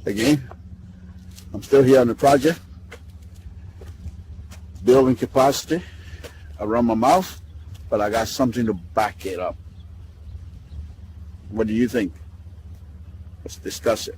again. I'm still here on the project, building capacity around my mouth, but I got something to back it up. What do you think? Let's discuss it.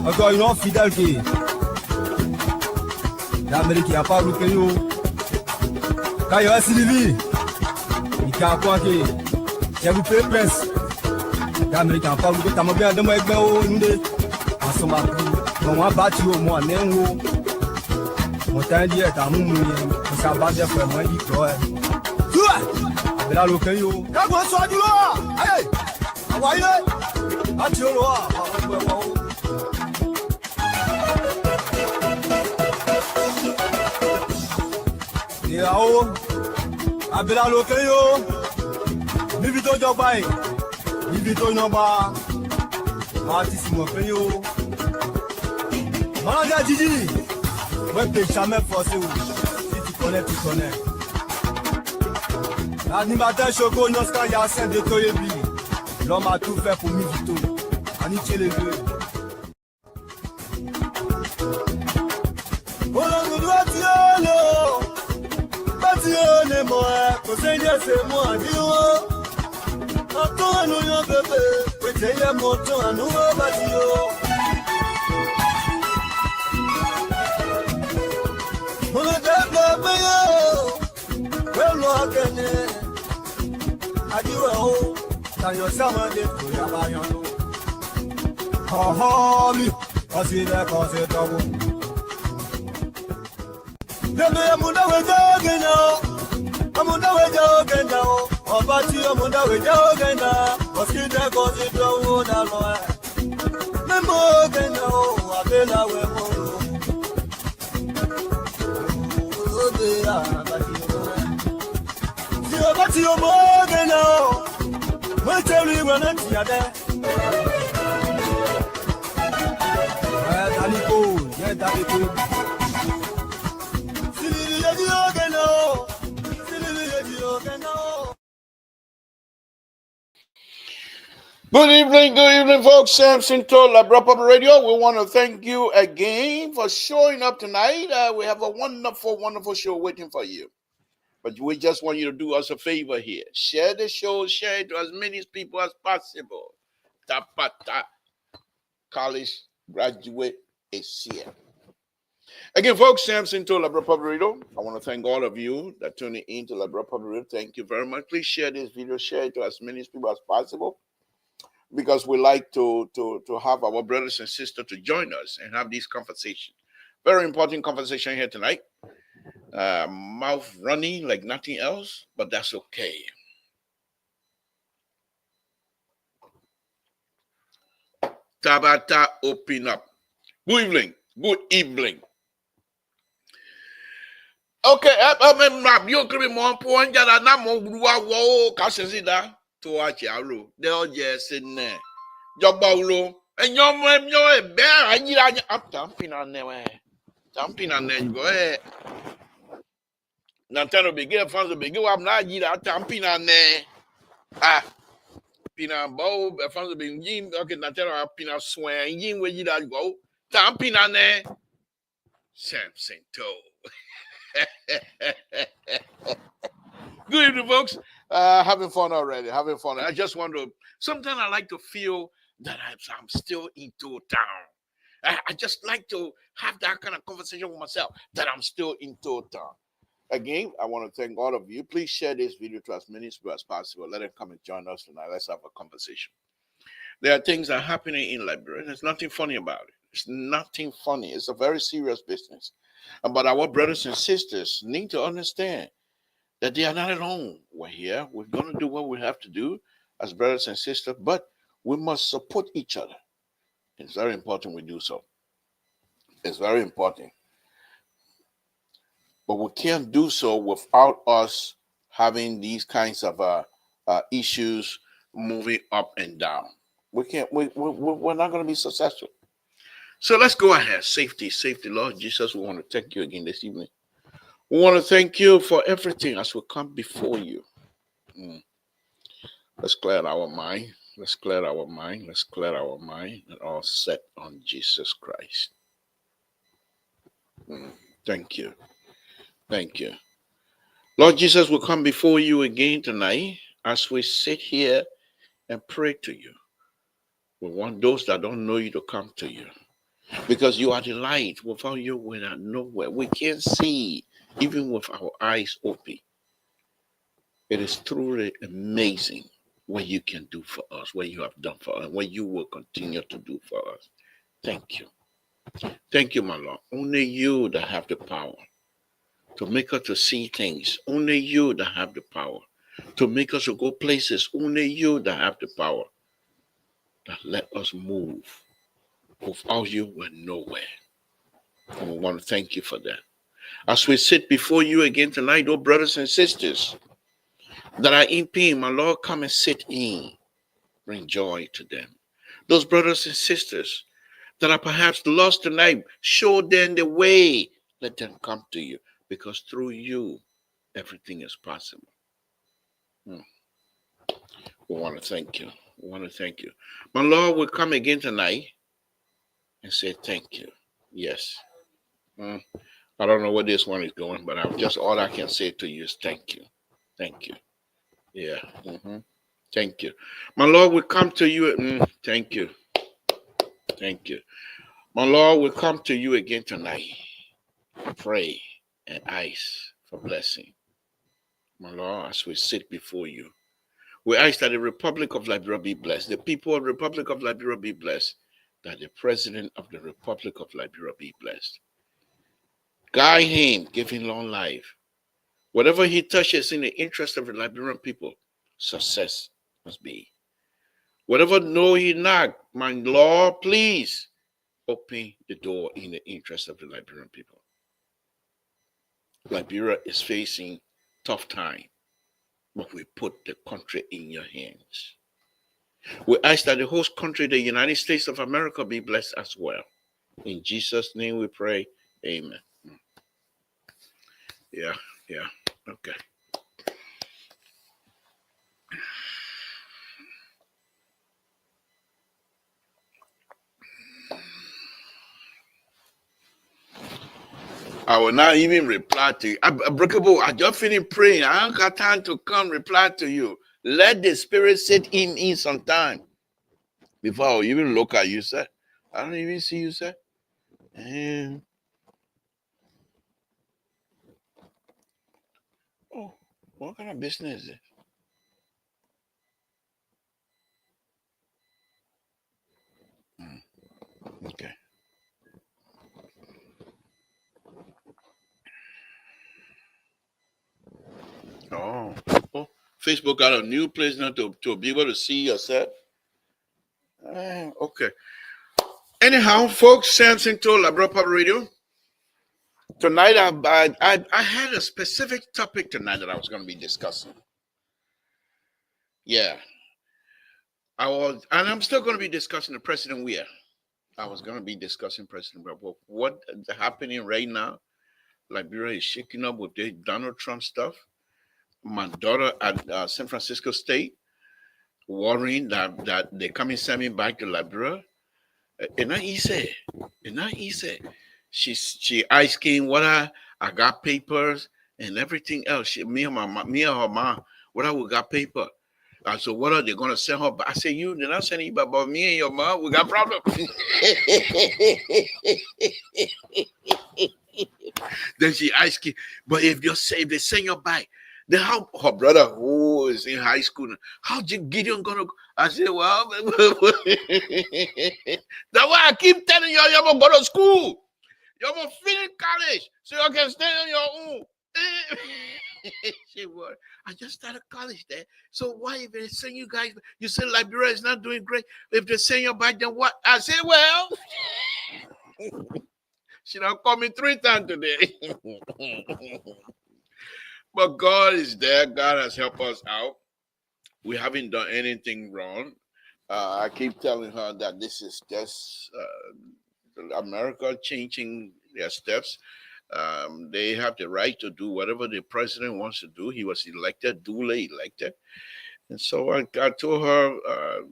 Encore une autre fidèle qui l'Amérique n'a pas bloqué nous. Quand il reste Sylvie, il a quoi qui j'ai loupé presse. L'Amérique n'a pas bloqué. T'as bien de moi avec nous deux. En somme, on va battre au moins néo. Mon temps dit est à nous, on s'en bat des fois, moi il dit quoi. Tu là le caillou. Quand on soit du roi, allez, envoyez. Battu au roi. Yao, abela lokeyo, bibito jobai, bibito noba, artiste mo keyo. Manager Didi, ouais t'es jamais forcé ou si tu connais tu connais. L'animateur Choco Noska Yassen de Toyebi, l'homme a tout fait pour Mivito, Aniché les deux. C'est moi, Dieu. Attends, nous, yon bébé. Peut-être mon temps, à nous, Dieu. On a développé, well, no, Kenny. Adieu, oh, dans your summer, des fruits, à Bayon. Oh, mi, aussi d'accord, c'est trop. Le monde a été Amunda wejo genda o, obati amunda wejo genda, oskide kozi do na lo. Memo genda o, abela we mo. Ode abati o. Si obati o mo genda o, we tell you when it's yade. Daniko, yeah Daniko. Si yedi genda o. Good evening, folks. Samson Tola, Wrap Up Radio. We want to thank you again for showing up tonight. We have a wonderful show waiting for you. But we just want you to do us a favor here. Share the show, share it to as many people as possible. Tapata, college graduate is here. Again, folks, Samson to Labra Public Radio. I want to thank all of you that tuning in to Labra Public Radio. Thank you very much. Please share this video, share it to as many people as possible, because we like to have our brothers and sisters to join us and have these conversations. Very important conversation here tonight. Mouth running like nothing else, but that's okay. Tabata, open up. Good evening. Good evening. Okay, you could be more point that I'm more Cassida to watch Yaro. They'll just in there. Jobaulo, and your bear, I need up dumping on there. Dumping on there, go ahead. Nantano begin funds to begin up now, you are dumping on there. Ah, Pina Bow, funds to begin, okay, Nantano, Pina swear, yin where you go. Dumping on there. Samson toe. Good evening, folks. Having fun already. Having fun. I just want to. Sometimes I like to feel that I'm still into town. I just like to have that kind of conversation with myself that I'm still into town. Again, I want to thank all of you. Please share this video to as many people as possible. Let them come and join us tonight. Let's have a conversation. There are things that are happening in Liberia. There's nothing funny about it. It's nothing funny. It's a very serious business. But our brothers and sisters need to understand that they are not alone. We're here. We're going to do what we have to do as brothers and sisters, but we must support each other. It's very important we do so. It's very important. But we can't do so without us having these kinds of issues moving up and down. We can't. We're not going to be successful. So let's go ahead. Safety, Lord Jesus. We want to thank you again this evening. We want to thank you for everything as we come before you. Let's clear our mind. Let's clear our mind. Let's clear our mind and all set on Jesus Christ. Thank you. Thank you. Lord Jesus, we come before you again tonight as we sit here and pray to you. We want those that don't know you to come to you, because you are the light. Without you, we are nowhere. We can't see even with our eyes open. It is truly amazing what you can do for us, what you have done for us, what you will continue to do for us. Thank you. Thank you, my Lord. Only you that have the power to make us to see things. Only you that have the power to make us to go places. Only you that have the power that let us move. Without you, we're nowhere. And we want to thank you for that. As we sit before you again tonight, oh brothers and sisters that are in pain, my Lord, come and sit in. Bring joy to them. Those brothers and sisters that are perhaps lost tonight, show them the way. Let them come to you, because through you, everything is possible. We want to thank you. We want to thank you. My Lord, we come again tonight and say thank you. Yes. I don't know where this one is going, but all I can say to you is thank you. Thank you. Yeah. Thank you. My Lord, we come to you. Thank you. Thank you. My Lord, we come to you again tonight. Pray and ask for blessing. My Lord, as we sit before you, we ask that the Republic of Liberia be blessed. The people of the Republic of Liberia be blessed. That the President of the Republic of Liberia be blessed. Guide him, give him long life. Whatever he touches in the interest of the Liberian people, success must be. Whatever no he not, my Lord, please open the door in the interest of the Liberian people. Liberia is facing tough time, but we put the country in your hands. We ask that the host country, the United States of America, be blessed as well. In Jesus' name we pray. Amen. Yeah. Okay. I will not even reply to you. I just finished praying. I don't got time to come reply to you. Let the Spirit sit in me some time before I even look at you, sir. I don't even see you, sir. And oh, what kind of business is it? Okay. Oh, oh, Facebook got a new place now to be able to see yourself. Okay. Anyhow, folks, Samson told Labra Pub Radio. Tonight, I had a specific topic tonight that I was going to be discussing. Yeah, I was, and I'm still going to be discussing the President Weir. I was going to be discussing President Weir. But what is happening right now? Liberia is shaking up with the Donald Trump stuff. My daughter at San Francisco State worrying that they're coming send me back to Liberia. And not easy. And not easy. She asking what I got papers and everything else. Me and her mom, what I we got paper. So what are they gonna send her back? I say they're not sending you back, but me and your mom, we got problem. Then she asking, but if they send you back, then how her brother who is in high school, how Gideon gonna go? I said, well, that's why I keep telling you, you're gonna go to school. You're gonna finish college so you can stay on your own. She was, I just started college there. So why if they send you guys, you say Liberia is not doing great. If they send you back, then what? I said, well, she don't call me 3 times today. But God is there. God has helped us out. We haven't done anything wrong. I keep telling her that this is just America changing their steps. They have the right to do whatever the president wants to do. He was elected, duly elected. And so I told her,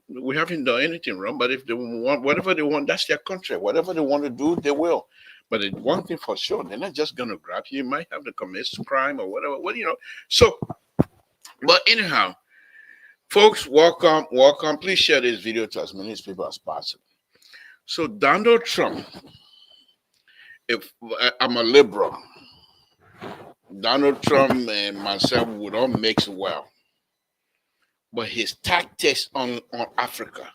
we haven't done anything wrong, but if they want, whatever they want, that's their country. Whatever they want to do, they will. But one thing for sure, they're not just going to grab you. You might have to commit crime or whatever. Well, So, but anyhow, folks, welcome. Please share this video to as many people as possible. So Donald Trump, if I'm a liberal, Donald Trump and myself would all mix well. But his tactics on Africa,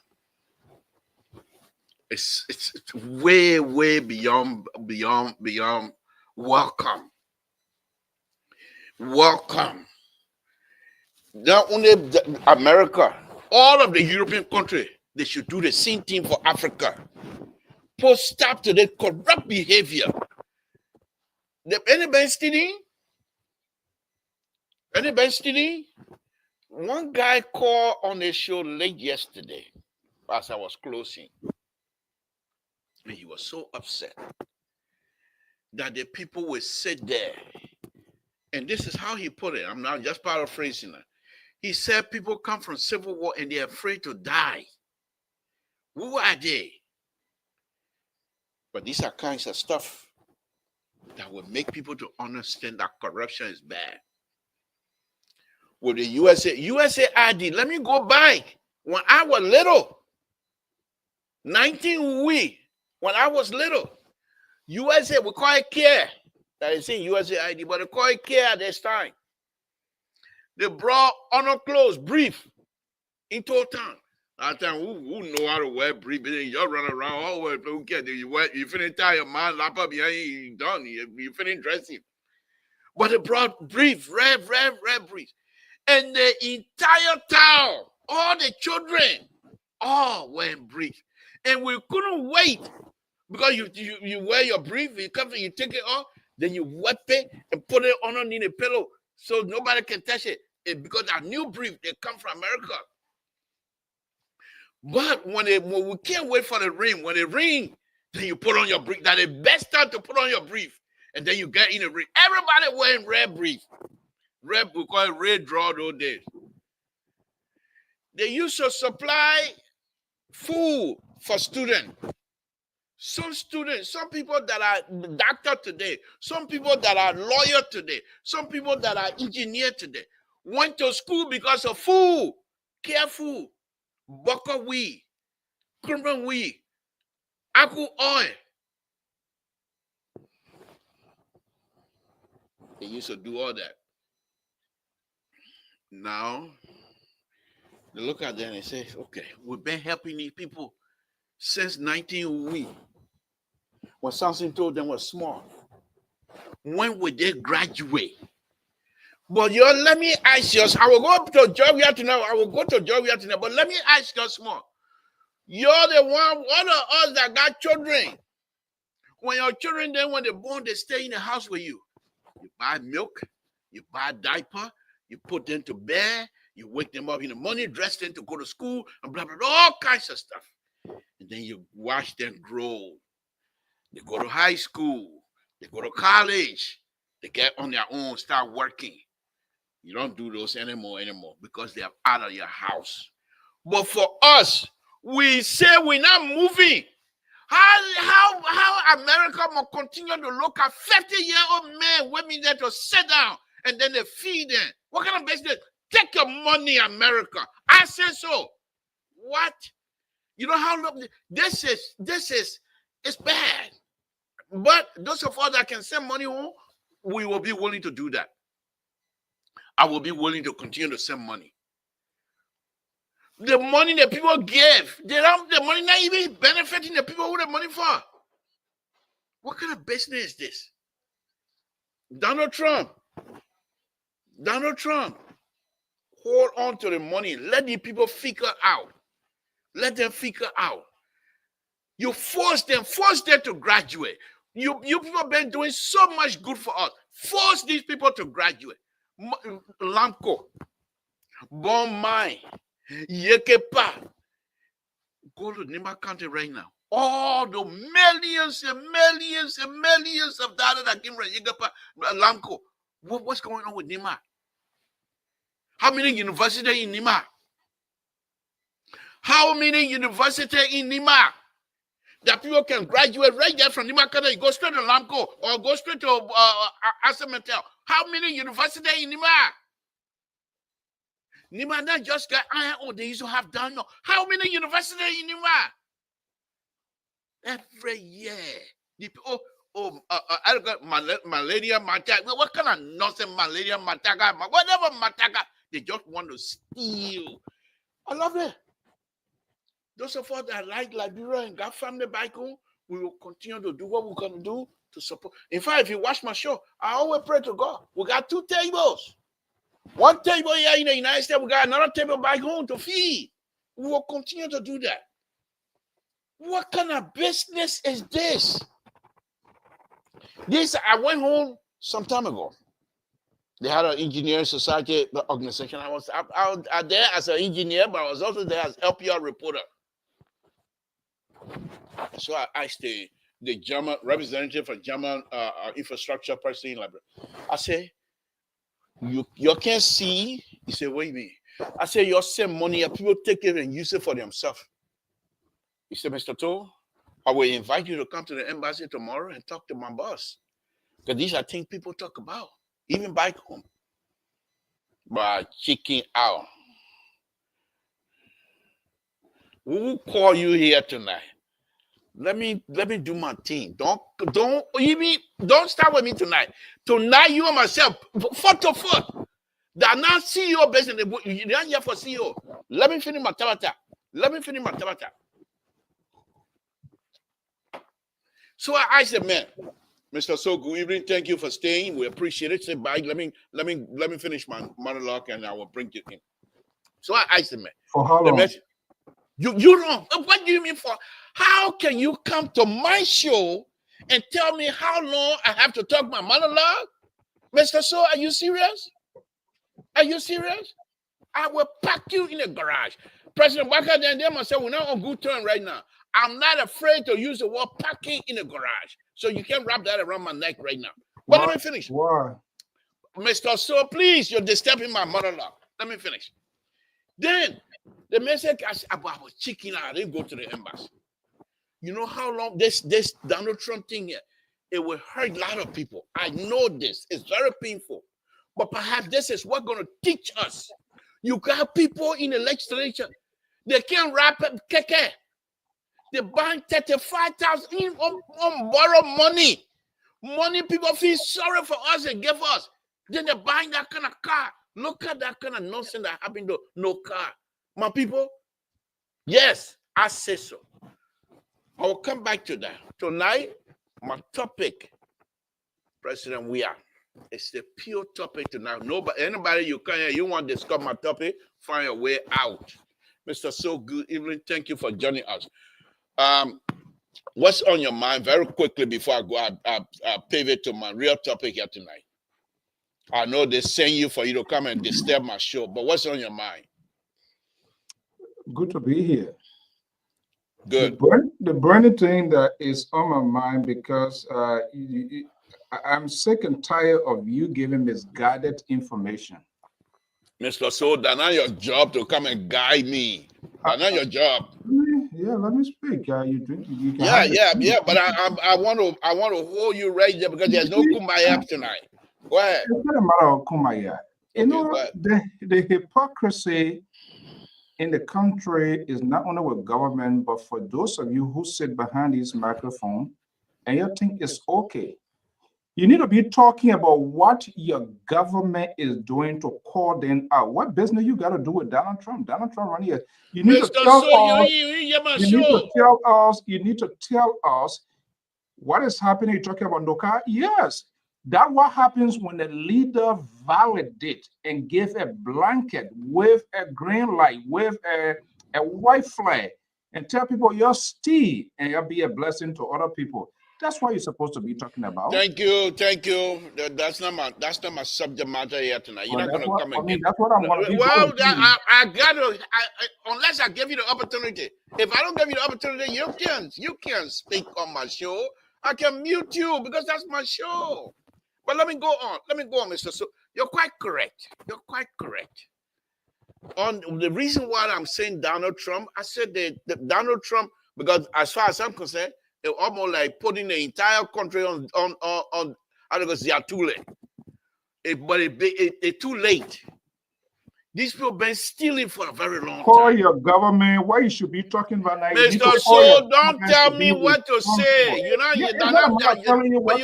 it's way beyond welcome. Welcome. Not only America, all of the European countries, they should do the same thing for Africa. Put stop to the corrupt behavior. Anybody stealing? Anybody stealing? One guy called on the show late yesterday as I was closing. And he was so upset that the people would sit there. And this is how he put it. I'm not just paraphrasing it. He said people come from civil war and they're afraid to die. Who are they? But these are kinds of stuff that will make people to understand that corruption is bad. With the USA ID, let me go back. When I was little, 19 when I was little, USA, we call it care. That is in USA ID, but they call it care at this time. They brought honor clothes, brief, into town. That time, who know how to wear brief? You run around all the way. Who cares? You finish tie your man, lap up behind you, done. You finish dressing. But they brought brief, red brief. And the entire town, all the children, all were in brief. And we couldn't wait because you wear your brief, you take it off, then you wipe it and put it underneath a pillow so nobody can touch it. Because our new brief, they come from America. But when we can't wait for the rain, when it rains, then you put on your brief. That's the best time to put on your brief. And then you get in a brief. Everybody wearing red brief. Red, we call it red draw those days. They used to supply food for students. Some students, some people that are doctor today, some people that are lawyer today, some people that are engineer today, went to school because of food, careful, buckwheat, criminal wheat, apple oil. They used to do all that. Now, they look at them and they say, okay, we've been helping these people since 1908. When Samson told them was small. When will they graduate? But let me ask you, I will go to Georgia tonight. I will go to Georgia tonight, but let me ask you small. You're the one of us that got children. When your children, then when they're born, they stay in the house with you. You buy milk, you buy diaper, you put them to bed, you wake them up in the morning, dress them to go to school, and blah, blah, blah, all kinds of stuff. And then you watch them grow. They go to high school, they go to college, they get on their own, start working. You don't do those anymore because they're out of your house. But for us, we say we're not moving. How America will continue to look at 50-year-old men, women there to sit down and then they feed them? What kind of business? Take your money, America. I say so. What? You know how long this is, it's bad. But those of us that can send money home, we will be willing to do that. I will be willing to continue to send money. The money that people give, the money not even benefiting the people who the money for. What kind of business is this? Donald Trump, hold on to the money. Let the people figure out. Let them figure out. You force them to graduate. You people have been doing so much good for us. Force these people to graduate. Lamco, Bon Mine, Yekepa. Go to Nima County right now. All the millions and millions and millions of dollars that came from Yekepa, Lamco. What's going on with Nima? How many universities in Nima? How many universities in Nima that people can graduate right there from Nima County, go straight to Lamco or go straight to Asametel? How many universities in Nima? Nima not just got iron ore, they used to have done. How many universities in Nima? Every year. I got malaria, mataga. What kind of nonsense malaria, mataga? Whatever mataga, they just want to steal. I love it. Those of us that like Liberia and got family back home, we will continue to do what we're going to do to support. In fact, if you watch my show, I always pray to God. We got 2 tables. One table here in the United States, we got another table back home to feed. We will continue to do that. What kind of business is this? I went home some time ago. They had an engineering society organization. I was there as an engineer, but I was also there as LPR reporter. So I asked the German representative for German infrastructure person in Liberia. I say, you can't see. He said, what do you mean? I say, you send money and people take it and use it for themselves. He said, Mr. Toll, I will invite you to come to the embassy tomorrow and talk to my boss. Because these are things people talk about, even back home. But checking out. Who call you here tonight? Let me do my thing. Don't start with me tonight. Tonight, you and myself, foot to foot. They're not CEO business. You're not here for CEO. Let me finish my tabata. So I said, man, Mr. So good evening. Thank you for staying. We appreciate it. Say bye. Let me finish my monologue and I will bring you in. So I said, man. For how long? You wrong. What do you mean for? How can you come to my show and tell me how long I have to talk my monologue? Mr. So, are you serious? I will pack you in a garage. President Waka and them say we're not on good terms right now. I'm not afraid to use the word packing in a garage. So you can't wrap that around my neck right now. But let me finish. Why? Mr. So, please, you're disturbing my monologue. Let me finish. Then the message I was checking out. I didn't go to the embassy. You know how long this Donald Trump thing here, it will hurt a lot of people. I know this. It's very painful. But perhaps this is what's going to teach us. You got people in the legislature. They can't wrap up keke. They buy 35,000 on borrow money. Money people feel sorry for us and give us. Then they're buying that kind of car. Look at that kind of nonsense that happened to no car. My people, yes, I say so. I will come back to that. Tonight, my topic, President, we are. It's the pure topic tonight. Nobody, anybody you want to discuss my topic, find your way out. Mr. So, good evening. Thank you for joining us. What's on your mind very quickly before I go? I pivot to my real topic here tonight. I know they send you for you to come and disturb my show, but what's on your mind? Good to be here. Good. The burning thing that is on my mind because I'm sick and tired of you giving misguided information. Mr. So, that's not your job to come and guide me. That's not your job. Yeah, let me speak. You drink. You can. Yeah. But I want to hold you right there because there's no kumbaya tonight. Go ahead. It's not a matter of kumbaya. You know, the hypocrisy in the country is not only with government, but for those of you who sit behind this microphone and you think it's okay. You need to be talking about what your government is doing to call them out. What business you got to do with Donald Trump? Donald Trump running here. You need to tell us. You need to tell us what is happening. You're talking about Noka. Yes, that's what happens when the leader validates and give a blanket with a green light, with a white flag, and tell people you're Steve and you'll be a blessing to other people. That's what you're supposed to be talking about. Thank you. That's not my subject matter here tonight. You're not going to come and give. That's what I'm going to be. Well, I got to. Unless I give you the opportunity. If I don't give you the opportunity, you can speak on my show. I can mute you because that's my show. But let me go on, Mr. So you're quite correct. On the reason why I'm saying Donald Trump, I said that Donald Trump, because as far as I'm concerned, it's almost like putting the entire country on I don't know, they are too late. But it's too late. These people have been stealing for a very long time. Call your government. Why you should be talking about that? Mr. So, don't tell me what to say. You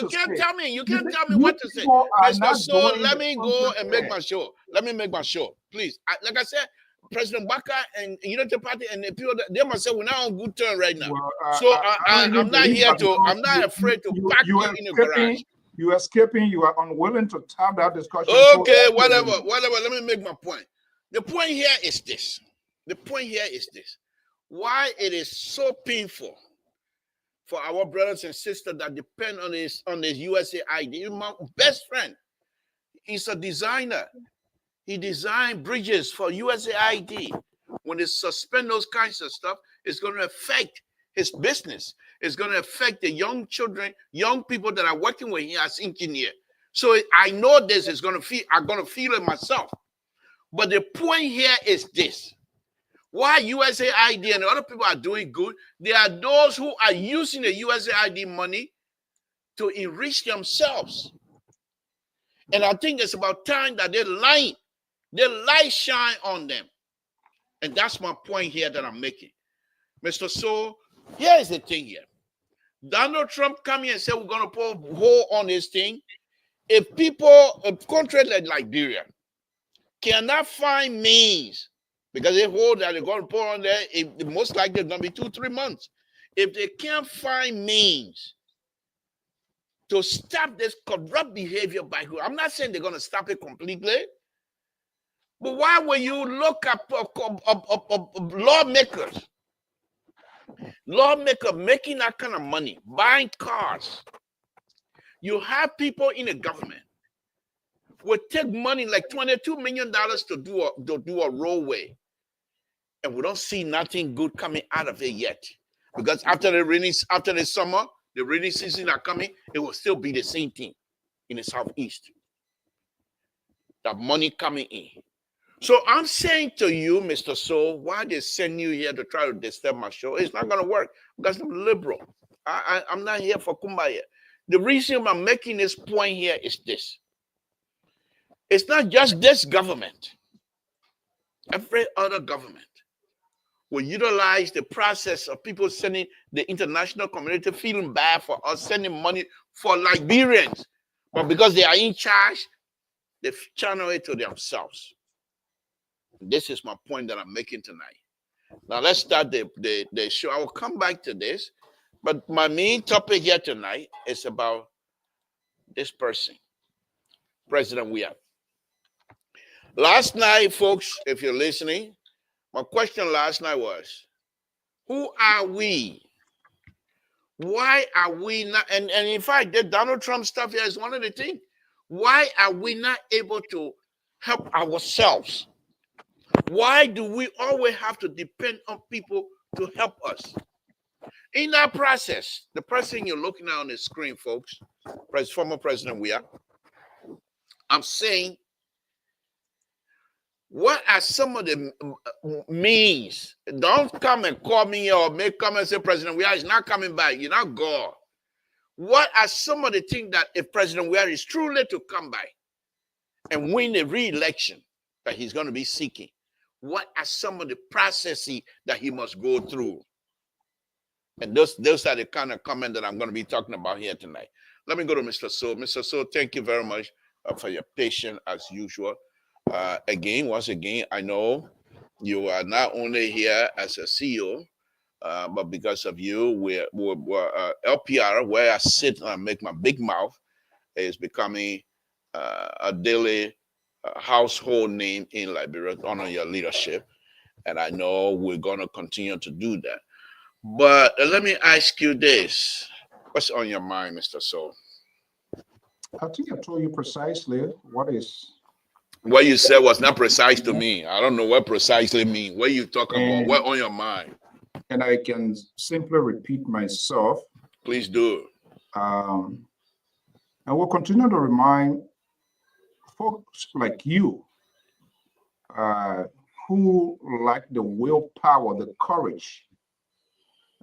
can't tell me. You can't tell me what to say. Mr. So, let me go and make my show. Let me make my show, please. Like I said, President Baka and Unity Party and the people, they must say we're not on good terms right now. I'm not here to. I'm not afraid to pack you in the garage. You are escaping. You are unwilling to have that discussion. Okay, whatever. Let me make my point. The point here is this. Why it is so painful for our brothers and sisters that depend on this USAID. My best friend, he's a designer. He designed bridges for USAID. When they suspend those kinds of stuff, it's going to affect his business. It's going to affect the young children, young people that are working with him as engineer. So I know this is going to feel. I'm going to feel it myself. But the point here is this. Why USAID and other people are doing good, there are those who are using the USAID money to enrich themselves. And I think it's about time that their light shine on them. And that's my point here that I'm making. Mr. So, here is the thing here. Donald Trump come here and say we're going to put a hold on this thing. If countries like Liberia cannot find means, because they hold that they're going to put on there, most likely it's going to be 2-3 months. If they can't find means to stop this corrupt behavior by who, I'm not saying they're going to stop it completely, but why will you look at lawmakers making that kind of money, buying cars? You have people in the government would take money like $22 million to do a roadway, and we don't see nothing good coming out of it yet. Because after the summer, the rainy season are coming, it will still be the same thing in the southeast. That money coming in. So I'm saying to you, Mr. Soul, why they send you here to try to disturb my show? It's not going to work because I'm liberal. I'm not here for kumbaya. The reason I'm making this point here is this. It's not just this government. Every other government will utilize the process of people sending the international community feeling bad for us sending money for Liberians. But because they are in charge, they channel it to themselves. This is my point that I'm making tonight. Now let's start the show. I will come back to this, but my main topic here tonight is about this person, President Weah. Last night, folks, if you're listening, my question last night was, who are we? Why are we not? And in fact, the Donald Trump stuff here is one of the things. Why are we not able to help ourselves? Why do we always have to depend on people to help us? In that process, the person you're looking at on the screen, folks, former President Weah, I'm saying, what are some of the means? Don't come and call me or come and say President Weah is not coming back. You're not God. What are some of the things that if President Weah is truly to come back and win the re-election that he's going to be seeking, what are some of the processes that he must go through? And those are the kind of comment that I'm going to be talking about here tonight. Let me go to Mr. So. Mr. So, thank you very much for your patience as usual. Once again, I know you are not only here as a CEO, but because of you, we're LPR, where I sit and I make my big mouth, is becoming a daily household name in Liberia under your leadership. And I know we're going to continue to do that. But let me ask you this. What's on your mind, Mr. So? I think I told you precisely what you said was not precise to me. I don't know what precisely mean. What you talking about? What on your mind? And I can simply repeat myself. Please do. And we'll continue to remind folks like you who lack the willpower, the courage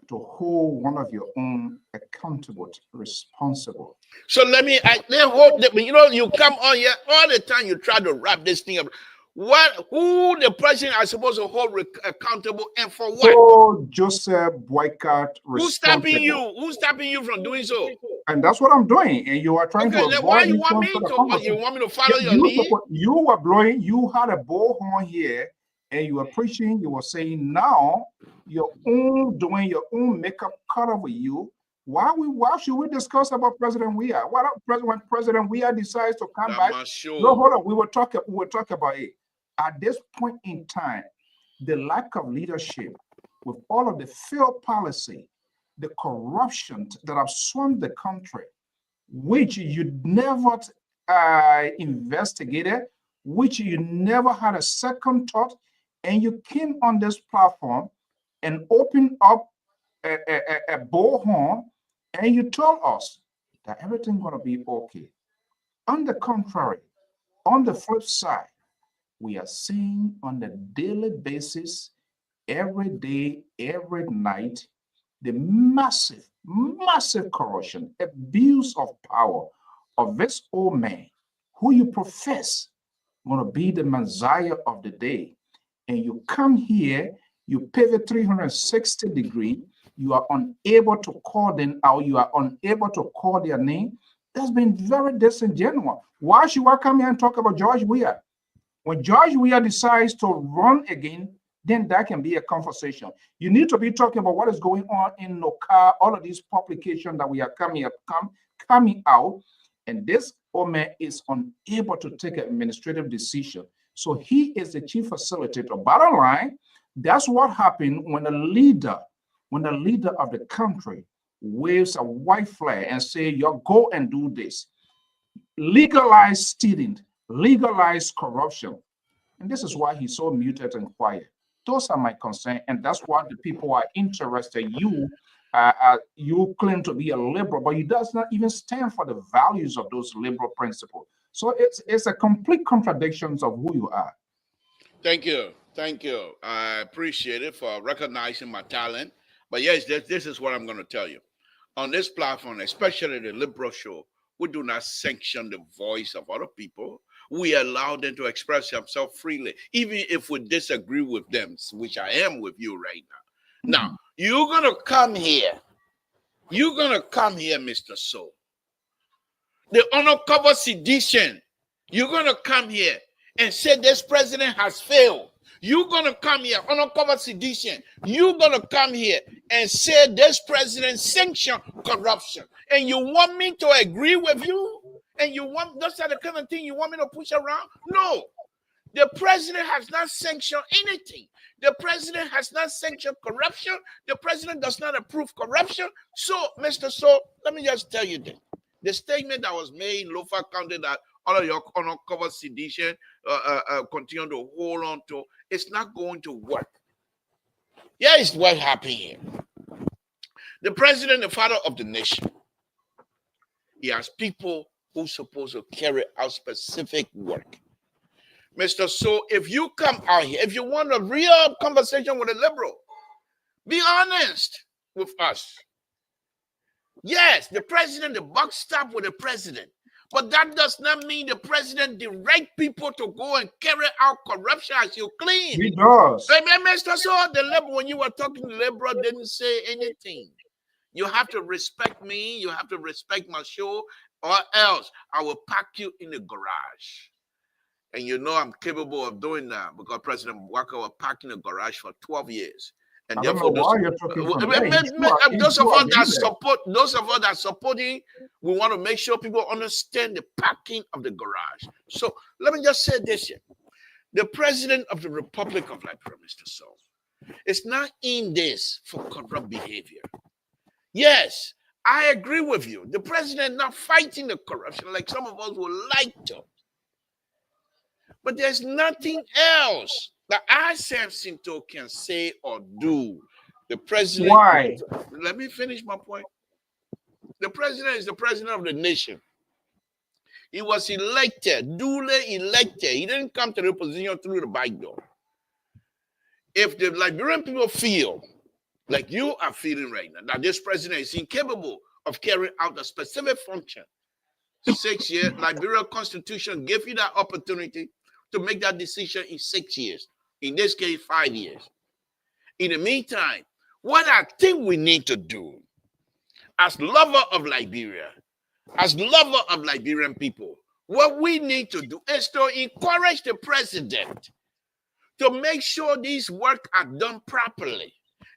to hold one of your own accountable, responsible. So let me hold them. You know, you come on here all the time. You try to wrap this thing up. Who the president are supposed to hold accountable and for what? So Joseph Boycott. Who's stopping you? Who's stopping you from doing so? And that's what I'm doing. And you are trying to avoid. Why you want me to? You want me to follow your lead? You were blowing. You had a bullhorn here, and you were preaching. You were saying now your own doing your own makeup cut over you. Why should we discuss about President Weah? When President Weah decides to come back? No, hold on. We will talk about it. At this point in time, the lack of leadership, with all of the failed policy, the corruption that have swarmed the country, which you never investigated, which you never had a second thought, and you came on this platform and opened up a bullhorn, and you told us that everything's going to be okay. On the contrary, on the flip side, we are seeing on a daily basis, every day, every night, the massive corruption, abuse of power of this old man who you profess going to be the Messiah of the day. And you come here, you pivot 360 degrees, you are unable to call them out, you are unable to call their name. That's been very disingenuous. Why should I come here and talk about George Weah? When George Weah decides to run again, then that can be a conversation. You need to be talking about what is going on in Noka, all of these publications that we are coming out, and this old man is unable to take an administrative decision. So he is the chief facilitator. Bottom line, that's what happened when a leader of the country waves a white flag and say, "You go and do this." Legalize stealing, legalize corruption. And this is why he's so muted and quiet. Those are my concerns, and that's why the people are interested. You claim to be a liberal, but you does not even stand for the values of those liberal principles. So it's a complete contradiction of who you are. Thank you. I appreciate it for recognizing my talent. But yes, this is what I'm going to tell you. On this platform, especially the liberal show, we do not sanction the voice of other people. We allow them to express themselves freely, even if we disagree with them, which I am with you right now. Now, you're going to come here. You're going to come here, Mr. So. The undercover sedition. You're going to come here and say this president has failed. You're going to come here, undercover sedition. You're going to come here and say this president sanctioned corruption. And you want me to agree with you? And you want, those are the kind of thing you want me to push around? No. The president has not sanctioned anything. The president has not sanctioned corruption. The president does not approve corruption. So, Mr. So, let me just tell you this. The statement that was made in Lofa County that all of your undercover sedition continue to hold on to, it's not going to work. Here is what happened here. The president, the father of the nation, he has people who are supposed to carry out specific work. Mr. So, if you come out here, if you want a real conversation with a liberal, be honest with us. Yes, the president, the buck stops with the president. But that does not mean the president direct people to go and carry out corruption as you claim. He does. Mr. So, the liberal, when you were talking, the liberal didn't say anything. You have to respect me. You have to respect my show, or else I will pack you in the garage. And you know I'm capable of doing that because President Walker was packed in the garage for 12 years. And therefore, those of us that supporting, we want to make sure people understand the packing of the garage. So let me just say this here. The president of the Republic of Liberia, Mr. So, is not in this for corrupt behavior. Yes, I agree with you. The president not fighting the corruption like some of us would like to. But there's nothing else that I, Samson, can say or do. The president. Why? Let me finish my point. The president is the president of the nation. He was elected, duly elected. He didn't come to the position through the back door. If the Liberian people feel like you are feeling right now, that this president is incapable of carrying out a specific function, 6 years, Liberia Constitution gave you that opportunity to make that decision in 6 years. In this case, 5 years. In the meantime, what I think we need to do as lover of Liberia, as lover of Liberian people, what we need to do is to encourage the president to make sure these work are done properly.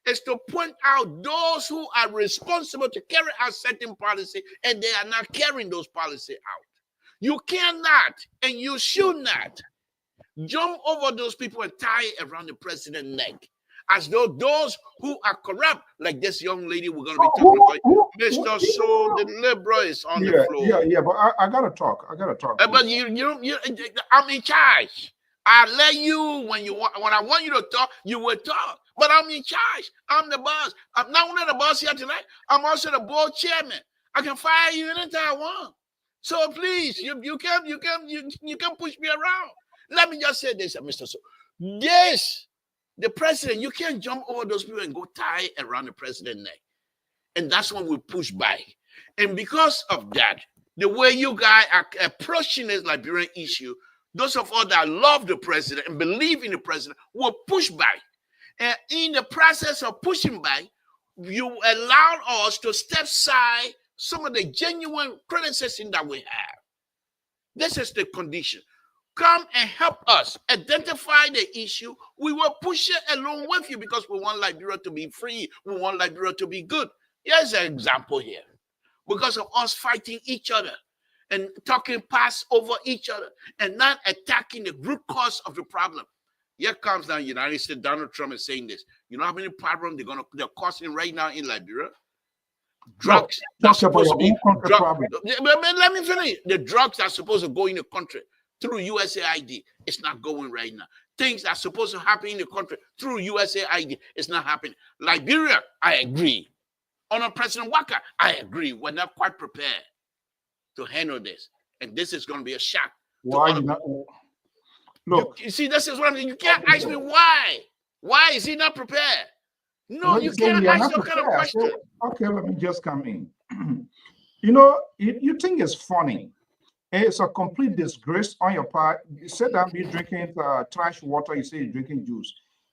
Is to point out those who are responsible to carry out certain policy and they are not carrying those policies out. You cannot and you should not jump over those people and tie it around the president's neck. As though those who are corrupt, like this young lady we're going to be talking about, Mr. So, the liberal is on the floor. Yeah, but I got to talk. But you, I'm in charge. I let you, when I want you to talk, you will talk. But I'm in charge. I'm the boss. I'm not only the boss here tonight, I'm also the board chairman. I can fire you anytime I want. So please, you can push me around. Let me just say this, Mr. So. Yes, the president, you can't jump over those people and go tie around the president's neck. And that's when we push back. And because of that, the way you guys are approaching this Liberian issue, those of us that love the president and believe in the president will push back. And in the process of pushing back, you allow us to step aside some of the genuine criticism that we have. This is the condition. Come and help us identify the issue. We will push it along with you because we want Liberia to be free. We want Liberia to be good. Here's an example here. Because of us fighting each other and talking past over each other and not attacking the root cause of the problem. Here comes now United States, Donald Trump is saying this. You know how many problems they're causing right now in Liberia? Drugs. No, that's supposed to be drug. Let me finish. The drugs are supposed to go in the country through USAID. It's not going right now. Things that are supposed to happen in the country through USAID. It's not happening. Liberia, I agree. Under President Walker, I agree. We're not quite prepared to handle this. And this is going to be a shock. Why not? Look. You see, this is what I'm saying. You can't ask me why. Why is he not prepared? No, you can't ask that kind of question. So, okay, let me just come in. You know, you think it's funny. It's a complete disgrace on your part. You sit down, be drinking trash water. You say you're drinking juice.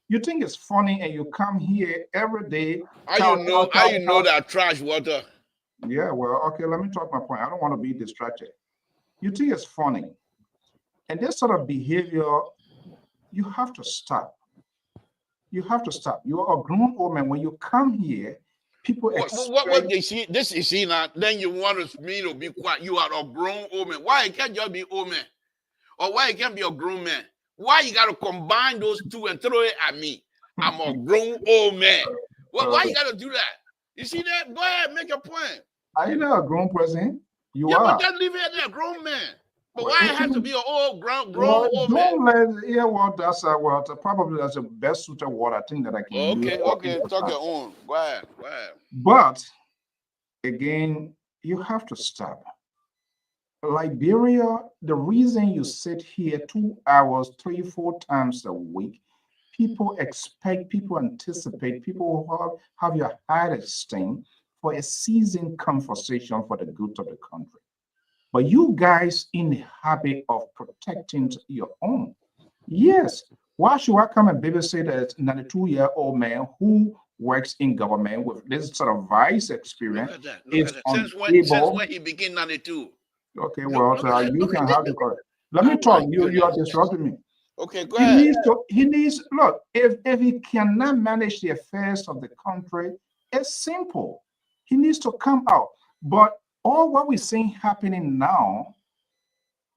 You think it's funny, and you come here every day. How you know that trash water? Yeah, well, okay. Let me talk my point. I don't want to be distracted. You think it's funny, and this sort of behavior, you have to stop. You have to stop. You are a grown woman. When you come here, people expect. What you see? This is see now. Then you want me to be quiet. You are a grown woman. Why it can't just be woman? Or why it can't be a grown man? Why you got to combine those two and throw it at me? I'm a grown old man. Why you got to do that? You see that? Go ahead, make your point. Are you not a grown person? You are. But just leave it there, grown man. But why it has to be an old grown old man? That's probably that's the best suited word I think that I can use. Okay, talk your own. Go ahead. But again, you have to stop. Liberia, the reason you sit here 2 hours, 3-4 times a week, people expect, people anticipate, people have your high esteem for a seasoned conversation for the good of the country. But you guys in the habit of protecting your own. Yes. Why should I come and babysit a 92-year-old man who works in government with this sort of vice experience? Look at that. Since when he began 92? Okay, well, you can have the correct. Let me talk. You are disrupting me. Okay, go ahead. He needs, look, if he cannot manage the affairs of the country, it's simple. He needs to come out. But all what we're seeing happening now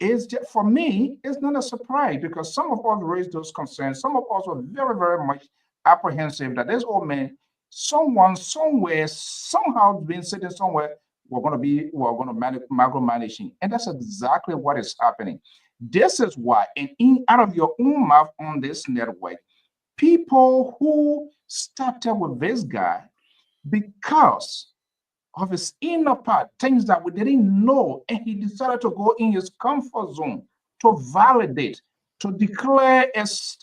is just, for me, it's not a surprise, because some of us raised those concerns. Some of us were very, very much apprehensive that this old man, someone, somewhere, somehow been sitting somewhere, we're going to micromanaging. And that's exactly what is happening. This is why, and out of your own mouth on this network, people who started with this guy because of his inner part, things that we didn't know, and he decided to go in his comfort zone to validate, to declare as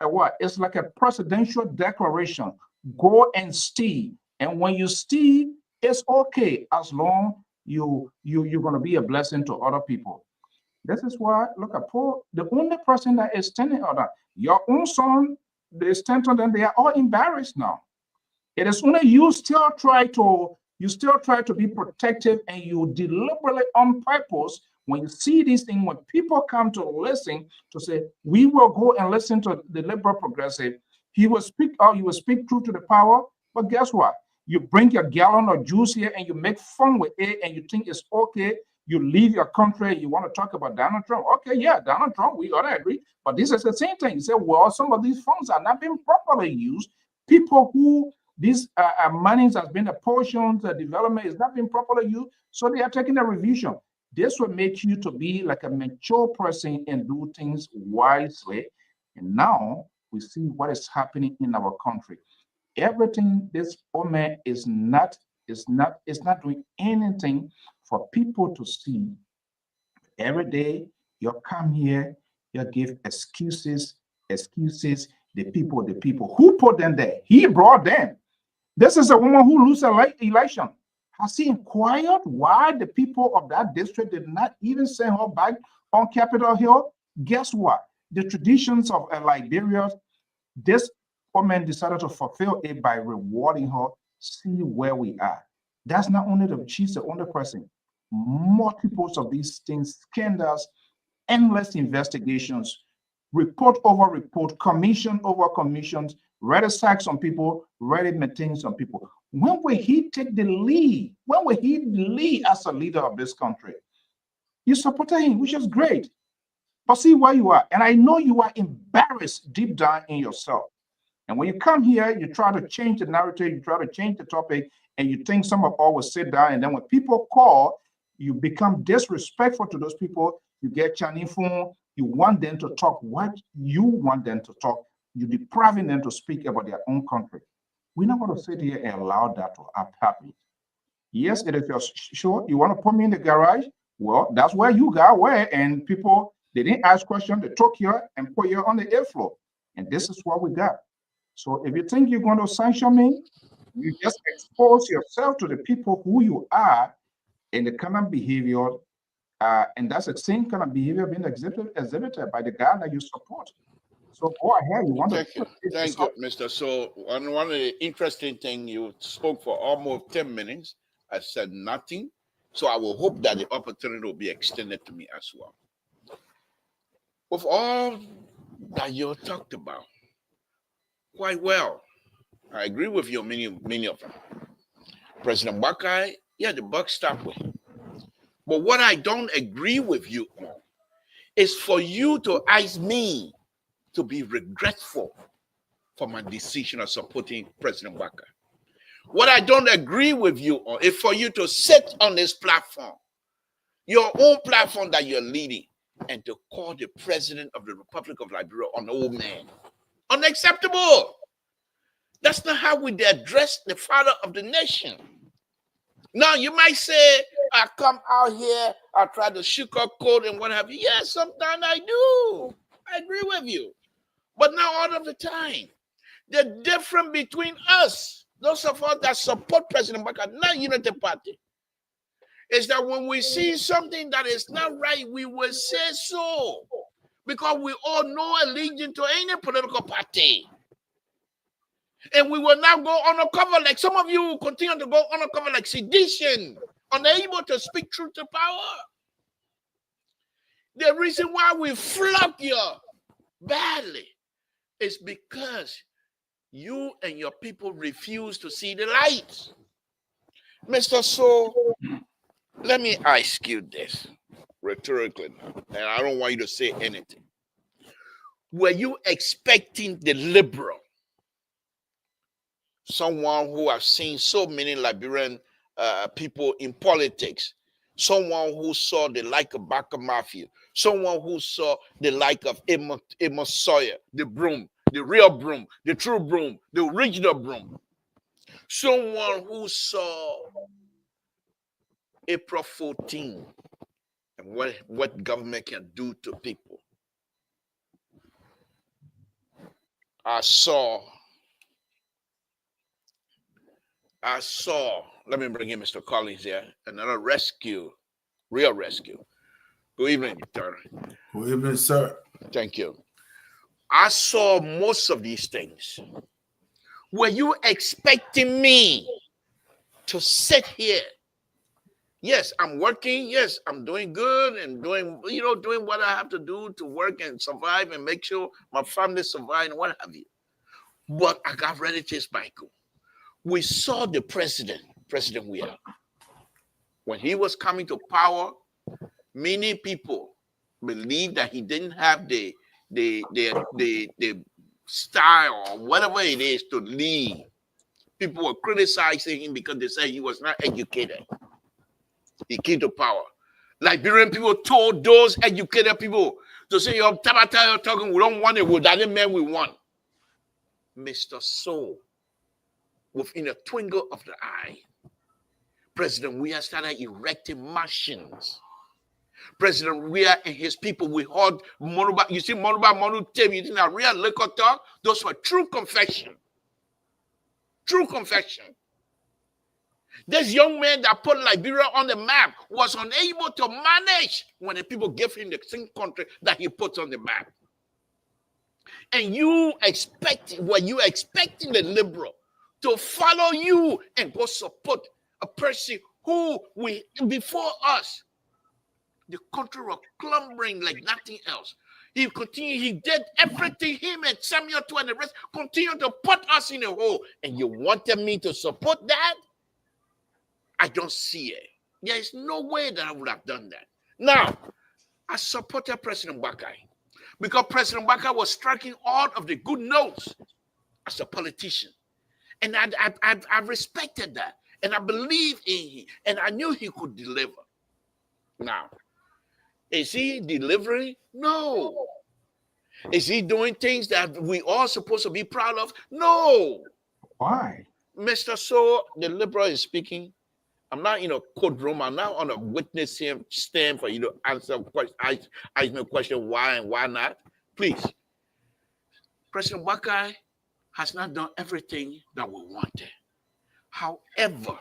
what? It's like a presidential declaration. Go and steal, and when you steal, it's okay as long you're going to be a blessing to other people. This is why, look at Paul, the only person that is standing out there, your own son, they stand on them, they are all embarrassed now. It is only you still try to be protective, and you deliberately on purpose, when you see these things, when people come to listen, to say, we will go and listen to the liberal progressive, he will speak out, you will speak truth to the power, but guess what? You bring your gallon of juice here and you make fun with it, and you think it's okay. You leave your country, you want to talk about Donald Trump. Okay, yeah, Donald Trump, we ought to agree. But this is the same thing. You say, well, some of these funds are not being properly used. People who these monies has been apportioned, the development is not being properly used, so they are taking a revision. This will make you to be like a mature person and do things wisely. And now we see what is happening in our country. Everything this woman is not doing anything for people to see. Every day you come here, you give excuses. The people who put them there, he brought them. This is a woman who loses an election. Has he inquired why the people of that district did not even send her back on Capitol Hill? Guess what? The traditions of Liberia, this woman decided to fulfill it by rewarding her. See where we are. That's not only she's the only person. Multiples of these things, scandals, endless investigations, report over report, commission over commissions, ready sack some people, ready maintain some people. When will he take the lead? When will he lead as a leader of this country? You supported him, which is great. But see where you are. And I know you are embarrassed deep down in yourself. And when you come here, you try to change the narrative, you try to change the topic, and you think some of all will sit down. And then when people call, you become disrespectful to those people. You get Chinese phone. You want them to talk what you want them to talk. You're depriving them to speak about their own country. We're not going to sit here and allow that to happen. Yes, it is your sure. You want to put me in the garage? Well, that's where you got where, and people, they didn't ask questions. They took you and put you on the airflow. And this is what we got. So if you think you're going to sanction me, you just expose yourself to the people who you are in the kind of behavior And that's the same kind of behavior being exhibited by the guy that you support. So go ahead. You want Thank you. Thank you, Mr. So one of the interesting things, you spoke for almost 10 minutes. I said nothing. So I will hope that the opportunity will be extended to me as well. With all that you talked about, quite well, I agree with you, many of them. President Buckeye, yeah, the buck stopped with him. But what I don't agree with you on is for you to ask me to be regretful for my decision of supporting President Buckeye. What I don't agree with you on is for you to sit on this platform, your own platform that you're leading, and to call the president of the Republic of Liberia an old man. Unacceptable. That's not how we address the father of the nation. Now, you might say, I come out here, I try to sugarcoat and what have you. Yes, sometimes I do. I agree with you. But not all of the time. The difference between us, those of us that support President Buckeye, not Unity Party, is that when we see something that is not right, we will say so. Because we all know allegiance to any political party. And we will not go undercover like some of you will continue to go undercover like sedition, unable to speak truth to power. The reason why we flog you badly is because you and your people refuse to see the light. Mr. So, let me ask you this rhetorically now, and I don't want you to say anything. Were you expecting the liberal, someone who has seen so many Liberian people in politics, someone who saw the like of Baca Mafia, someone who saw the like of Amos Sawyer, the broom, the real broom, the true broom, the original broom, someone who saw April 14 and what government can do to people. I saw, let me bring in Mr. Collins here, another rescue, real rescue. Good evening, Turner. Good evening, sir. Thank you. I saw most of these things. Were you expecting me to sit here? Yes, I'm working. Yes, I'm doing good and doing what I have to do to work and survive and make sure my family survive and what have you. But I got ready to Michael. We saw the President Weah. When he was coming to power, many people believed that he didn't have the style or whatever it is to lead. People were criticizing him because they said he was not educated. He came to power. Liberian people told those educated people to say, "You're Tabata, you're talking, we don't want it, with that man we want." Mr. Soul, within a twinkle of the eye, President Weah started erecting mansions. President Weah and his people, we heard Monuba, you see Monuba, Monu Tem, you think a real liquor talk? Those were true confession. True confession. This young man that put Liberia on the map was unable to manage when the people gave him the same country that he put on the map. And were you expecting the liberal to follow you and go support a person who before us, the country was clumbering like nothing else. He continued, he did everything, him and Samuel too and the rest continued to put us in a hole. And you wanted me to support that? I don't see it. There is no way that I would have done that. Now, I supported President Buckeye because President Buckeye was striking all of the good notes as a politician. And I respected that. And I believed in him. And I knew he could deliver. Now, is he delivering? No. Is he doing things that we all supposed to be proud of? No. Why? Mr. So, the liberal is speaking. I'm not in a courtroom. I'm not on a witness stand for you to answer questions. I no question why and why not. Please. President Buckeye has not done everything that we wanted. However,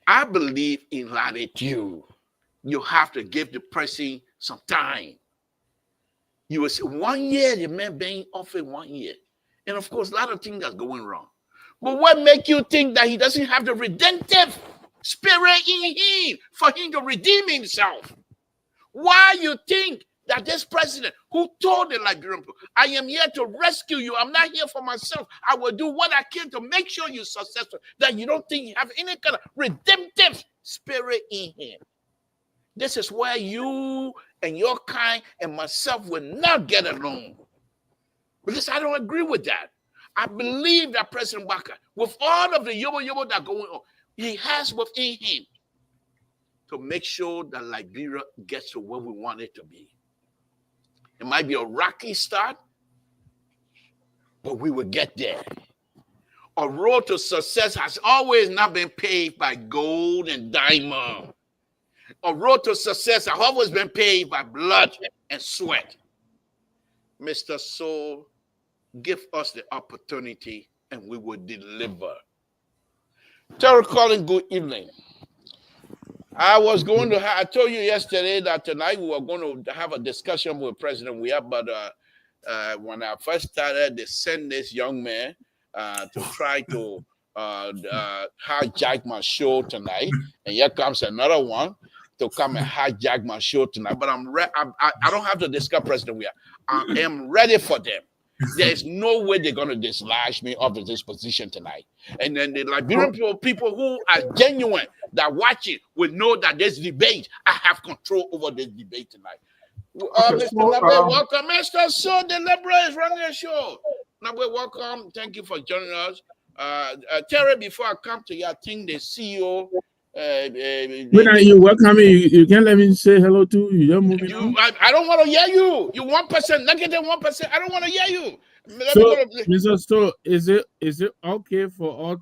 I believe in latitude. you have to give the person some time. You will say 1 year, the man being offered 1 year. And of course, a lot of things are going wrong. But what make you think that he doesn't have the redemptive spirit in him for him to redeem himself? Why you think that this president who told the Liberian people, I am here to rescue you, I'm not here for myself, I will do what I can to make sure you're successful, that you don't think you have any kind of redemptive spirit in him? This is where you and your kind and myself will not get along. Because I don't agree with that. I believe that President Waka, with all of the yobo that going on, he has within him to make sure that Liberia gets to where we want it to be. It might be a rocky start, but we will get there. A road to success has always not been paved by gold and diamond. A road to success has always been paved by blood and sweat. Mr. Soul, give us the opportunity and we will deliver. Terry Collins, good evening. I told you yesterday that tonight we were going to have a discussion with President Weah, but when I first started, they sent this young man to try to hijack my show tonight. And here comes another one to come and hijack my show tonight. But I don't have to discuss President Weah. I am ready for them. There's no way they're going to dislodge me of this position tonight. And then the Liberian people who are genuine, that watch it, will know that this debate, I have control over this debate tonight. Mr. Nabe, welcome. Mr. So, the Liberal is running the show. Nabe, welcome. Thank you for joining us. Terry, before I come to you, I think the CEO... when are you welcome me? You can't let me say hello to you. You're moving on. I don't want to hear you. You 1%, negative 1%. I don't want to hear you. Mr. Stoll, is it okay for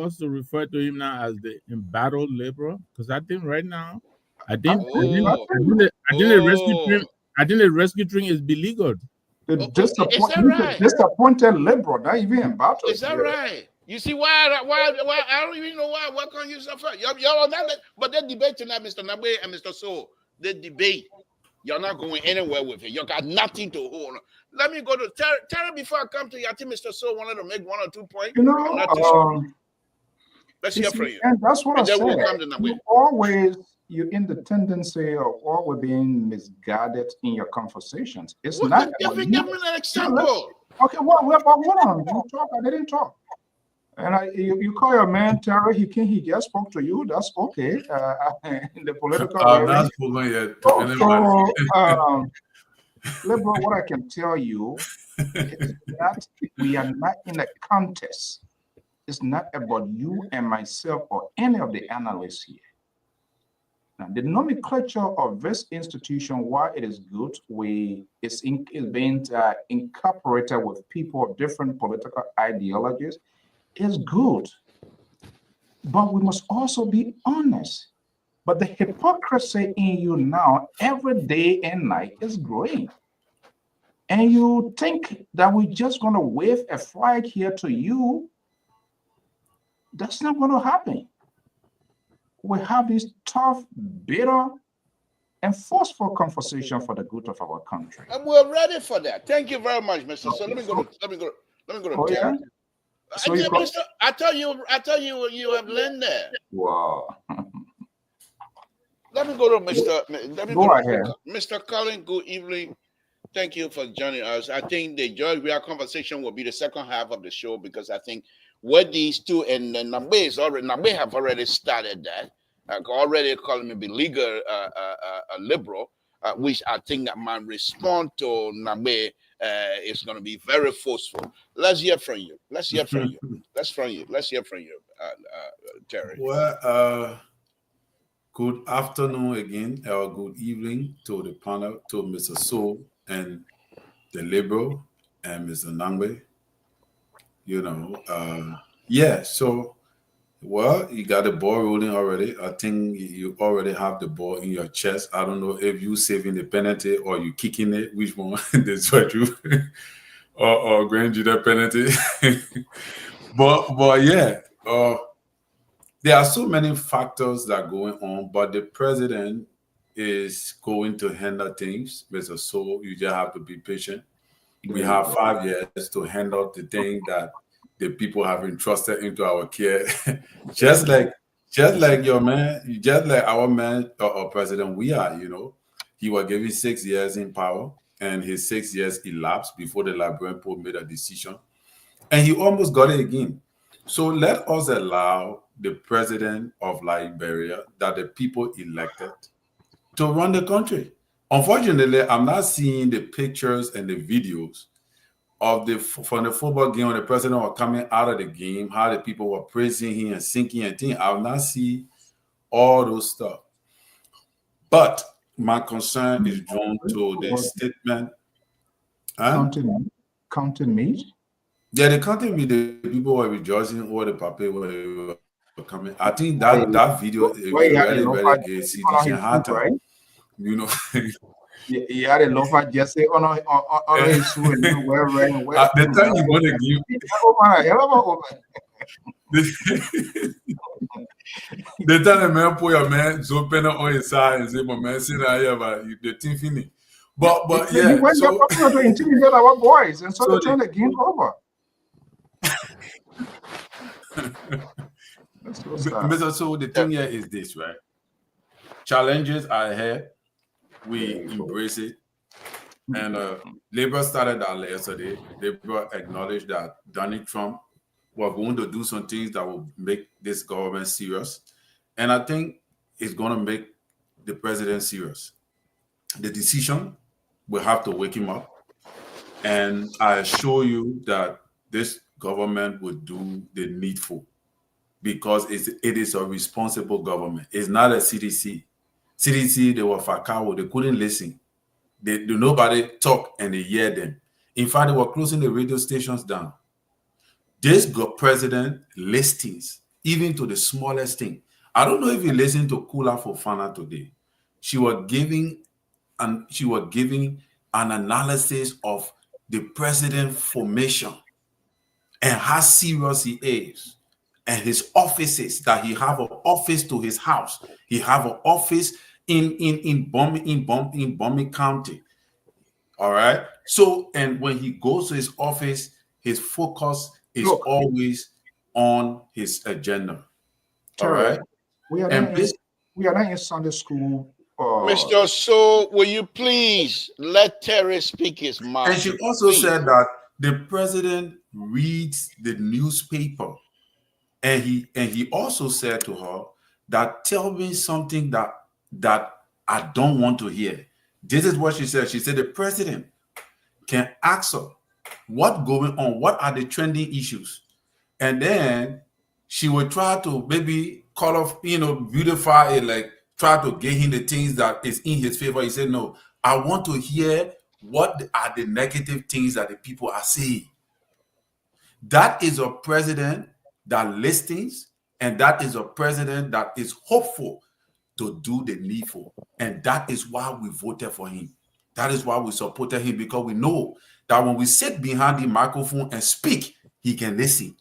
us to refer to him now as the embattled liberal? Because I think right now, I think the rescue train is beleaguered. The disappointed liberal, not even embattled. Is that right? You see why I don't even know why can't you suffer? Y'all not, but that debate tonight, Mr. Nabe and Mr. So, the debate, you're not going anywhere with it. You got nothing to hold on. Let me go to Terry before I come to you. I think Mr. So wanted to make 1 or 2 points. Let's hear from you. And that's what I said. You're in the tendency of always being misguided in your conversations. It's not. Give me an example. Okay, well, hold on. You talk. I didn't talk. And you call your man Terry. He just spoke to you. That's okay. In the political. Not spoken yet. Liberal, what I can tell you is that we are not in a contest. It's not about you and myself or any of the analysts here. Now, the nomenclature of this institution, why it is good, it's being incorporated with people of different political ideologies, is good. But we must also be honest. But the hypocrisy in you now, every day and night, is growing. And you think that we're just going to wave a flag here to you. That's not going to happen. We have this tough, bitter, and forceful conversation for the good of our country. And we're ready for that. Thank you very much, Mr. So let me go to Terry. So I tell you you have learned there. Wow. Let me go to Mr. Collins. Good evening. Thank you for joining us. I think the George Weah conversation will be the second half of the show because I think what these two and Nabe have already started that. Already calling me beleaguered a liberal, which I think that my response to Nabe is going to be very forceful. Let's hear from you. Let's hear from you, Terry. Well, good afternoon again, or good evening to the panel, to Mr. So and the liberal and Mr. Nangbe. So, well, you got the ball rolling already. I think you already have the ball in your chest. I don't know if you saving the penalty or you kicking it, which one is what you or granting you the penalty. but yeah, there are so many factors that are going on, but the president is going to handle things, Mr. So you just have to be patient. We have 5 years to handle the thing that the people have entrusted into our care. just like your man, just like our man or president, we are, he was given 6 years in power, and his 6 years elapsed before the Liberian people made a decision, and he almost got it again. So let us allow the president of Liberia that the people elected to run the country. Unfortunately, I'm not seeing the pictures and the videos of from the football game when the president was coming out of the game, how the people were praising him and singing and things. I will not see all those stuff. But my concern is drawn to the statement. Counting meat? Yeah, the counting meat, the people were rejoicing over the paper were coming. I think that video is very, very good. See, right? He had a loafer just say on his shoe and where the time you want to give the time the man put your man open on his side and say, "My man, sit down here, but the thing finished." But yeah, he went to intimidate our boys, and so they turned the game over. Mr. So the thing here is this, right? Challenges are ahead. We embrace it. And Labour started that yesterday. Labour acknowledged that Donald Trump was going to do some things that will make this government serious. And I think it's going to make the president serious. The decision will have to wake him up. And I assure you that this government will do the needful, because it is a responsible government. It's not a CDC. CDC, they were fakao. They couldn't listen. Nobody talk and they hear them. In fact, they were closing the radio stations down. This president listens, even to the smallest thing. I don't know if you listened to Kula Fofana today. She was giving an analysis of the president formation and how serious he is, and his offices, that he have an office to his house. He have an office in Bombing County. All right. So, and when he goes to his office, his focus is always on his agenda. All right. We are not in Sunday school. Mr. So, will you please let Terry speak his mind? And she also said that the president reads the newspaper, and he also said to her that, tell me something that I don't want to hear. This is what she said. She said the president can ask her what's going on, what are the trending issues, and then she would try to maybe call off, beautify it, like try to get him the things that is in his favor. He said, no, I want to hear what are the negative things that the people are saying. That is a president that listens, and that is a president that is hopeful to do the needful. And that is why we voted for him. That is why we supported him, because we know that when we sit behind the microphone and speak, he can listen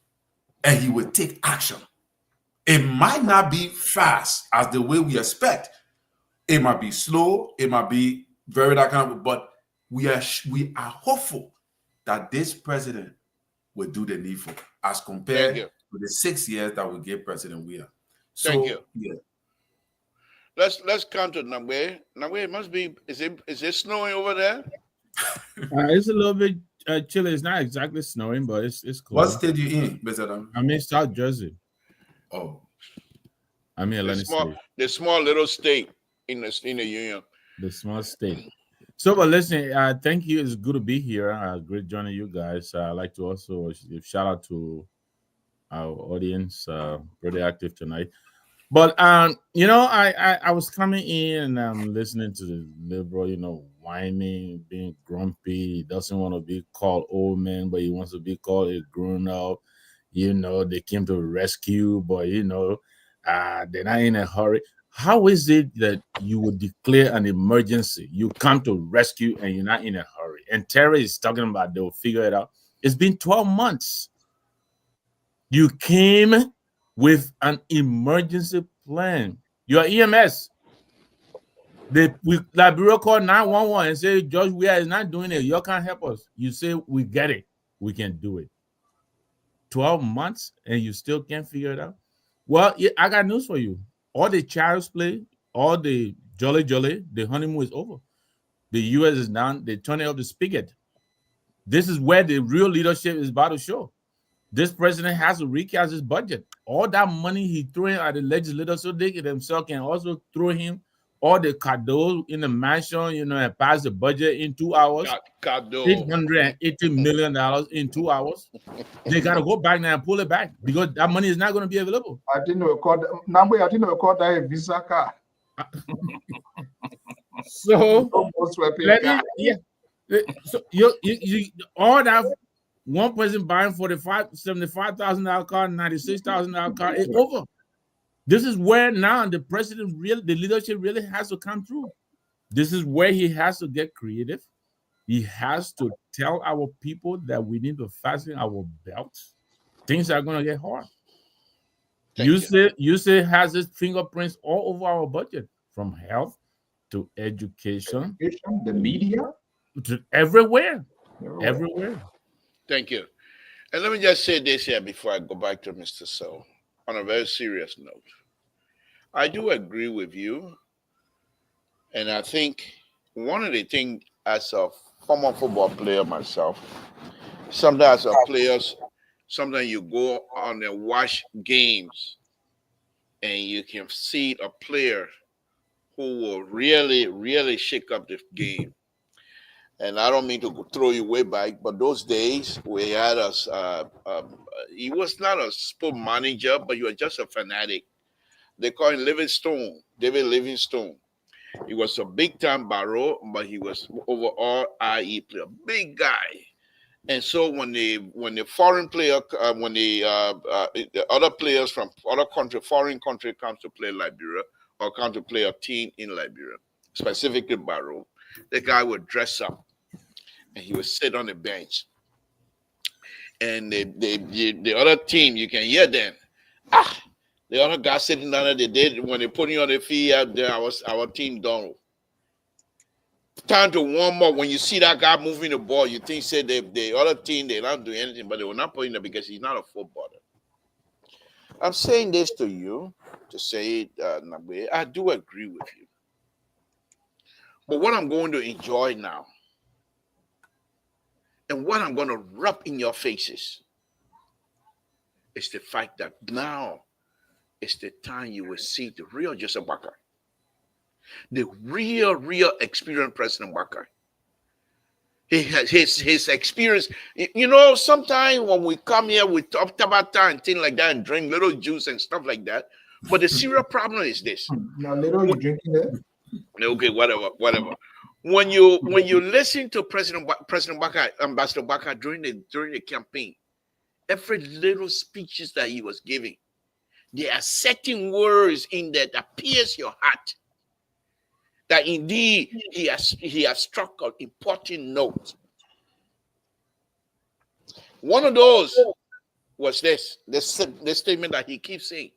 and he will take action. It might not be fast as the way we expect. It might be slow. It might be very that kind of, but we are hopeful that this president will do the needful as compared to the 6 years that we gave President Weah. So, thank you. Yeah. Let's come to Nagwe. Nagwe, it must be. Is it snowing over there? It's a little bit chilly. It's not exactly snowing, but it's cool. What state you in, Mr. I'm in South Jersey. Oh, I'm in Atlantic State. The small little state in the union. The small state. So, but listen, thank you. It's good to be here. Great joining you guys. I'd like to also give shout out to our audience. Pretty active tonight. But I was coming in and listening to the liberal, whining, being grumpy. He doesn't want to be called old man, but he wants to be called a grown up. They came to rescue, but they're not in a hurry. How is it that you would declare an emergency? You come to rescue and you're not in a hurry. And Terry is talking about they'll figure it out. It's been 12 months. You came with an emergency plan. Your EMS. Liberia call 911 and say, George Weah is not doing it. You can't help us. You say, we get it. We can do it. 12 months and you still can't figure it out? Well, I got news for you. All the child's play, all the jolly, the honeymoon is over. The U.S. is down. They're turning up the spigot. This is where the real leadership is about to show. This president has to recast his budget. All that money he threw in at the legislature so they themselves can also throw him all the cadeaux in the mansion, and pass the budget in 2 hours. $880 million in 2 hours. They got to go back now and pull it back because that money is not going to be available. I didn't record that a Visa card. So, so you all that one person buying $75,000 car, $96,000 car is over. This is where now the the leadership really has to come through. This is where he has to get creative. He has to tell our people that we need to fasten our belts. Things are going to get hard. You say has his fingerprints all over our budget, from health to education, the media, to everywhere. Everywhere. Thank you. And let me just say this here before I go back to Mr. So, on a very serious note. I do agree with you. And I think one of the things, as a former football player myself, sometimes as players, sometimes you go on and watch games and you can see a player who will really, really shake up the game. And I don't mean to throw you way back, but those days we had us, he was not a sport manager, but he was just a fanatic. They call him David Livingstone. He was a big-time barrow, but he was overall IE player, big guy. And so when the foreign player, when the other players from other country, foreign country, comes to play Liberia or come to play a team in Liberia, specifically barrow, the guy would dress up and he would sit on the bench. And the other team, you can hear them. The other guy sitting down there, they did when they put you on the field out there, our team done. Time to warm up. When you see that guy moving the ball, you think say the other team, they're not doing anything, but they will not put him there because he's not a footballer. I'm saying this to you to say, Nagbe, I do agree with you. But what I'm going to enjoy now, and what I'm going to rub in your faces, is the fact that now is the time you will see the real Joseph Boakai. The real experienced President Boakai. He has his experience. Sometimes when we come here, we talk tabata and things like that and drink little juice and stuff like that. But the serious problem is this. Now, little you drinking it? Okay, whatever. When you listen to President Boakai, Ambassador Boakai during the campaign, every little speeches that he was giving, there are certain words in there that pierce your heart. That indeed he has struck an important note. One of those was this statement that he keeps saying.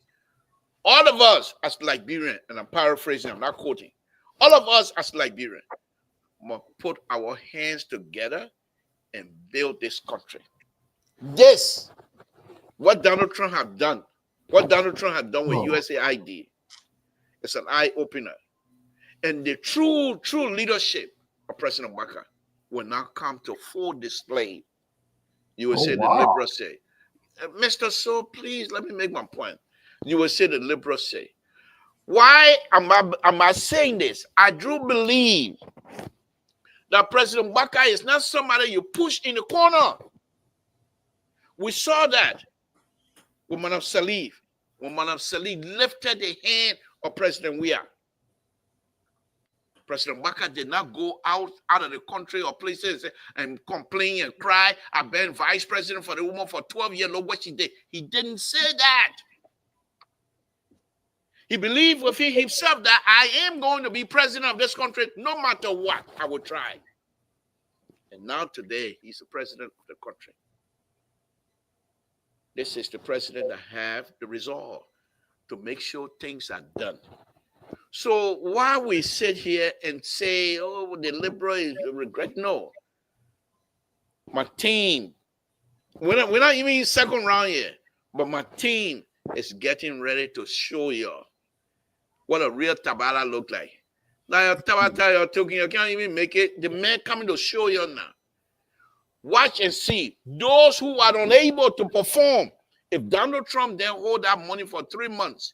All of us as Liberians, and I'm paraphrasing, I'm not quoting, all of us as Liberians must put our hands together and build this country. This, what Donald Trump have done, what Donald Trump had done with USAID, it's an eye-opener. And the true leadership of President Boakai will now come to full display. You will say the liberals say, Mr. So, please let me make my point. You will say the liberals say, why am I saying this? I do believe that President Boakai is not somebody you push in the corner. We saw that with Madam Salif. When Madam Salif lifted the hand of President Weah. President Boakai did not go out of the country or places and complain and cry. I've been vice president for the woman for 12 years. Look what she did. He didn't say that. He believed within himself that I am going to be president of this country no matter what. I will try. And now today, he's the president of the country. This is the president that have the resolve to make sure things are done. So why we sit here and say, oh, the liberal is regret? No. My team, we're not even in second round yet, but my team is getting ready to show you what a real Tabata look like. Like Tabata you're talking, you can't even make it. The man coming to show you now. Watch and see. Those who are unable to perform, if Donald Trump then hold that money for 3 months,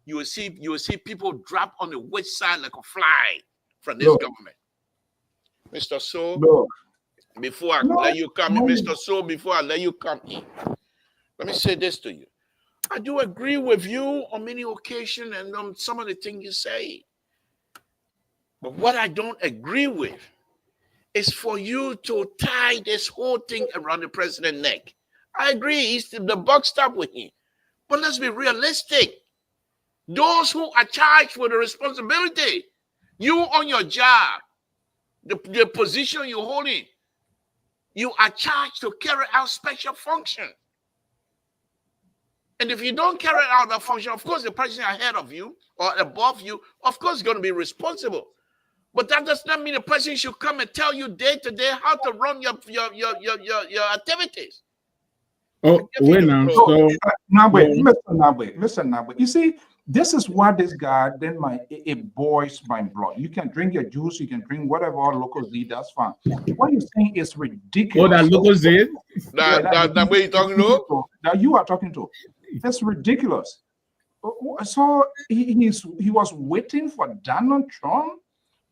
you will see people drop on the witch side like a fly from this government. Mr. So, before I let you come in, Mr. So, before I let you come in, let me say this to you. I do agree with you on many occasions and on some of the things you say. But what I don't agree with is for you to tie this whole thing around the president's neck. I agree, the buck stopped with him. But let's be realistic. Those who are charged with the responsibility, you on your job, the position you're holding, you are charged to carry out special function. And if you don't carry out that function, of course, the person ahead of you or above you, of course, is going to be responsible. But that does not mean the person should come and tell you day to day how to run your activities. Oh, wait now. Mr. Nabe, you see, this is why this guy, then it boils my blood. You can drink your juice, you can drink whatever local Z, that's fine. What you're saying is ridiculous. Oh, that local Z? That way you're talking to? That you are talking to. That's ridiculous. So he was waiting for Donald Trump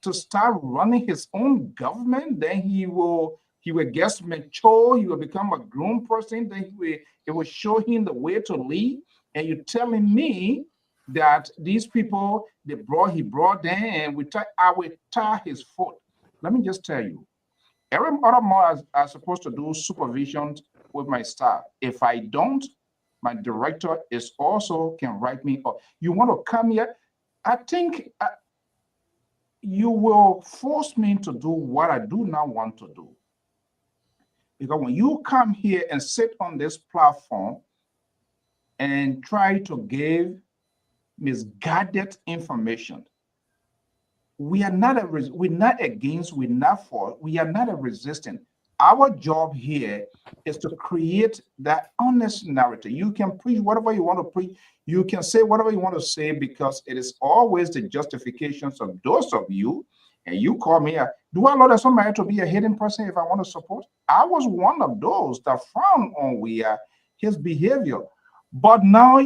to start running his own government. Then he will get mature. He will become a grown person. Then it will show him the way to lead. And you're telling me that these people he brought them, and I will tie his foot. Let me just tell you, every other month I'm supposed to do supervision with my staff. If I don't, my director is also can write me up. You want to come here? I think you will force me to do what I do not want to do. Because when you come here and sit on this platform and try to give misguided information, we are not we're not against, we're not for, we are not a resistant. Our job here is to create that honest narrative. You can preach whatever you want to preach. You can say whatever you want to say, because it is always the justifications of those of you. And you call me, do I allow somebody to be a hidden person if I want to support? I was one of those that frowned on his behavior. But now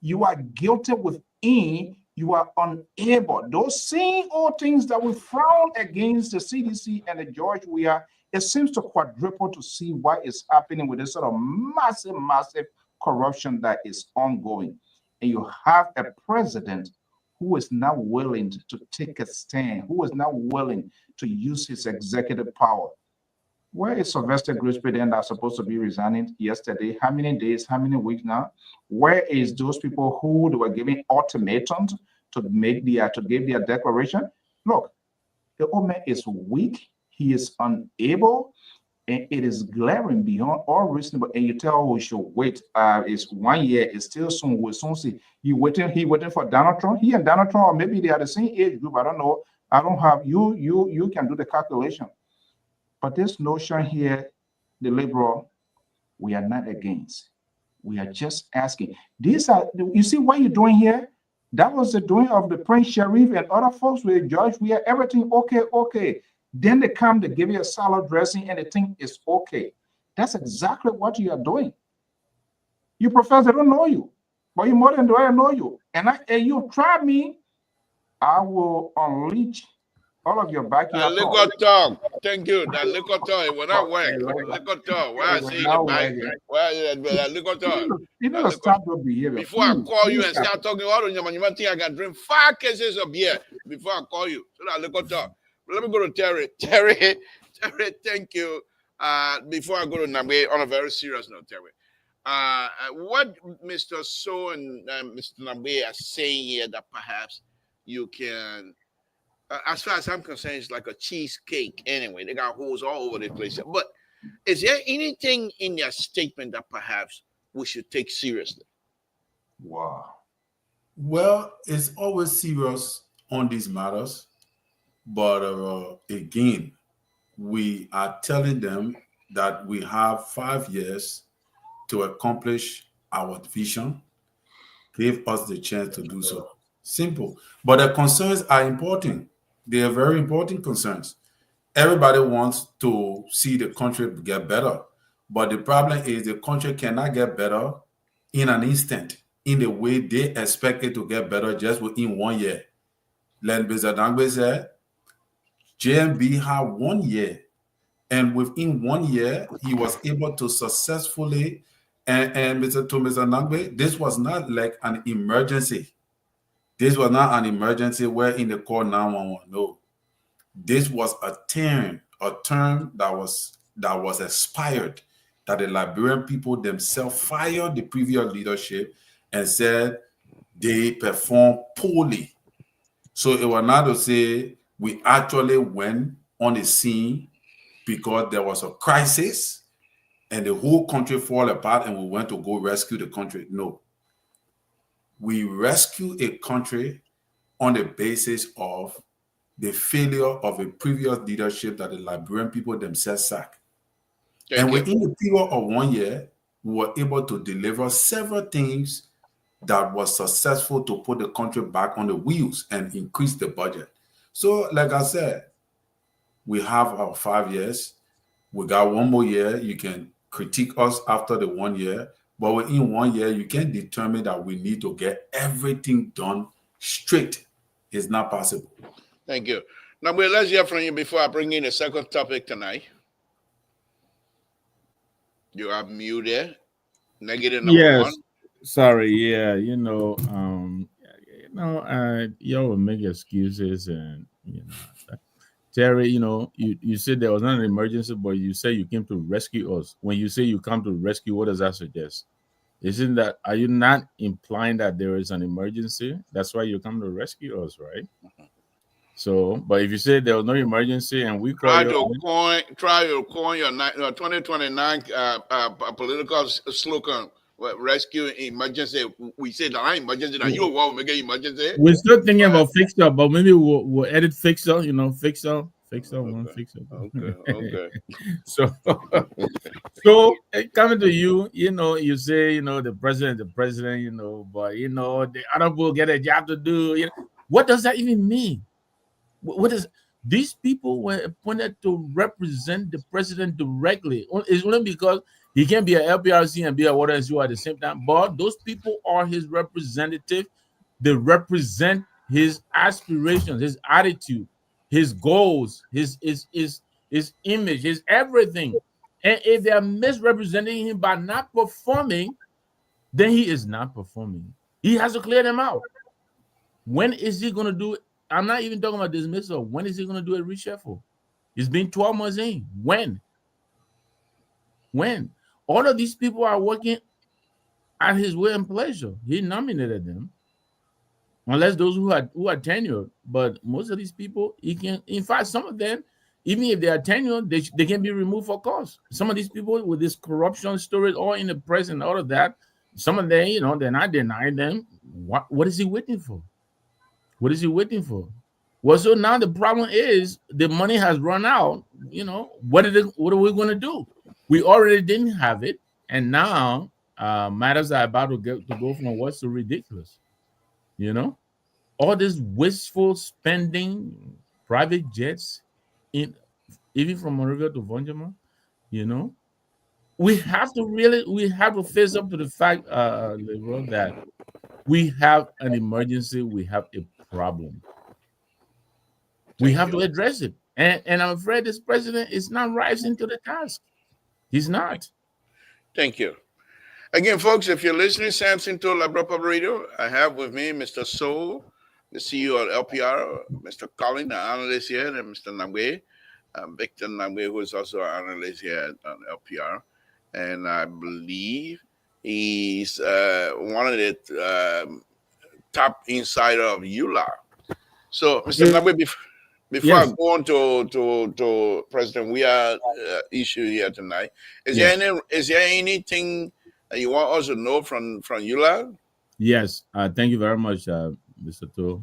you are guilty within, you are unable. Those same old things that we frown against the CDC and the George it seems to quadruple to see what is happening with this sort of massive corruption that is ongoing. And you have a president who is not willing to take a stand, who is not willing to use his executive power. Where is Sylvester Grisby then that's supposed to be resigning yesterday? How many days, how many weeks now? Where is those people who they were giving ultimatums to give their declaration? Look, the old man is weak. He is unable, and it is glaring beyond all reasonable. And you tell who should wait. It's 1 year. It's still soon. We'll soon see. He waiting for Donald Trump. He and Donald Trump, or maybe they are the same age group. I don't know. I don't have you. You can do the calculation. But this notion here, the liberal, we are not against. We are just asking. You see what you're doing here? That was the doing of the Prince Sharif and other folks with George. We are everything okay. Then they come to give you a salad dressing and they think it's okay. That's exactly what you are doing. You professor don't know you, but you more than do I know you. And you try me, I will unleash all of your backyard. Liquor talk. Thank you. That liquor talk. It will not work. Liquor talk. Why I say the back? Why liquor talk? You know, stop your behavior. Before I call you and start talking all on you think I can drink 5 cases of beer before I call you. So that liquor talk. Let me go to Terry. Terry, thank you. Before I go to Nabe, on a very serious note, Terry, what Mr. So and Mr. Nabe are saying here that perhaps you can, as far as I'm concerned, it's like a cheesecake anyway. They got holes all over the place. But is there anything in their statement that perhaps we should take seriously? Wow. Well, it's always serious on these matters, but again, we are telling them that we have 5 years to accomplish our vision. Give us the chance to do so. Simple. But the concerns are important. They are very important concerns. Everybody wants to see the country get better. But the problem is the country cannot get better in an instant, in the way they expect it to get better just within 1 year. Like Mr. Dangbe said, JMB had 1 year. And within 1 year, he was able to successfully, and Mr. Nangbe, this was not like an emergency. This was not an emergency where in the call 911. No. This was a term that was expired, that the Liberian people themselves fired the previous leadership and said they performed poorly. So it was not to say we actually went on the scene because there was a crisis and the whole country fall apart and we went to go rescue the country. No. We rescue a country on the basis of the failure of a previous leadership that the Liberian people themselves sacked. And within the period of 1 year, we were able to deliver several things that was successful to put the country back on the wheels and increase the budget. So, like I said, we have our 5 years. We got 1 more year. You can critique us after the 1 year, but within 1 year, you can determine that we need to get everything done straight. It's not possible. Thank you. Now, let's hear from you before I bring in the second topic tonight. You are muted. Negative number 1. Sorry. Yeah. Y'all will make excuses and, Terry, you said there was not an emergency, but you say you came to rescue us. When you say you come to rescue, what does that suggest? Are you not implying that there is an emergency? That's why you come to rescue us, right? So, but if you say there was no emergency and we try to coin your 2029 political slogan, rescue emergency. We say that emergency, that you will make an emergency. We're still thinking about fixer, but maybe we'll edit fixer. Fixer, one fixer. Okay. So coming to you, you say the president, but the other will get a job to do. What does that even mean? What is these people were appointed to represent the president directly? It's only because he can be an LPRC and be a water SU at the same time. But those people are his representative. They represent his aspirations, his attitude, his goals, his image, his everything. And if they are misrepresenting him by not performing, then he is not performing. He has to clear them out. When is he going to do it? I'm not even talking about dismissal. When is he going to do a reshuffle? It's been 12 months in. When? All of these people are working at his will and pleasure. He nominated them. Unless those who are tenured. But most of these people, he can. In fact, some of them, even if they are tenured, they can be removed for cause. Some of these people with this corruption story all in the press and all of that, some of them, they're not denying them. What is he waiting for? What is he waiting for? Well, so now the problem is the money has run out. What are we going to do? We already didn't have it, and now matters are about to go from worse to ridiculous. All this wasteful spending, private jets, even from Monrovia to Vonjama, we have to face up to the fact, that we have an emergency, we have a problem. We have to address it. And I'm afraid this president is not rising to the task. He's not. Thank you. Again, folks, if you're listening, Samson to Labra Public Radio, I have with me Mr. Soul, the CEO of LPR, Mr. Colin, the analyst here, and Mr. Nangwe, Victor Nangwe, who is also an analyst here at LPR. And I believe he's one of the top insider of EULA. So, Mr. Nangwe, before I go on to President, we are issue here tonight. Is there anything that you want us to know from EULA? Yes. Thank you very much, Mr. To.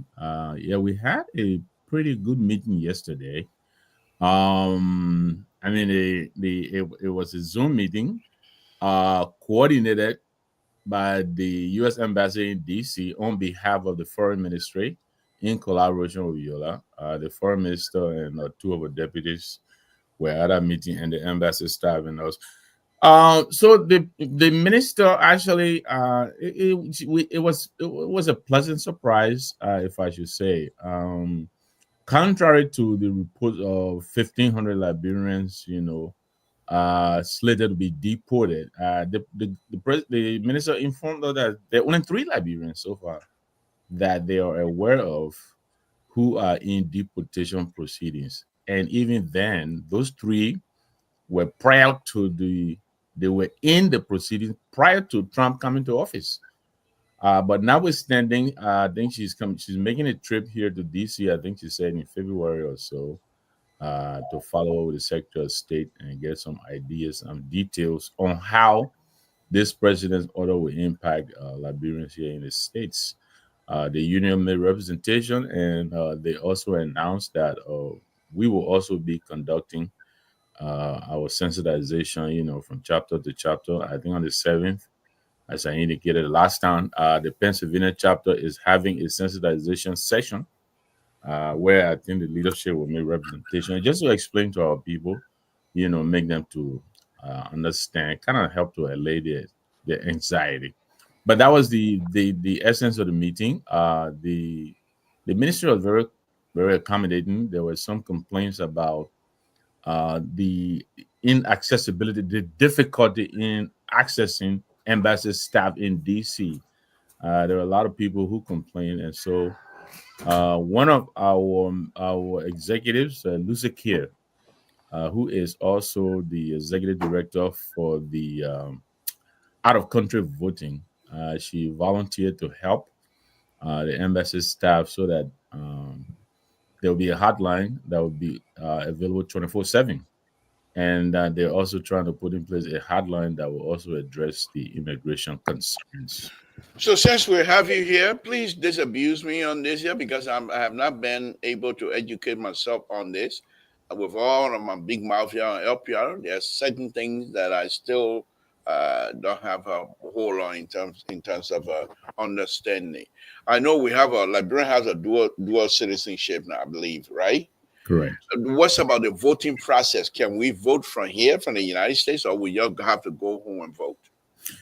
Yeah, we had a pretty good meeting yesterday. I mean, it was a Zoom meeting, coordinated by the U.S. Embassy in D.C. on behalf of the Foreign Ministry in collaboration with Yola. The Foreign Minister and two of our deputies were at a meeting, and the embassy staff and us. So the minister actually, it was a pleasant surprise, if I should say. Contrary to the report of 1,500 Liberians, slated to be deported, the minister informed us that there are only 3 Liberians so far that they are aware of who are in deportation proceedings, and even then, those 3 were prior to they were in the proceedings prior to Trump coming to office. But notwithstanding, I think she's making a trip here to DC. I think she said in February or so, to follow up with the Secretary of State and get some ideas and details on how this president's order will impact Liberians here in the States. The union made representation, and they also announced that we will also be conducting our sensitization, from chapter to chapter. I think on the 7th, as I indicated last time, the Pennsylvania chapter is having a sensitization session, where I think the leadership will make representation just to explain to our people, make them to understand, kind of help to allay their anxiety. But that was the essence of the meeting. The ministry was very, very accommodating. There were some complaints about the inaccessibility, the difficulty in accessing embassy staff in DC. There are a lot of people who complain, and so one of our executives, Lucy Kier, who is also the executive director for the out of country voting, she volunteered to help the embassy staff so that there will be a hotline that will be available 24/7. And they're also trying to put in place a hotline that will also address the immigration concerns. So since we have you here, please disabuse me on this here because I have not been able to educate myself on this. With all of my big mouth here on LPR, there are certain things that I still don't have a whole lot in terms of understanding. I know we have Liberian has a dual citizenship now, I believe, right? Correct. What's about the voting process? Can we vote from here, from the United States, or we just have to go home and vote?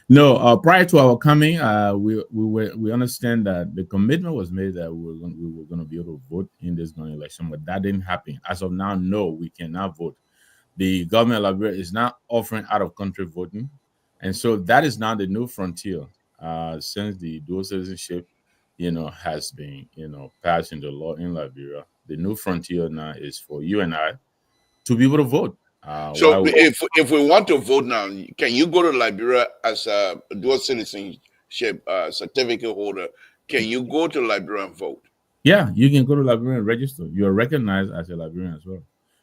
No, prior to our coming, we understand that the commitment was made that we were going to be able to vote in this going election, but that didn't happen. As of now, no, we cannot vote. The government of Liberia is not offering out of country voting, and so that is now the new frontier since the dual citizenship, has been passed into law in Liberia. The new frontier now is for you and I to be able to vote. So if we want to vote now, can you go to Liberia as a dual citizenship certificate holder? Can you go to Liberia and vote? Yeah, you can go to Liberia and register. You are recognized as a Liberian as well.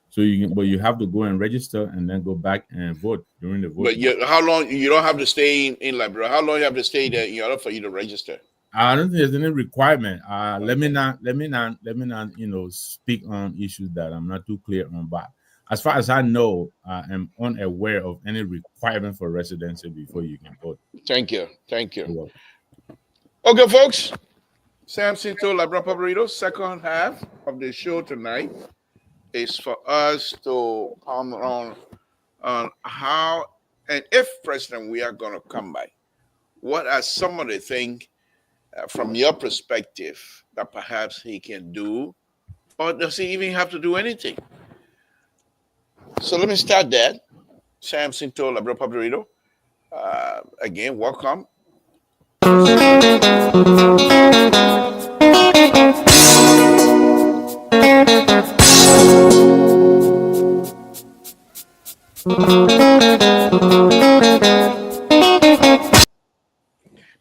So but you have to go and register and then go back and vote during the vote. But how long? You don't have to stay in Liberia. How long you have to stay there in order for you to register? I don't think there's any requirement. Let me not, speak on issues that I'm not too clear on. But as far as I know, I am unaware of any requirement for residency before you can vote. Thank you. Okay, folks. Samson to Labra Paparito, second half of the show tonight is for us to comment on how and if President we are going to come by. What are some of the things from your perspective that perhaps he can do, or does he even have to do anything? So let me start that. Samson to Labra Paparito. Again, welcome.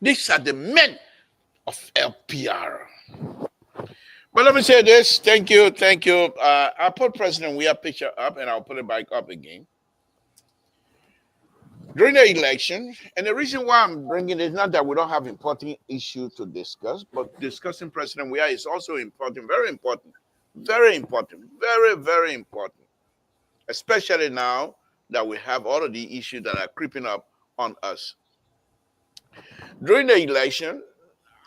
These are the men of LPR. But let me say this. Thank you. I'll put President Weah picture up and I'll put it back up again. During the election, and the reason why I'm bringing it is not that we don't have important issues to discuss, but discussing President Weah is also important, very important, very important, very, very important, especially now that we have all of the issues that are creeping up on us. During the election,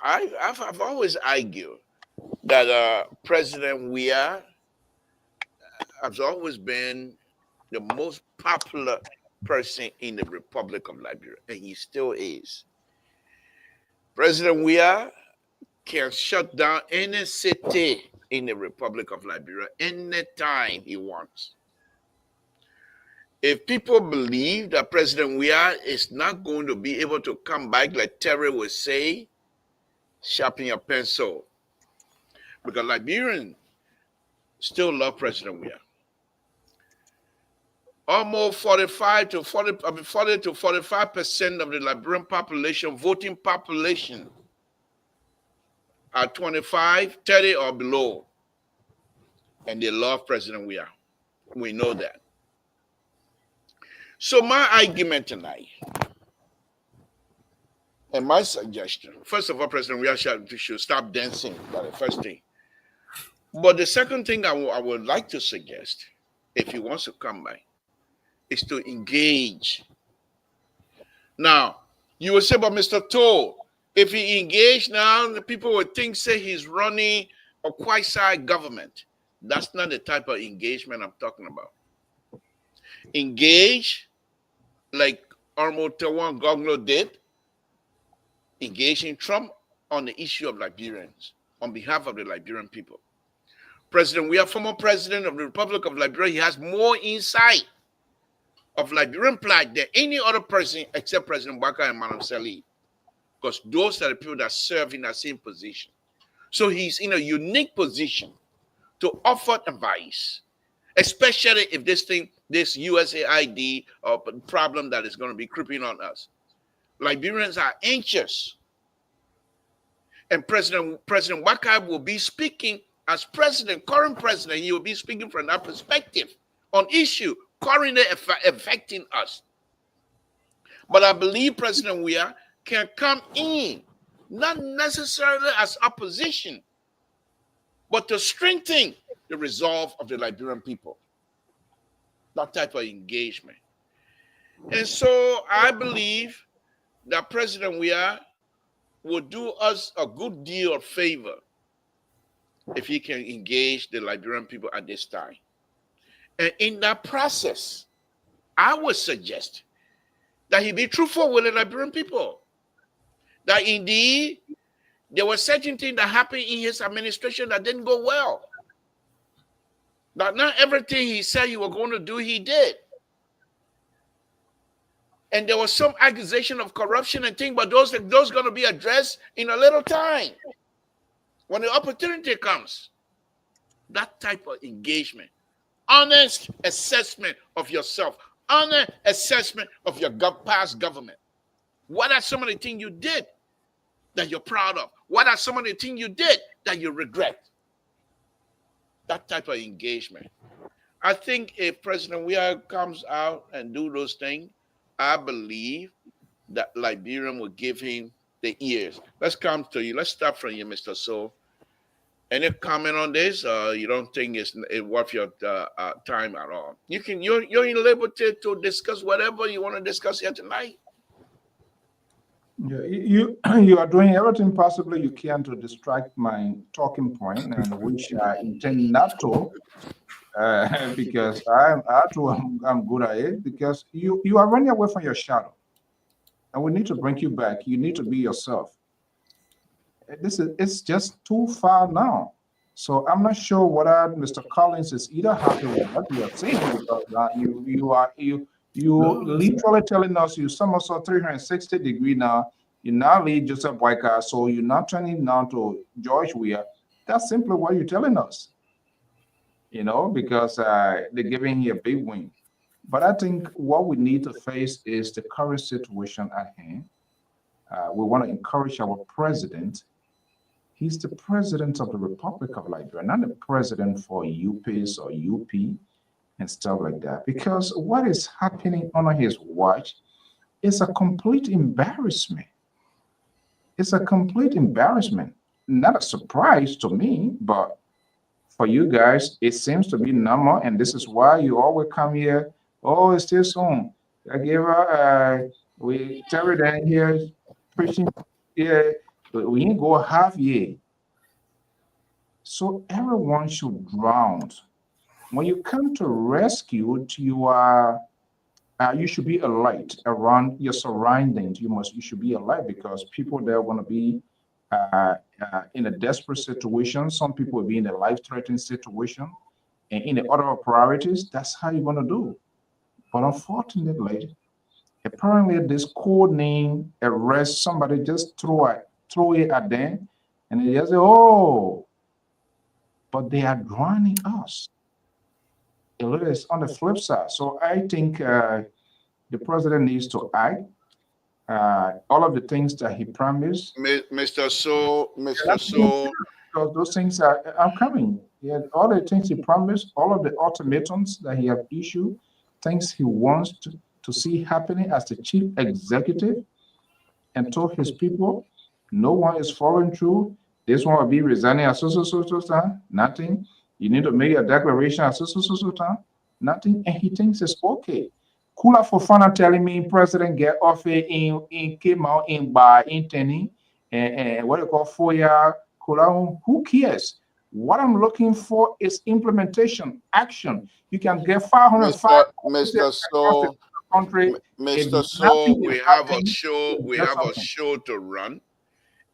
I've always argued that President Weah has always been the most popular person in the Republic of Liberia, and he still is. President Weah can shut down any city in the Republic of Liberia anytime he wants. If people believe that President Weah is not going to be able to come back, like Terry would say, sharpen your pencil. Because Liberians still love President Weah. Almost 40 to 45% of the Liberian population, voting population, are 25, 30 or below. And they love President Weah. We know that. So my argument tonight, and my suggestion, first of all, President Weah should stop dancing, that's the first thing. But the second thing I would like to suggest, if he wants to come back, is to engage. Now, you will say, but Mr. Toll, if he engage now, the people would say he's running a quasi-government. That's not the type of engagement I'm talking about. Engage like Armotawan Gogno did, engaging Trump on the issue of Liberians, on behalf of the Liberian people. President Weah, former president of the Republic of Liberia, he has more insight of Liberian plight than any other person except President Baka and Madam Salih, because those are the people that serve in that same position. So he's in a unique position to offer advice, especially if this USAID problem that is going to be creeping on us. Liberians are anxious. And President Baka will be speaking as president, current president, he will be speaking from that perspective on issue currently affecting us. But I believe President Weah can come in, not necessarily as opposition, but to strengthen the resolve of the Liberian people. That type of engagement. And so I believe that President Weah will do us a good deal of favor if he can engage the Liberian people at this time. And in that process, I would suggest that he be truthful with the Liberian people. That indeed, there were certain things that happened in his administration that didn't go well. That not everything he said he was going to do, he did. And there was some accusation of corruption and things, but those are going to be addressed in a little time. When the opportunity comes, that type of engagement, honest assessment of yourself, honest assessment of your past government. What are some of the things you did that you're proud of? What are some of the things you did that you regret? That type of engagement. I think if President Weah comes out and do those things, I believe that Liberian will give him the ears. Let's come to you. Let's start from you, Mr. So. Any comment on this? You don't think it's worth your time at all? You're in liberty to discuss whatever you want to discuss here tonight. Yeah, you are doing everything possibly you can to distract my talking point, and which I intend not to, because I'm good at it. Because you are running away from your shadow, and we need to bring you back. You need to be yourself. It's just too far now. So I'm not sure whether Mr. Collins is either happy with what you are saying, because you literally telling us you somersault 360 degrees now. You now lead Joseph Boyka, so you're not turning now to George Weah. That's simply what you're telling us. Because they're giving you a big win. But I think what we need to face is the current situation at hand. We want to encourage our president. He's the president of the Republic of Liberia, not the president for UPs or UP and stuff like that. Because what is happening under his watch It's a complete embarrassment. It's a complete embarrassment. Not a surprise to me, but for you guys, it seems to be normal, and this is why you always come here. Oh, it's still soon. I gave her we Terry down here preaching. Yeah, we ain't go half year. So everyone should drown. When you come to rescue, you should be alert around your surroundings. You should be alert because people there want to be in a desperate situation. Some people will be in a life-threatening situation, and in the order of priorities, that's how you're going to do. But unfortunately, apparently this code name arrest somebody just throw it at them, and they just say, "Oh," but they are drowning us. It is on the flip side. So I think the president needs to act. All of the things that he promised, Mr. So, because those things are coming. Yeah, all the things he promised, all of the ultimatums that he have issued, things he wants to see happening as the chief executive, and told his people, no one is following through. This one will be resigning at so time. Nothing. You need to make a declaration at so time. Nothing. And he thinks it's okay. Kula Fofana telling me president get off in came out in by intending and what you call 4 year Kula. Who cares? What I'm looking for is implementation, action. You can get 505 Mr. So, country. Mr. So, we have a show. We have a show to run,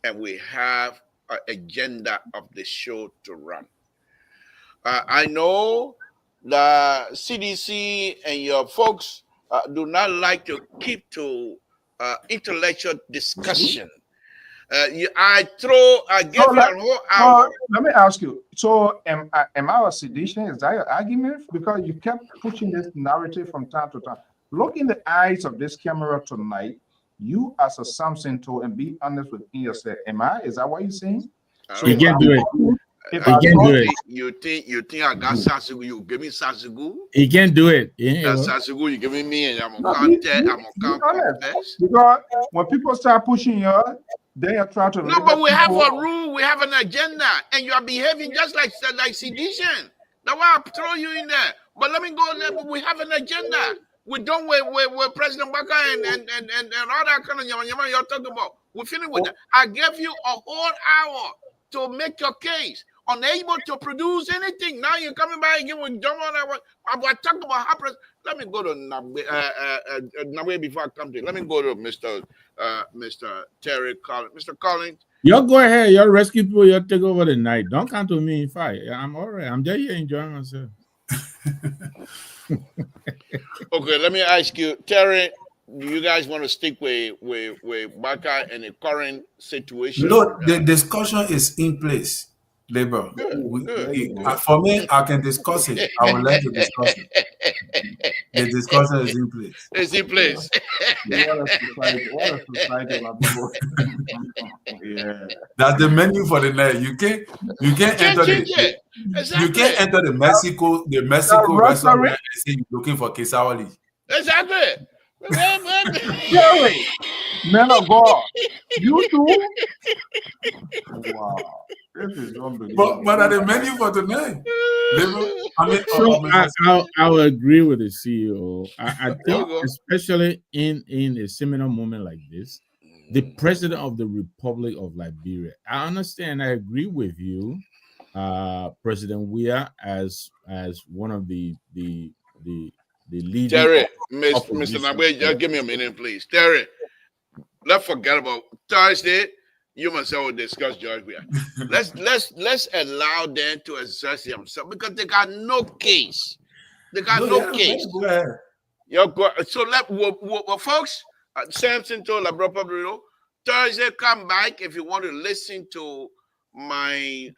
and we have an agenda of the show to run. I know the CDC and your folks do not like to keep to intellectual discussion. I give you a whole hour. Let me ask you. So, am I a sedition? Is that your argument? Because you kept pushing this narrative from time to time. Look in the eyes of this camera tonight. You, as a Samson, told, and be honest with yourself. Am I? Is that what you're saying? So you can't do it. If I do it. You think I got Sasigu? You give me Sasigu? He can't do it. Sasigu, you give me, and I'm gonna confess. Because when people start pushing you, they are trying to. No, but we have a rule. We have an agenda, and you are behaving just like sedition. That's why I throw you in there. But let me go. We have an agenda. We done with President Baka and all that kind of yama you're talking about. We finished with that. I gave you a whole hour to make your case. Unable to produce anything. Now you're coming back again with John. I'm talking about Harper. Let me go to Nabe before I come to you. Let me go to Mr. Terry Collins. Mr. Collins. You go ahead. Your rescue people, you take over the night. Don't come to me in fight. I'm all right. I'm just here enjoying myself. Okay, let me ask you, Terry. Do you guys want to stick with Baka and the current situation? No, the discussion is in place. Labor. For me, I can discuss it. I would like to discuss it. The discussion is in place. It's in place. What a society, my people. Yeah. That's the menu for the night. You can't enter the Exactly. You can't enter the Mexico restaurant and say you're looking for quesawali. Exactly. Jerry, man of God, you too. Wow. This is unbelievable. But at the menu for tonight, I will agree with the CEO. I think, especially in a seminal moment like this, the president of the Republic of Liberia. I understand. I agree with you, President Weah, as one of the leaders. Terry, Mr. Nabe, just give me a minute, please. Terry, let's forget about Thursday. You must will discuss George Weah. Let's allow them to exert themselves because they got no case. They got no case. So folks, Samson told La Bropa Thursday, come back if you want to listen to my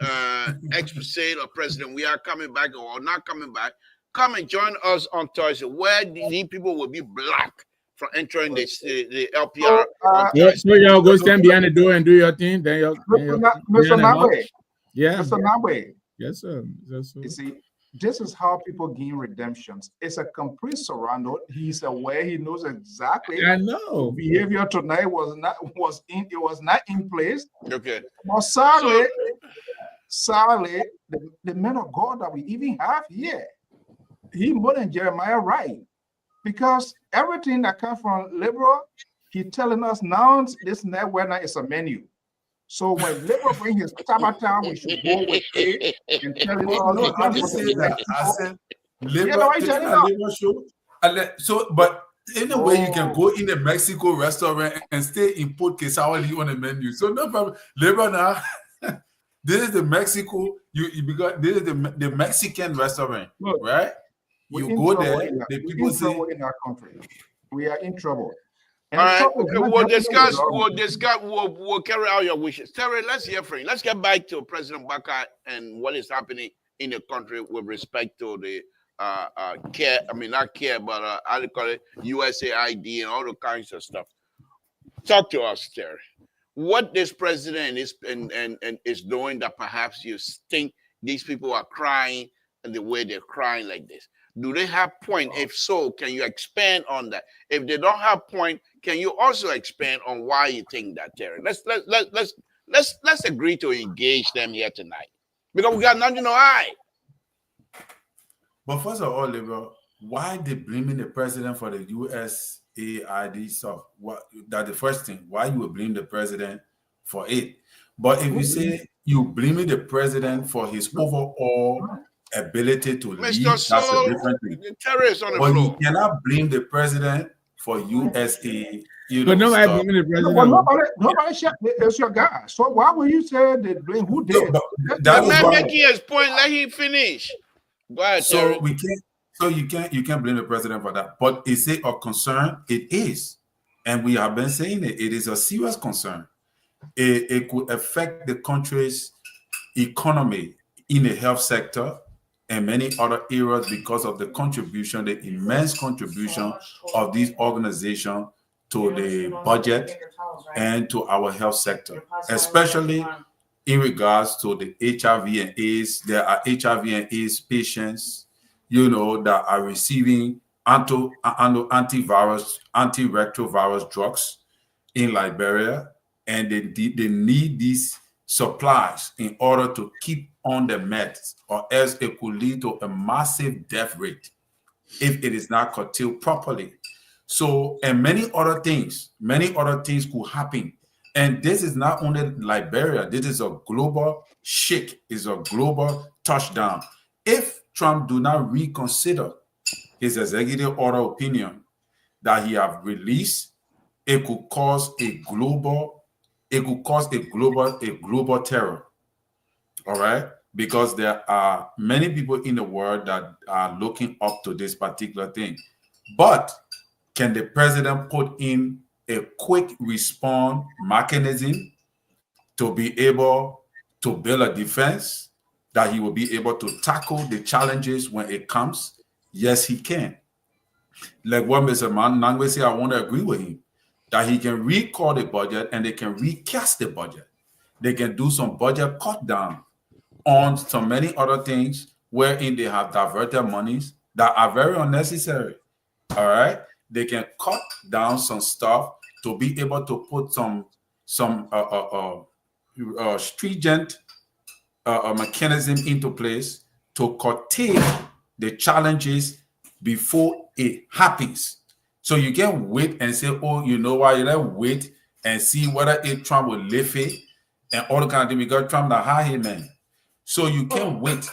expose of President Weah coming back or not coming back. Come and join us on Thursday, where these people will be blocked from entering the LPR. So y'all go stand behind the door and do your thing. Then Mr. Nabe. Yeah. Mr. Nabe. Yes, sir. Yes, sir. You see, this is how people gain redemptions. It's a complete surrender. He's aware. He knows exactly. I know behavior tonight was not in place. Okay. But sadly, the men of God that we even have here, he more than Jeremiah right, because everything that comes from liberal, he telling us now this network is a menu. So when liberal bring his tabata, we should go with it and telling us. No, I didn't say that. I said liberal show. So, but anyway, you can go in a Mexico restaurant and stay in Port Quesawali on the menu. So no problem. Liberal now. This is the Mexico. Because this is the Mexican restaurant, right? You go there. The people say in our country, we are in trouble. And all right, okay, we'll discuss. We'll carry out your wishes. Terry, let's hear from you. Let's get back to President Baka and what is happening in the country with respect to the care. I mean, not care, but how do you call it? USAID and all the kinds of stuff. Talk to us, Terry. What this president is and is doing that perhaps you think these people are crying and the way they're crying like this. Do they have point? If so, can you expand on that? If they don't have point, can you also expand on why you think that, Terry? Let's agree to engage them here tonight, because we got nothing to hide. But first of all, liberal, why they blaming the president for the USAID stuff? That's the first thing. Why you will blame the president for it? But if you say you blaming the president for his overall ability to lead, that's a different thing. But you cannot blame the president for USA. But nobody blaming the president. Nobody it's your guy. So why would you say they blame who did? That man making his point. Let him finish. Go ahead, Terry. You can't blame the president for that. But is it a concern? It is, and we have been saying it. It is a serious concern. It could affect the country's economy in the health sector and many other areas because of the contribution, the immense contribution of these organizations to the budget and to our health sector, especially in regards to the HIV and AIDS. There are HIV and AIDS patients, that are receiving antivirus, antiretrovirus drugs in Liberia, and they need these supplies in order to keep on the meds, or else it could lead to a massive death rate if it is not curtailed properly. So, and many other things could happen. And this is not only Liberia, this is a global shake, is a global touchdown. If Trump do not reconsider his executive order opinion that he have released, it could cause a global terror. All right, because there are many people in the world that are looking up to this particular thing. But can the president put in a quick response mechanism to be able to build a defense that he will be able to tackle the challenges when it comes? Yes, he can. Like what Mr. Nangwe said, I want to agree with him, that he can recall the budget and they can recast the budget. They can do some budget cut down on so many other things wherein they have diverted monies that are very unnecessary. All right, they can cut down some stuff to be able to put some stringent mechanism into place to curtail the challenges before it happens. So you can wait and say, oh, you know what, you let wait and see whether Trump will lift it and all the kind of thing, because Trump not high man. So you can't wait.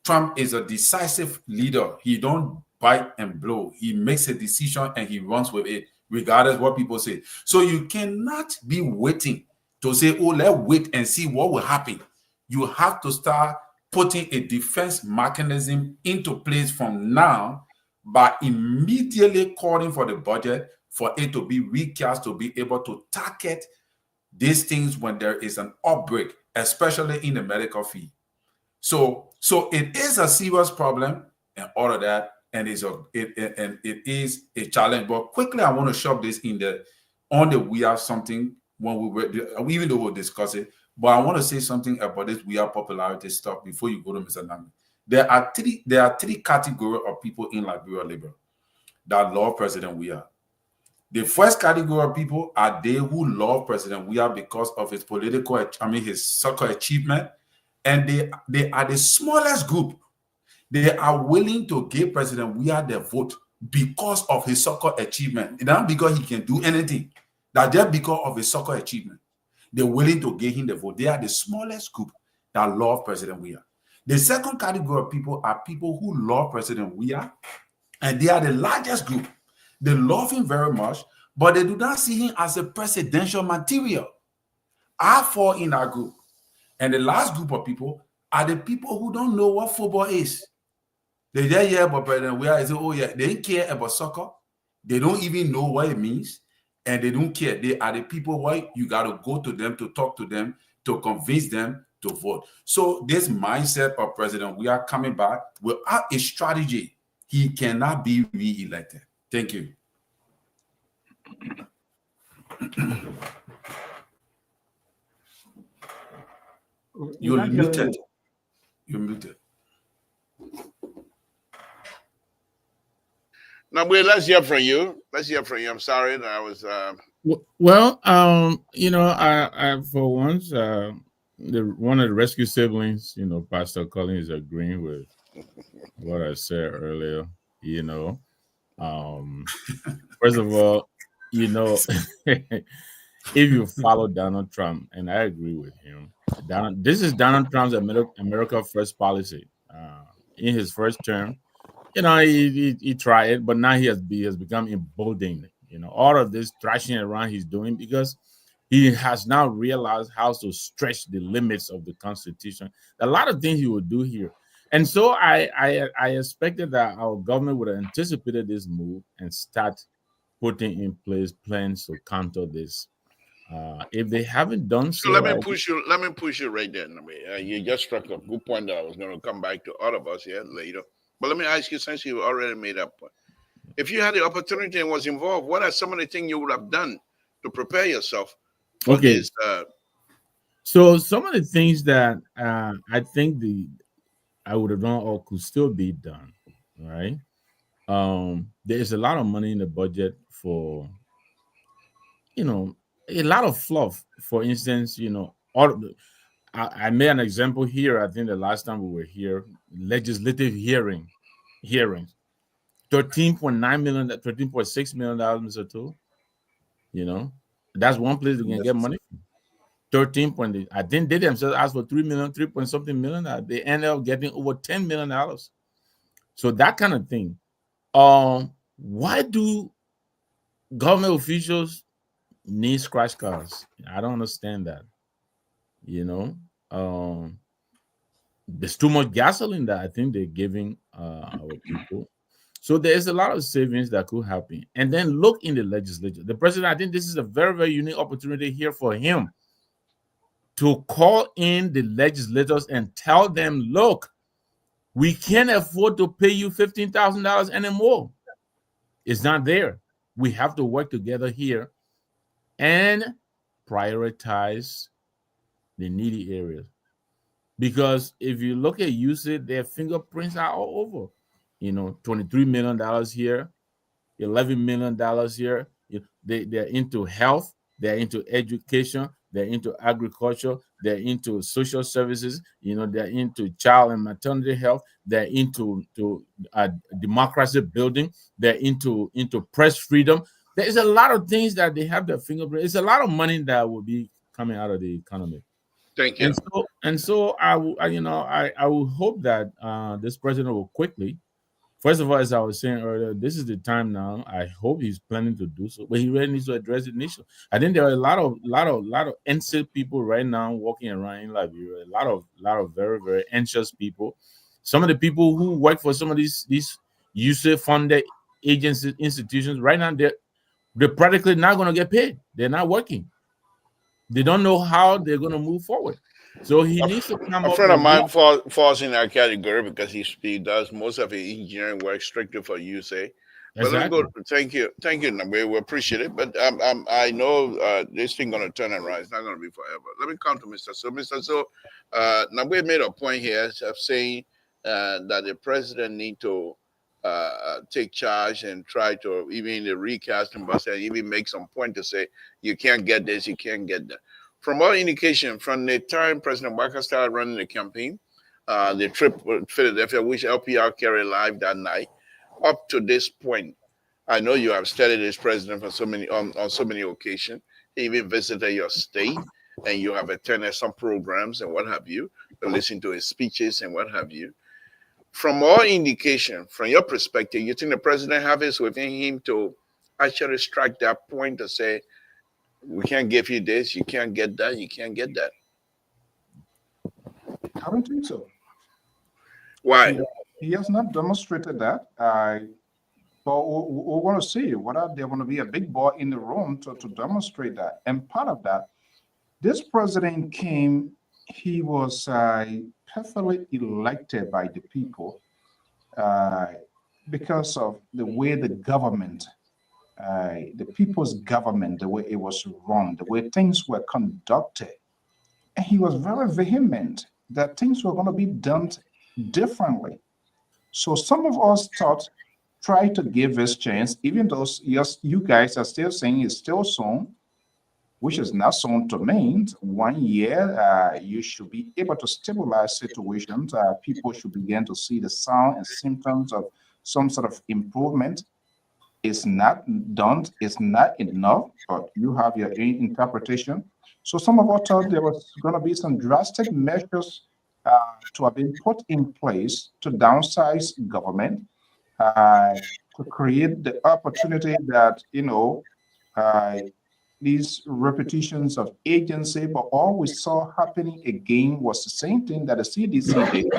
Trump is a decisive leader. He don't bite and blow. He makes a decision and he runs with it, regardless what people say. So you cannot be waiting to say, oh, let's wait and see what will happen. You have to start putting a defense mechanism into place from now by immediately calling for the budget for it to be recast, to be able to target these things when there is an outbreak, especially in the medical field. So it is a serious problem and all of that, and it is a challenge. But quickly, I want to shove this in we have something when even though we'll discuss it, but I want to say something about this we have popularity stuff before you go to Mr. Nang. There are three categories of people in Liberia labor that love President Weah. The first category of people are they who love President Weah because of his his soccer achievement, and they are the smallest group. They are willing to give President Weah their vote because of his soccer achievement, not because he can do anything. That just because of his soccer achievement, they're willing to give him the vote. They are the smallest group that love President Weah. The second category of people are people who love President Weah, and they are the largest group. They love him very much, but they do not see him as a presidential material. I fall in that group. And the last group of people are the people who don't know what football is. They just hear about President Weah and say, oh yeah, they don't care about soccer. They don't even know what it means. And they don't care. They are the people where you got to go to them, to talk to them, to convince them to vote. So this mindset of President Weah coming back without a strategy, he cannot be re-elected. Thank you. You're muted. You're muted. Now, let's hear from you. Let's hear from you. I'm sorry that I was. Well, I for once, one of the rescue siblings, Pastor Collins, is agreeing with what I said earlier. First of all, if you follow Donald Trump, and I agree with him, this is Donald Trump's America First policy. In his first term, he tried it, but now he has become emboldened. All of this thrashing around he's doing because he has now realized how to stretch the limits of the Constitution. A lot of things he will do here. And so I expected that our government would have anticipated this move and start putting in place plans to counter this. If they haven't done so, let me push you right there. You just struck a good point that I was going to come back to all of us here later. But let me ask you, since you already made that point, if you had the opportunity and was involved, what are some of the things you would have done to prepare yourself for this? So some of the things that I think I would have done or could still be done, right? There is a lot of money in the budget for, a lot of fluff. For instance, I made an example here. I think the last time we were here, legislative hearings, $13.9 million, $13.6 million, Mr. Tool. That's one place they can get money. 13 point. I think they themselves asked for 3 point something million. They ended up getting over $10 million. So that kind of thing. Why do government officials need scratch cards? I don't understand that. There's too much gasoline that I think they're giving our people. So there's a lot of savings that could happen. And then look in the legislature. The president, I think this is a very, very unique opportunity here for him to call in the legislators and tell them, look, we can't afford to pay you $15,000 anymore. It's not there. We have to work together here and prioritize the needy areas. Because if you look at USAID, their fingerprints are all over. $23 million here, $11 million here. They're into health, they're into education, they're into agriculture, they're into social services, they're into child and maternity health, they're into democracy building, they're into press freedom. There's a lot of things that they have their fingerprint. It's a lot of money that will be coming out of the economy. Thank you. And so I will hope that this president will quickly. First of all, as I was saying earlier, this is the time now. I hope he's planning to do so, but he really needs to address the issue. I think there are a lot of NSA people right now walking around in Liberia. A lot of very, very anxious people. Some of the people who work for some of these USAID-funded agencies, institutions, right now they're practically not going to get paid. They're not working. They don't know how they're going to move forward. So he needs to come up. A friend of mine falls in that category because he does most of his engineering work strictly for USAID. But exactly. Let me go. Thank you, Nabe. We appreciate it. But I know this thing going to turn around. It's not going to be forever. Let me come to Mr. So. Mr. So, Nabe made a point here of saying that the president need to take charge and try to even the recasting bus and even make some point to say you can't get this, you can't get that. From all indication, from the time President Barker started running the campaign, the trip to Philadelphia, which LPR carried live that night, up to this point, I know you have studied this president for so many on so many occasions. He even visited your state, and you have attended some programs and what have you, listened to his speeches and what have you. From all indication, from your perspective, you think the president have it within him to actually strike that point to say, we can't give you this, you can't get that, you can't get that. I don't think so. Why? He has not demonstrated that. But we want to see whether there going to be a big boy in the room to demonstrate that. And part of that, this president came, he was perfectly elected by the people because of the way the government, the people's government, the way it was run, the way things were conducted. And he was very vehement that things were going to be done differently. So some of us thought, try to give this chance, even though yes, you guys are still saying it's still soon, which is not soon to mean 1 year. You should be able to stabilize situations. People should begin to see the signs and symptoms of some sort of improvement. It's not done, it's not enough, but you have your own interpretation. So some of us thought there was going to be some drastic measures to have been put in place to downsize government, to create the opportunity that, these repetitions of agency, but all we saw happening again was the same thing that the CDC did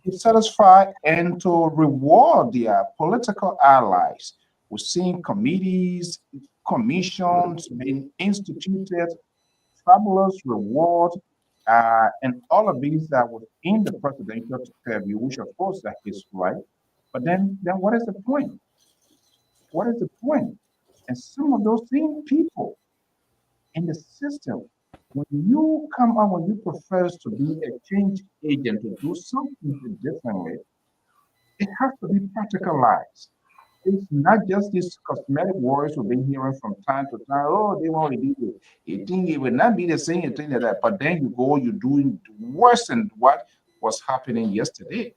to satisfy and to reward their political allies. We're seeing committees, commissions being instituted, fabulous reward, and all of these that were in the presidential purview, which of course that is right. But then what is the point? What is the point? And some of those same people in the system, when you come out, when you profess to be a change agent to do something differently, it has to be practicalized. It's not just these cosmetic words we've been hearing from time to time. Oh, they want to do it. You think it will not be the same thing like that, but then you go, you're doing worse than what was happening yesterday.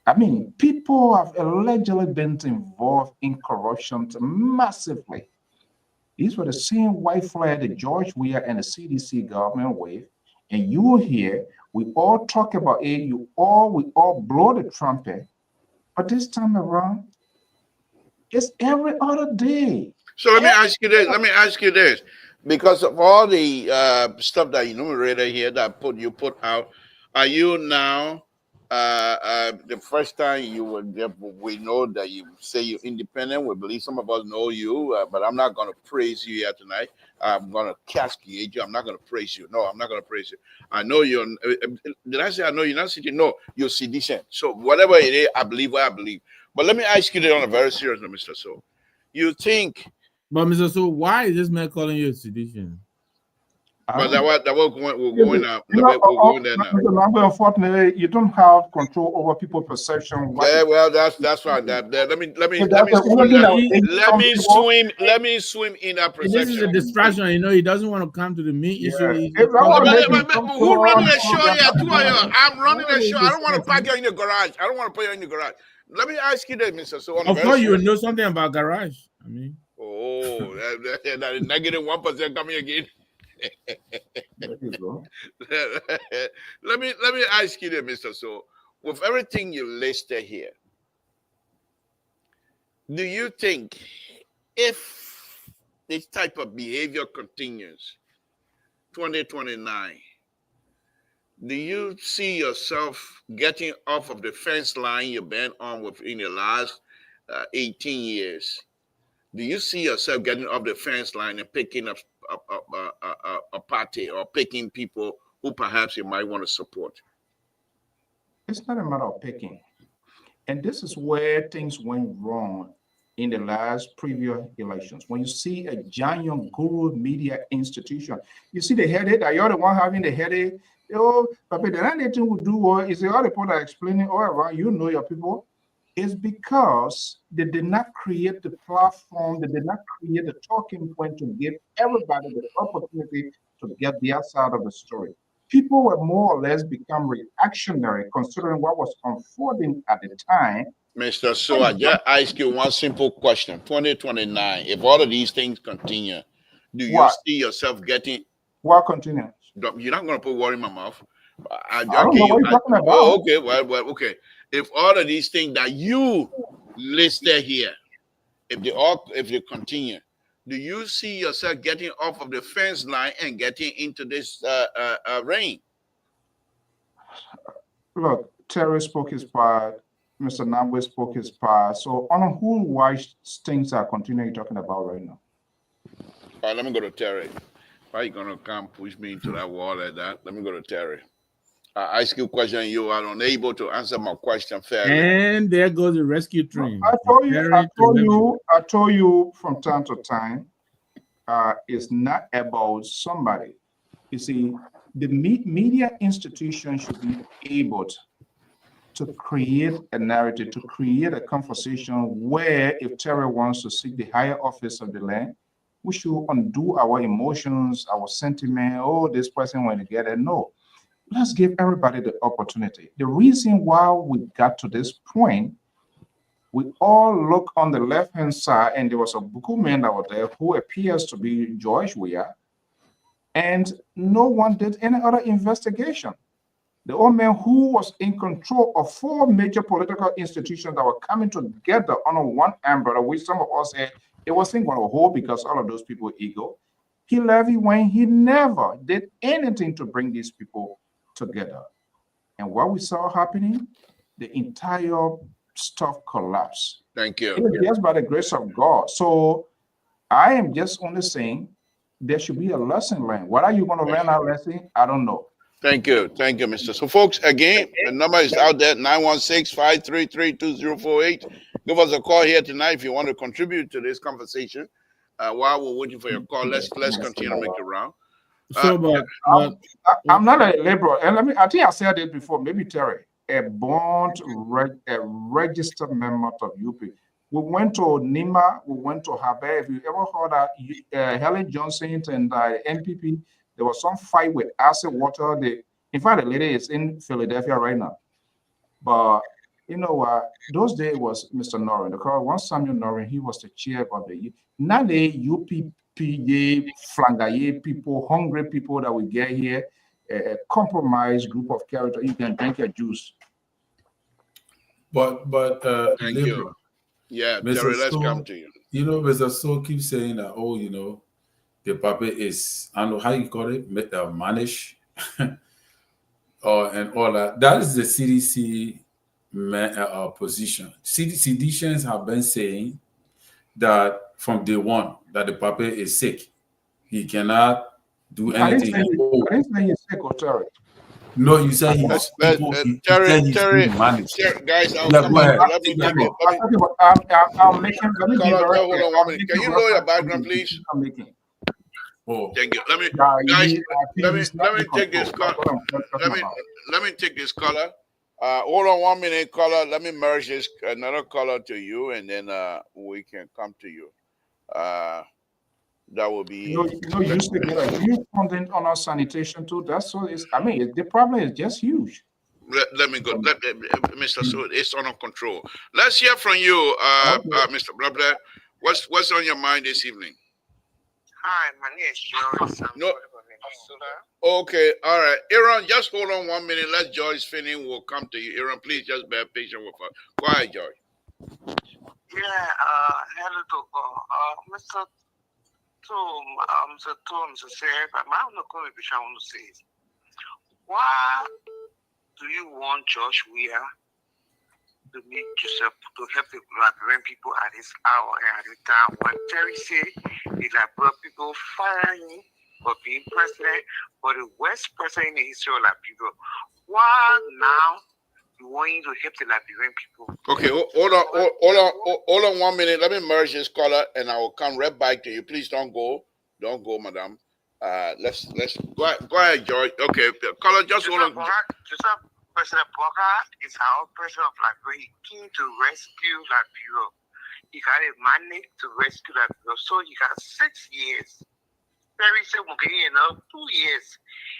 I mean, people have allegedly been involved in corruption massively. These were the same white flag that George Weah and the CDC government wave. And you hear, we all talk about it, we all blow the trumpet. But this time around, it's every other day. So let me ask you this. Because of all the stuff that you enumerated here that you put out, are you now the first time we know that you say you're independent? We believe some of us know you, but I'm not going to praise you here tonight. I'm going to castigate you. I'm not going to praise you. No, I'm not going to praise you. I know you're. Did I say I know you're not sitting? No, you're sedition. So whatever it is, I believe what I believe. But let me ask you this on a very serious note, Mr. So. You think? But Mr. So, why is this man calling you a sedition? But we're going now. We're going there now. Unfortunately, you don't have control over people's perception. Yeah, well, that's right. Let me swim in that perception. This is a distraction. He doesn't want to come to the main issue. Who running the show here? Two of you. I'm running the show. I don't want to park you in the garage. I don't want to put you in the garage. Let me ask you this, Mr. So. Of course, you know something about garage. I mean. Oh, that is negative 1% coming again. Let me ask you this, Mr. So, with everything you listed here, do you think if this type of behavior continues 2029, do you see yourself getting off of the fence line you've been on within the last 18 years? Do you see yourself getting off the fence line and picking up a party or picking people who perhaps you might want to support? It's not a matter of picking. And this is where things went wrong in the last previous elections. When you see a giant guru media institution, you see the headache, you're the one having the headache, Oh, but the only thing we do is all the people are explaining all around, you know your people, is because they did not create the platform, they did not create the talking point to give everybody the opportunity to get their side of the story. People were more or less become reactionary considering what was unfolding at the time. Mr. So I just ask you one simple question. 2029, if all of these things continue, do you What? see yourself getting? What continues? You're not going to put word in my mouth. I don't know what you're talking about. Oh, okay. Well, okay. If all of these things that you listed here, if they continue, do you see yourself getting off of the fence line and getting into this rain? Look, Terry spoke his part. Mr. Nambwe spoke his part. So on who wise things are continuing talking about right now? All right, let me go to Terry. Why are you gonna come push me into that wall like that? Let me go to Terry. I ask you a question, you are unable to answer my question fairly. And there goes the rescue train. I told you from time to time, it's not about somebody. You see, the media institution should be able to create a narrative, to create a conversation where if Terry wants to seek the higher office of the land, we should undo our emotions, our sentiment. Oh, this person want to get it. No, let's give everybody the opportunity. The reason why we got to this point, we all look on the left-hand side, and there was a Buku man that was there who appears to be George Weah, and no one did any other investigation. The old man who was in control of 4 major political institutions that were coming together under one umbrella, which some of us said it wasn't going to hold because all of those people were ego. He left, he went, he never did anything to bring these people together. And what we saw happening, the entire stuff collapsed. Thank you. It was just by the grace of God. So I am just only saying there should be a lesson learned. What are you going to learn that lesson? I don't know. Thank you, Mr. So, folks, again, the number is out there, 916-533-2048. Give us a call here tonight if you want to contribute to this conversation. While we're waiting for your call, let's continue to make it round. So, I'm not a liberal, and I think I said it before. Maybe Terry, a registered member of UP. We went to Nima, we went to Habe. If you ever heard that Helen Johnson and the NPP, there was some fight with acid water. In fact, the lady is in Philadelphia right now. But you know what? Those days was Mr. Norrin. Because once Samuel Norrin, he was the chair of the. Now the UPPJ, Flangaye people, hungry people that we get here, a compromised group of characters. You can drink your juice. But thank you. Yeah, Terry, let's come to you. You know, Mr. So keeps saying that, oh, you know, the puppet is, I don't know how you call it, managed, and all that. That is the CDC position. CDCians have been saying that from day one that the puppet is sick. He cannot do anything. I didn't say he's sick or Terry. No, you said he's Terry, guys, I'll making. Hold on 1 minute. Can you lower your background, please? Oh, thank you. Let me take this color. Let me take this color. Hold on 1 minute, color. Let me merge this another color to you, and then we can come to you. That will be. You used to get a huge content on our sanitation too. That's so. The problem is just huge. Let me go. Mr. So it's under control. Let's hear from you, Mr. Blabla. What's on your mind this evening? Hi, my name is George. No. Okay, all right. Aaron, just hold on 1 minute. Let George finish. We'll come to you. Aaron, please just bear patient with us. Go ahead, George. Yeah, hello to Mr. Mr. Sheriff. I'm not going to be trying to say. Why do you want Josh Weah to meet yourself to help the Liberian people at this hour and at this time? When Terry said the Liberian people fire him for being president, for the worst president in the history of Liberia, why now you want him to help the Liberian people? Okay, hold on 1 minute. Let me merge this color, and I will come right back to you. Please don't go, madam. Let's go ahead, George. Okay, caller, just hold on. President Parker is our president of Liberia. He came to rescue Liberia. He got a mandate to rescue Liberia. So he got 6 years. Very simple, 2 years.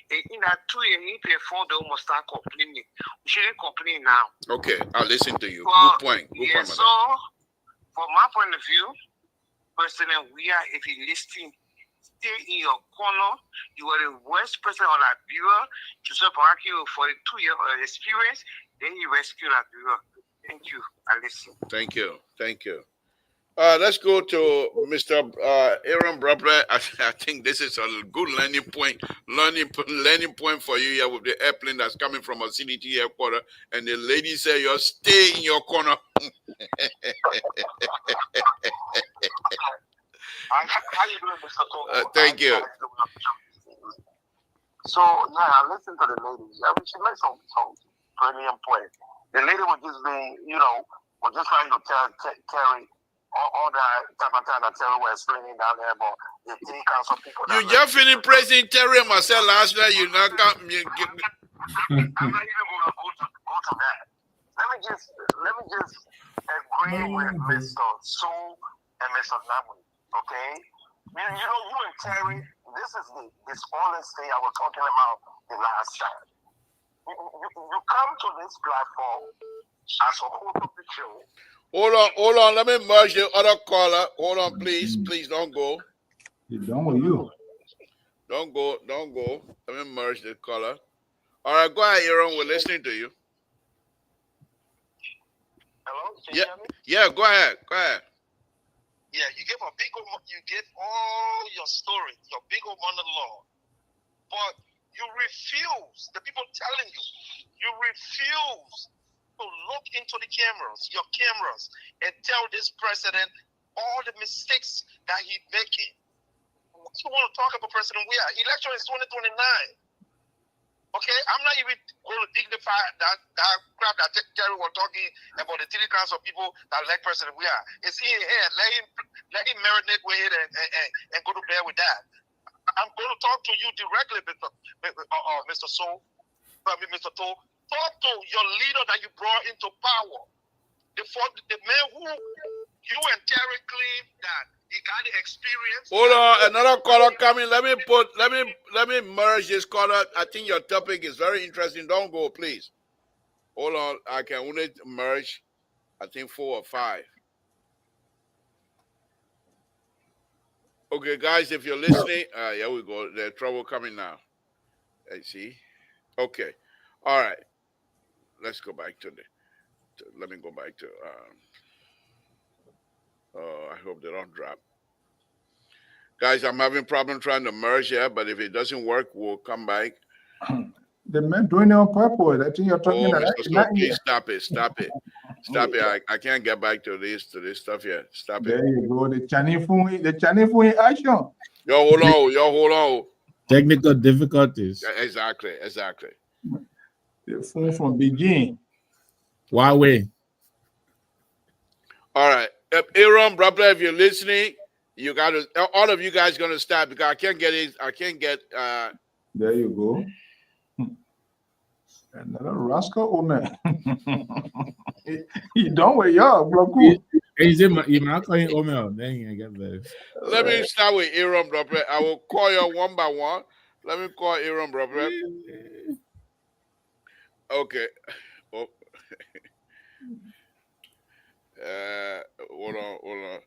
And in that 2 years, he performed the almost start complaining. We shouldn't complain now. Okay, I'll listen to you. But, Good point. Good point, so, from my point of view, President Weah, if you listen, stay in your corner. You are the worst president of Liberia. Joseph Paraki for a 2 year experience. Then you rescue Liberia. Thank you. I listen. Thank you. Thank you. Let's go to Mr. Aaron Brabler. I think this is a good learning point for you here with the airplane that's coming from a CDT headquarters. And the lady said, "You stay in your corner." How you doing, Mr. Togo? Thank you. So, yeah, listen to the lady. I mean, she made some brilliant points. The lady was just being, was just trying to tell Terry all that type of time that Terry was explaining down there about the three council people. You just finished praising Terry and myself last night. You not got me. I'm not even going to go to that. Let me just agree with Mr. Soul and Mr. Namui. Okay, you and Terry, this is the honest thing I was talking about the last time. You come to this platform as a whole of the show. Hold on. Let me merge the other caller. Hold on, please. Please don't go. He's done with you. Don't go. Let me merge the caller. All right, go ahead, Aaron. We're listening to you. Hello? Can you hear me? Yeah, go ahead. Yeah, you give all your story, your big old monologue, but you refuse. The people telling you refuse to look into your cameras, and tell this president all the mistakes that he's making. You want to talk about President Weah? Election is 2029. Okay, I'm not even going to dignify that crap that Terry was talking about, the three kinds of people that like President Weah. It's in his head. Let him marinate with it and go to bed with that. I'm going to talk to you directly, Mr. Soul, Mr. Toll. Talk to your leader that you brought into power. The man who you and Terry claim that he got the experience. Hold on, another caller coming. Let me merge this caller. I think your topic is very interesting. Don't go, please. Hold on, I can only merge, I think 4 or 5. Okay, guys, if you're listening, here we go. There's trouble coming now. I see. Okay, all right. Let's go back to let me go back to. I hope they don't drop. Guys, I'm having problem trying to merge here, but if it doesn't work, we'll come back. The man doing it on purpose. I think you're talking about that. Please stop it. I can't get back to this stuff here. Stop there it. There you go. The Chinese phone action. Yo, hold on. Technical difficulties. Exactly. The phone from Beijing. Huawei. All right. Aaron, brother, if you're listening, you got to, all of you guys going to stop because I can't get. There you go. Another rascal, old man. He done with y'all, bro. You might call him Omel. Then you get this. Let me start with Aaron, brother. I will call you one by one. Let me call Aaron, brother. Okay. Oh. Hold on.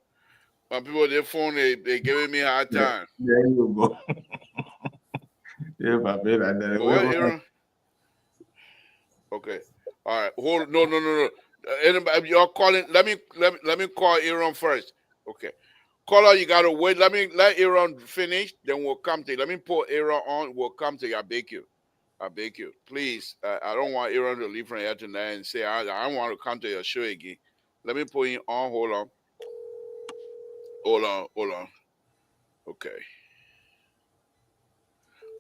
My people, their phone, they giving me a hard time. There you go. Yeah, my baby. What, Aaron? Okay. All right. Hold. No. Anybody, you're calling. Let me call Aaron first. Okay. Caller, you gotta wait. Let Aaron finish. Then we'll come to you. Let me put Aaron on. We'll come to you. I beg you. Please. I don't want Aaron to leave from here tonight and say I don't want to come to your show again. Let me put him on. Hold on. Okay.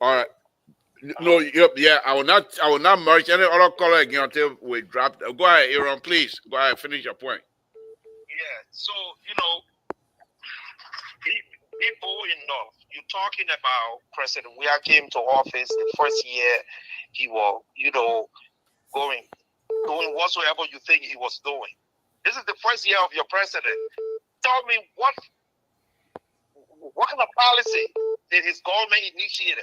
All right. No, yeah. I will not merge any other caller again until we drop. Go ahead, Aaron. Please go ahead. Finish your point. Yeah. So people enough. You're talking about President Weah came to office the first year. He was, doing whatsoever you think he was doing. This is the first year of your president. Tell me what kind of policy did his government initiate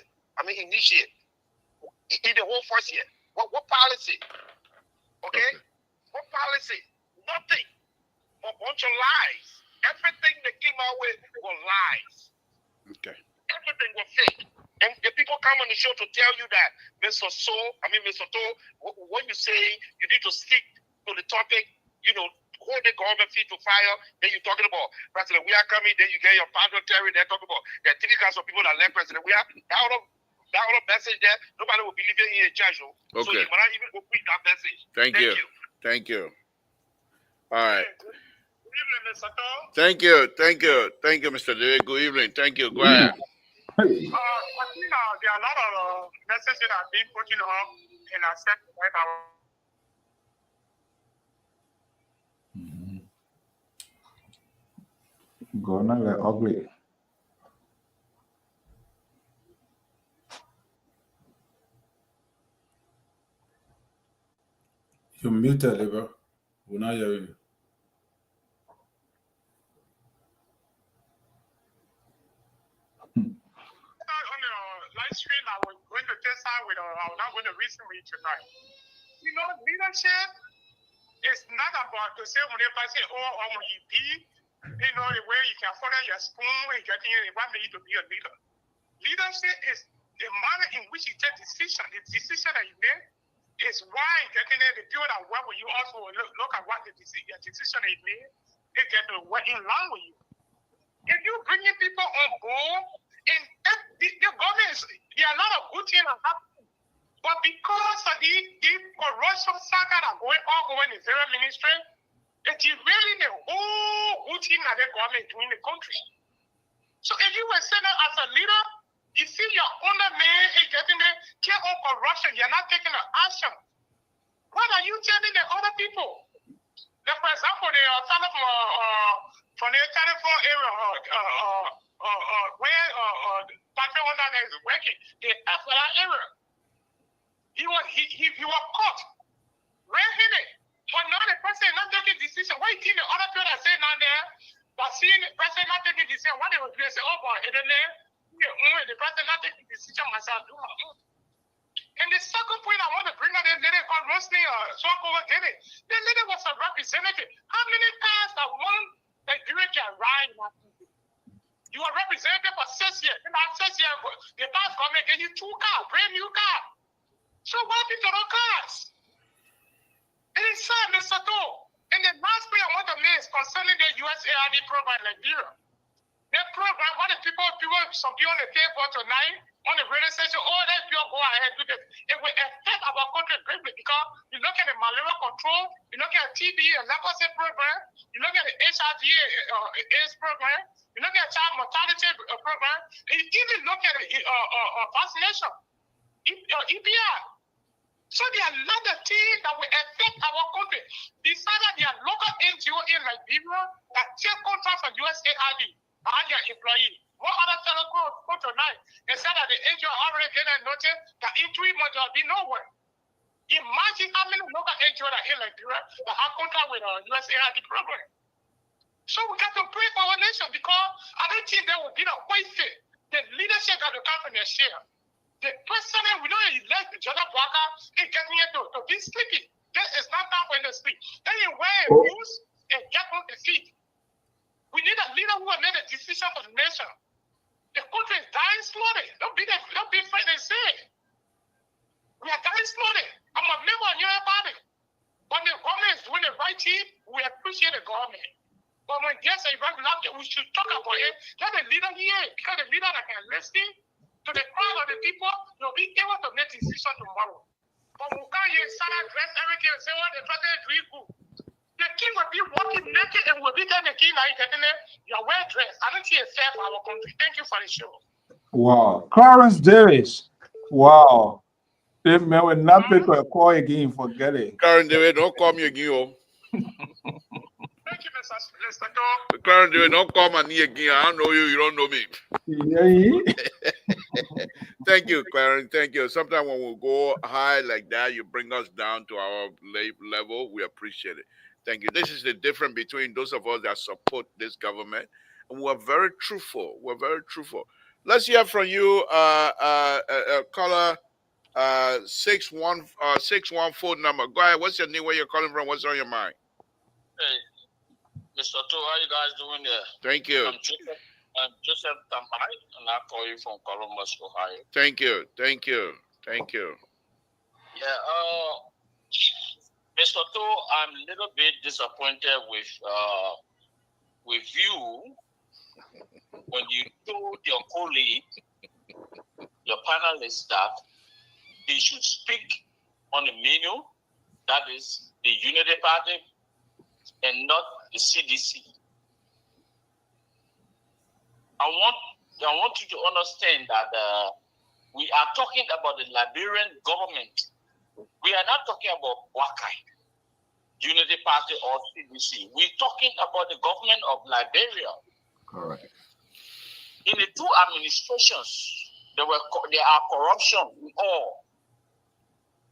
in the whole first year? What policy? Okay? What policy? Nothing. A bunch of lies. Everything they came out with were lies. Okay. Everything was fake. And the people come on the show to tell you that Mr. To, what you say, you need to stick to the topic, hold the government feet to fire. Then you're talking about President We are coming, then you get your parliamentary, they're talking about there are 3 kinds of people that left President We are. That other message there, nobody will believe in a judge. Okay. So you might not even go quick that message. Thank you. Thank you. All right. Good evening, Mr. Thor. Thank you, Mr. David. Good evening. Thank you. Go ahead. I think there are a lot of messages that are being put up in our sector right now. Gonna get ugly. You're muted, Liver. We're not hearing you. On the live stream, I was going to test out with, I'm not going to reason with tonight. Leadership is not about to say when they say, you be, the way you can follow your spoon and getting what made you to be a leader. Leadership is the manner in which you take decision. The decision that you make is why getting the people that work with you also look at what the decision that you made, they get to work in line with you. If you bringing people on board, and the government, there are a lot of good things that happen. But because of the corruption saga that going in the very ministry, it is really the whole good thing that the government doing in the country. So if you were saying as a leader, you see your own man is getting the care of corruption, you're not taking the action. What are you telling the other people? For example, the fellow from the California area, where Patrick Wonder is working, the FLA area. He was caught red-handed. But now the president not taking decision. Why you think the other people that say down there, but seeing the president not taking decision, what they will do is say, oh boy, and then the president not taking decision myself, do my own. And the second point I want to bring up, the lady called Roslyn Swakova Gene. The lady was a representative. How many times that one Nigeria can ride? You are representative for 6 years. In that 6 years, the past government gave you 2 cars, brand new car. So what happened to those cars? It is sad, Mr. To. And the last point I want to make is concerning the USAID program in Nigeria. That program, what the some people on the table tonight, on the radio station, that people go ahead with it. It will affect our country greatly because you look at the malaria control, you look at TB and leprosy program, you look at the HIV AIDS program, you look at child mortality program, and you even look at the vaccination, EPR. So there are a lot of things that will affect our country. Besides that, there are local NGO in Nigeria that take contracts from USAID and their employees. What other fellow go tonight and said that the NGO already get a notice that in 3 months there will be nowhere. Imagine how many local NGO that in Nigeria that have contract with the USAID program. So we got to pray for our nation because I don't think there will be a wasted. The leadership got to come from their share. The president, we know he left the Jordan Walker and getting into to be sleepy. That is not time for him to sleep. Then you wear a shoes and get on the feet. We need a leader who will make a decision for the nation. The country is dying slowly. Don't be afraid to say it. We are dying slowly. I'm a member of your body. When the government is doing the right thing, we appreciate the government. But when there's a right, we should talk about it. Let the leader hear it. Because the leader that can listen to the crowd of the people, they'll be able to make decisions tomorrow. But we can't use salad dress everything and say, well, the president is really good. The king will be walking naked and will be telling the king that you're well dressed. I don't see it fair for our country. Thank you for the show. Wow. Clarence Davis. Wow. They may will not pick a call again, forget it. Clarence Davis, don't call me again. Thank you, Mr. Clarence, don't call my knee again. I don't know you. You don't know me. Thank you, Clarence. Thank you. Sometimes when we go high like that, you bring us down to our level. We appreciate it. Thank you. This is the difference between those of us that support this government, and we're very truthful. We're very truthful. Let's hear from you, caller 614 number. Go ahead. What's your name? Where you're calling from? What's on your mind? Hey, Mr. Tu, how you guys doing there? Thank you. I'm Joseph Tamai, and I call you from Columbus, Ohio. Thank you. Thank you. Thank you. Yeah, Mr. Tu, I'm a little bit disappointed with you when you told your colleague, your panelists, that they should speak on the menu, that is the Unity Party, and not the CDC. I want you to understand that we are talking about the Liberian government. We are not talking about Wakai, Unity Party, or CDC. We're talking about the government of Liberia. Correct. In the two administrations, there are corruption in all.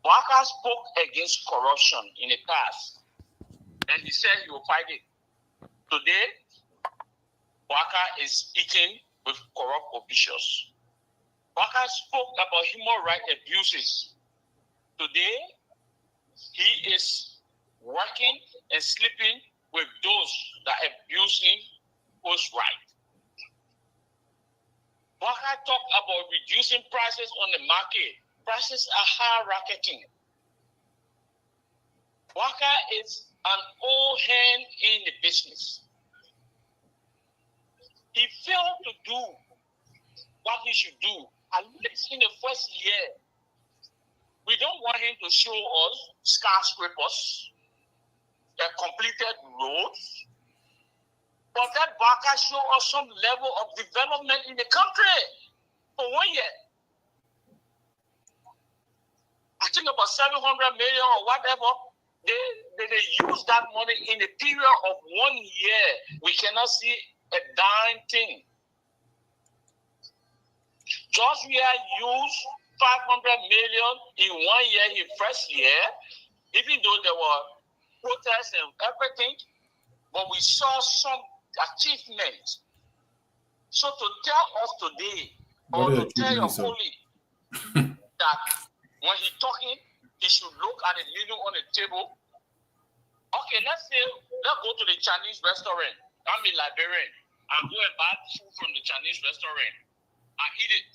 Waka spoke against corruption in the past, and he said he will fight it. Today, Waka is eating with corrupt officials. Waka spoke about human rights abuses. Today, he is working and sleeping with those that are abusing those rights. Waka talked about reducing prices on the market. Prices are high rocketing. Waka is an old hand in the business. He failed to do what he should do, at least in the first year. We don't want him to show us skyscrapers, completed roads, but that Baka show us some level of development in the country for 1 year. I think about 700 million or whatever. They use that money in a period of 1 year. We cannot see a darn thing. George Weah used 500 million in 1 year, in first year, even though there were protests and everything, but we saw some achievements. So to tell us today, or to tell your colleague that when he's talking, he should look at the menu on the table. Okay, let's go to the Chinese restaurant. I'm a Liberian. I go and buy food from the Chinese restaurant. I eat it.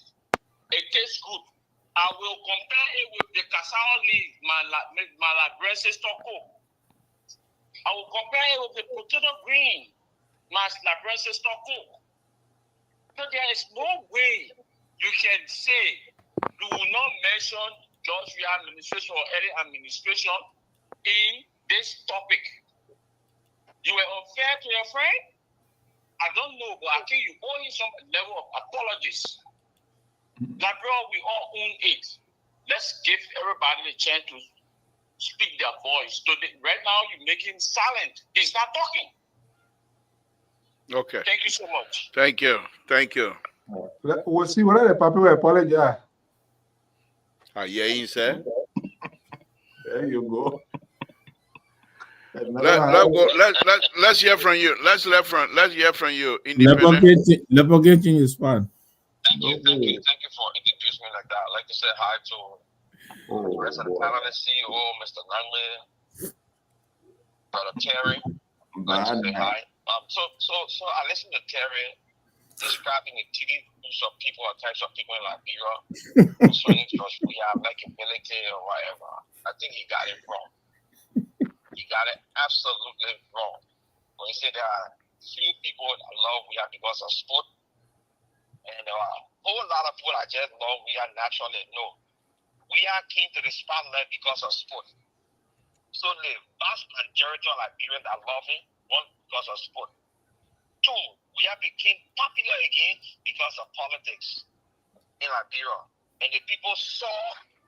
It tastes good. I will compare it with the cassava leaf, my Liberian taco. I will compare it with the potato green, my Liberian taco. So there is no way you can say, do not mention George Weah administration or any administration in this topic. You were unfair to your friend? I don't know, but I think you owe him some level of apologies. Like, bro, we all own it. Let's give everybody the chance to speak their voice. Today, right now, you make him silent. He's not talking. Okay. Thank you so much. Thank you. Thank you. We'll see what the people will apologize. Yeah, he said. There you go. Let's hear from you. Let's hear from you. Lepogating is fun. Thank you for introducing me like that. I'd like to say hi to the rest of the panelists, CEO, Mr. Langley, Brother Terry. I'd like to say hi. So I listened to Terry describing the TV use of people or types of people in Liberia concerning George Weah, likability or whatever. I think he got it wrong. He got it absolutely wrong. When he said there are few people that love Weah because of sport, and there are a whole lot of people that just love Weah naturally. No. Weah came to the spotlight because of sport. So the vast majority of Liberians that love him, one, because of sport. Two, Weah became popular again because of politics in Liberia. And the people saw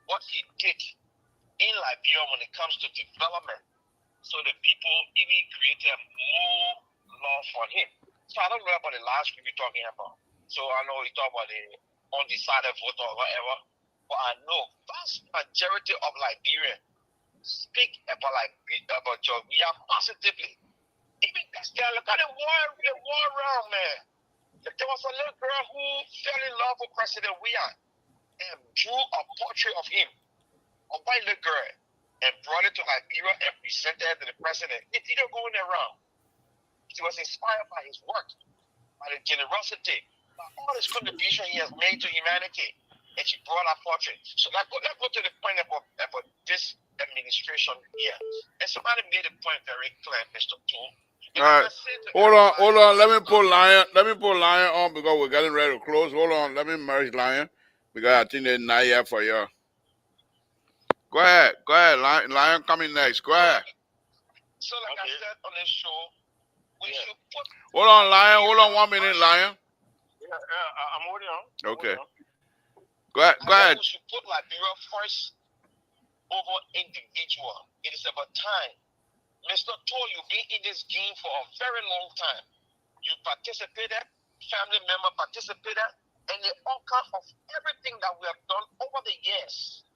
what he did in Liberia when it comes to development. So the people even created more for him. So I don't know about the last week we're talking about. So I know we talk about the undecided vote or whatever, but I know vast majority of Liberians speak about Georgia positively. Even look at the war round, man. There was a little girl who fell in love with President Weah and drew a portrait of him, a white little girl, and brought it to Liberia and presented it to the president. It didn't go in around. She was inspired by his work, by the generosity, by all his contribution he has made to humanity, and she brought our portrait. So let's go to the point about this administration here. And somebody made a point very clear, Mr. Tool. All right. Hold on. Let me put Lion on because we're getting ready to close. Hold on. Let me merge Lion because I think they're not here for you. Go ahead. Lion coming next. Go ahead. So like I said on this show, we should put... Hold on, Lion. Hold on 1 minute, Lion. Yeah, I'm holding on. Okay. Go ahead. We should put Liberia first over individual. It is about time. Mr. Toll, you've been in this game for a very long time. You participated, family member participated, and the outcome of everything that we have done over the years,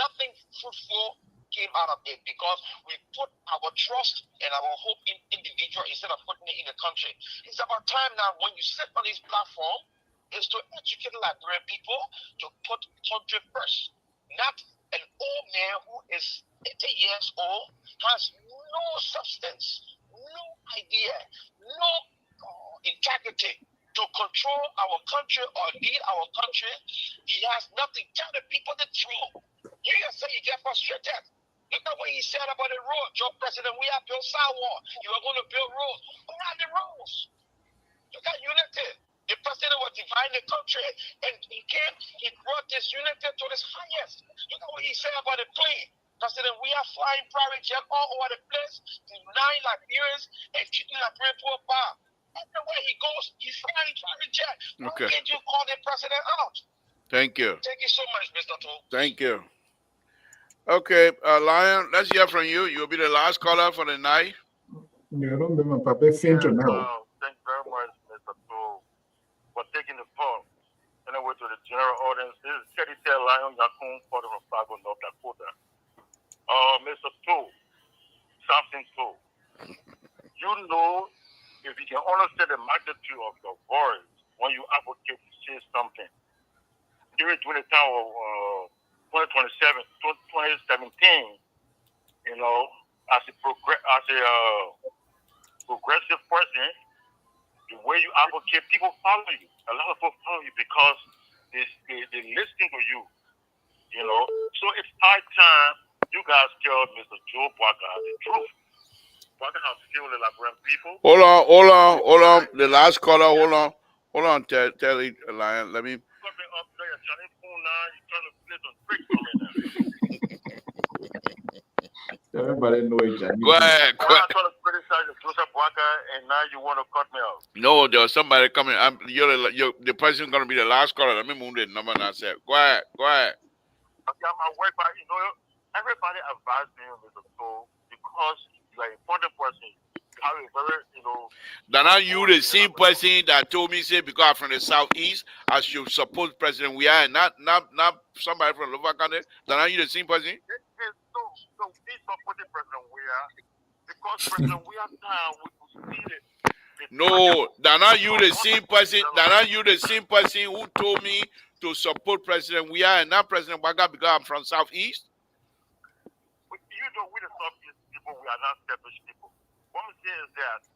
nothing fruitful came out of it because we put our trust and our hope in individual instead of putting it in the country. It's about time now when you sit on this platform is to educate Liberian people to put country first, not an old man who is 80 years old, has no substance, no idea, no integrity to control our country or lead our country. He has nothing. Tell the people the truth. You can say you get frustrated. Look at what he said about the road. Your president, we have built sidewalk. You are going to build roads. Who are the roads? Look at unity. The president was dividing the country, and he brought this unity to this highest. Look at what he said about the plane. President, we are flying private jet all over the place, denying Liberians and keeping Liberian poor bar. Everywhere he goes, he's flying private jet. Okay. Why can't you call the president out? Thank you. Thank you so much, Mr. Tool. Thank you. Okay, Lion, let's hear from you. You'll be the last caller for the night. I don't remember Papa Finto now. Thank you very much, Mr. Tool, for taking the call. Anyway, to the general audience, this is Teddy Tail Lion Yakun, Port of Fargo, North Dakota. Mr. Tool, Samson Tool, you know, if you can understand the magnitude of your voice when you advocate to say something, during the time of 2017, you know, as a progressive person, the way you advocate, people follow you. A lot of people follow you because they listen to you, you know. So it's high time you guys tell Mr. Joe Parker the truth. Parker has killed the Liberian people. Hold on. The last caller, hold on, tell it, Lion. Let me. Cut me up there, you're trying to phone now, you're trying to play some tricks for me now. Everybody know each other. Go ahead. I'm not trying to criticize the Joseph Parker, and now you want to cut me off. No, there's somebody coming. You're the person going to be the last caller. Let me move the number now. Say, go ahead. I got my work, but you know, everybody advised me, Mr. Toll, because you are an important person. You have a very, you know. Now you the same person that told me, say, because I'm from the southeast, I should support President Weah, not somebody from Lower County. Now you the same person? So we supported President Weah because President Weah time we could see it. No, Dana, you the same person. Dana, you the same person who told me to support President Weah and not President Waga because I'm from Southeast. You know, we the Southeast people, we are not selfish people. What I'm saying is that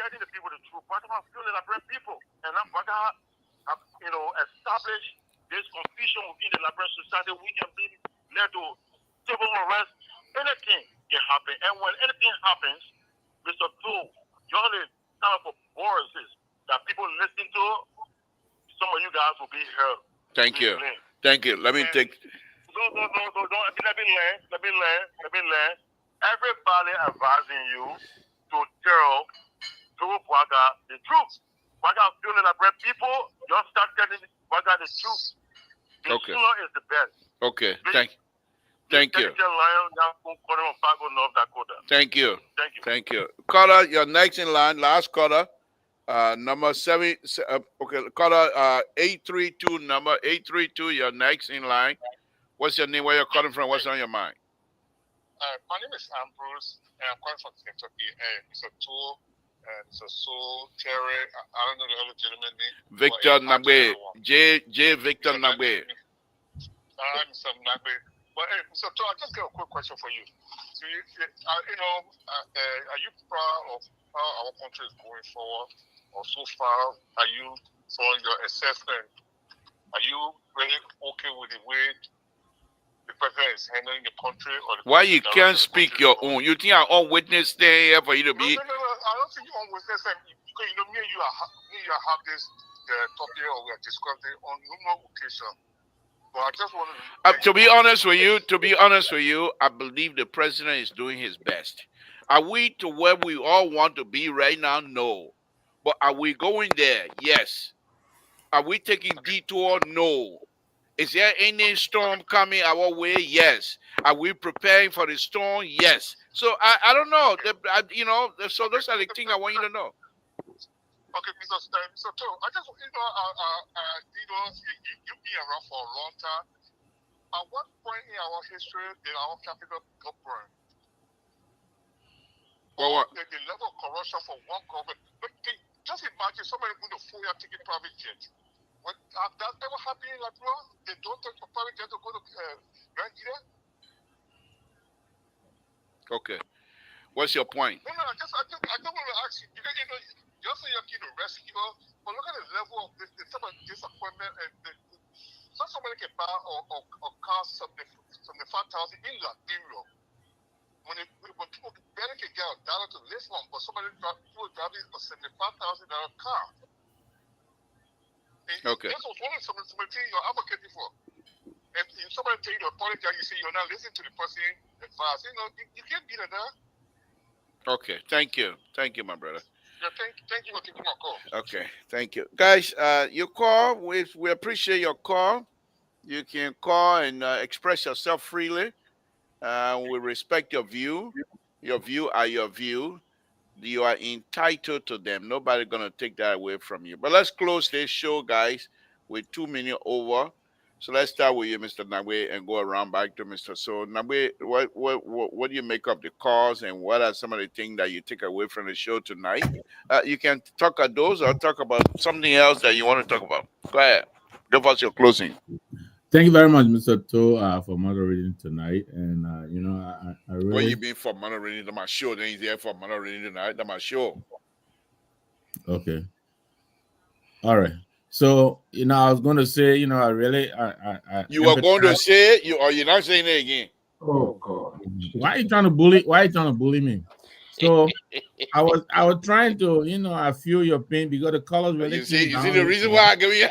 telling the people the truth, Waga has still the Liberian people, and that Waga have, you know, established this confusion within the Liberian society. We can be led to civil unrest. Anything can happen, and when anything happens, Mr. Tool, you only kind of voices that people listen to. Some of you guys will be heard. Thank you. Let me take. Let me learn. Everybody advising you to tell Waga the truth. Waga feeling like red people, just start telling Waga the truth. The sooner is the best. Okay. Thank you. North Dakota. Thank you. Thank you. Thank you. Caller, you're next in line. Last caller. Number 7. Okay, caller 832. Number 832. You're next in line. What's your name? Where you're calling from? What's on your mind? My name is Ambrose, and I'm calling from Kentucky. It's a tool, and it's a soul, Terry. I don't know the other gentleman name. Victor Nagbe. J. Victor Nagbe. Mr. Nagbe. But hey, Mr. Tool, I just got a quick question for you. So are you proud of how our country is going forward, or so far? Are you, from your assessment, are you really okay with the way the president is handling the country? Or why you can't speak your own? You think I'm on witness there for you to be? No. I don't think you're on witness because me and you have this topic, or we are discussing on numerous occasions. But I just want to be honest with you, I believe the president is doing his best. Are we to where we all want to be right now? No. But are we going there? Yes. Are we taking detour? No. Is there any storm coming our way? Yes. Are we preparing for the storm? Yes. So I don't know. So those are the things I want you to know. Okay, Mr. Toe, I just, you've been around for a long time. At what point in our history did our capital go burn? Well, the level of corruption for one government. But just imagine somebody with a full-year ticket private jet. Has that ever happened in Liberia? They don't take a private jet to go to Nigeria? Okay. What's your point? No, I just want to ask you, because you're saying you're going to rescue, but look at the level of the type of disappointment, and so somebody can buy or cost $75,000 in Liberia. When people barely can get $1 to this one, but somebody driving a $75,000 car. Okay. This was one of something you're advocating for. And if somebody tell you to apologize, you say you're not listening to the person advice. You can't be like that. Okay, thank you, my brother. Yeah, thank you for taking my call. Okay, thank you, guys. Your call, we appreciate your call. You can call and express yourself freely. We respect your view. Your view are your view. You are entitled to them. Nobody's gonna take that away from you. But let's close this show, guys, with 2 minutes over. So let's start with you, Mr. Nagbe, and go around back to Mr. So Nagbe, what do you make of the calls, and what are some of the things that you take away from the show tonight? You can talk about those or talk about something else that you want to talk about. Go ahead. Give us your closing. Thank you very much, Mr. To, for moderating tonight. And I really. Where you been for moderating to my show? Then he's there for moderating tonight. That's my show. Okay. All right. So I was going to say, I really, you were going to say it, or you're not saying it again? Oh God! Why are you trying to bully? Why are you trying to bully me? So I was trying to, I feel your pain because the colors really. You see the reason why I give you.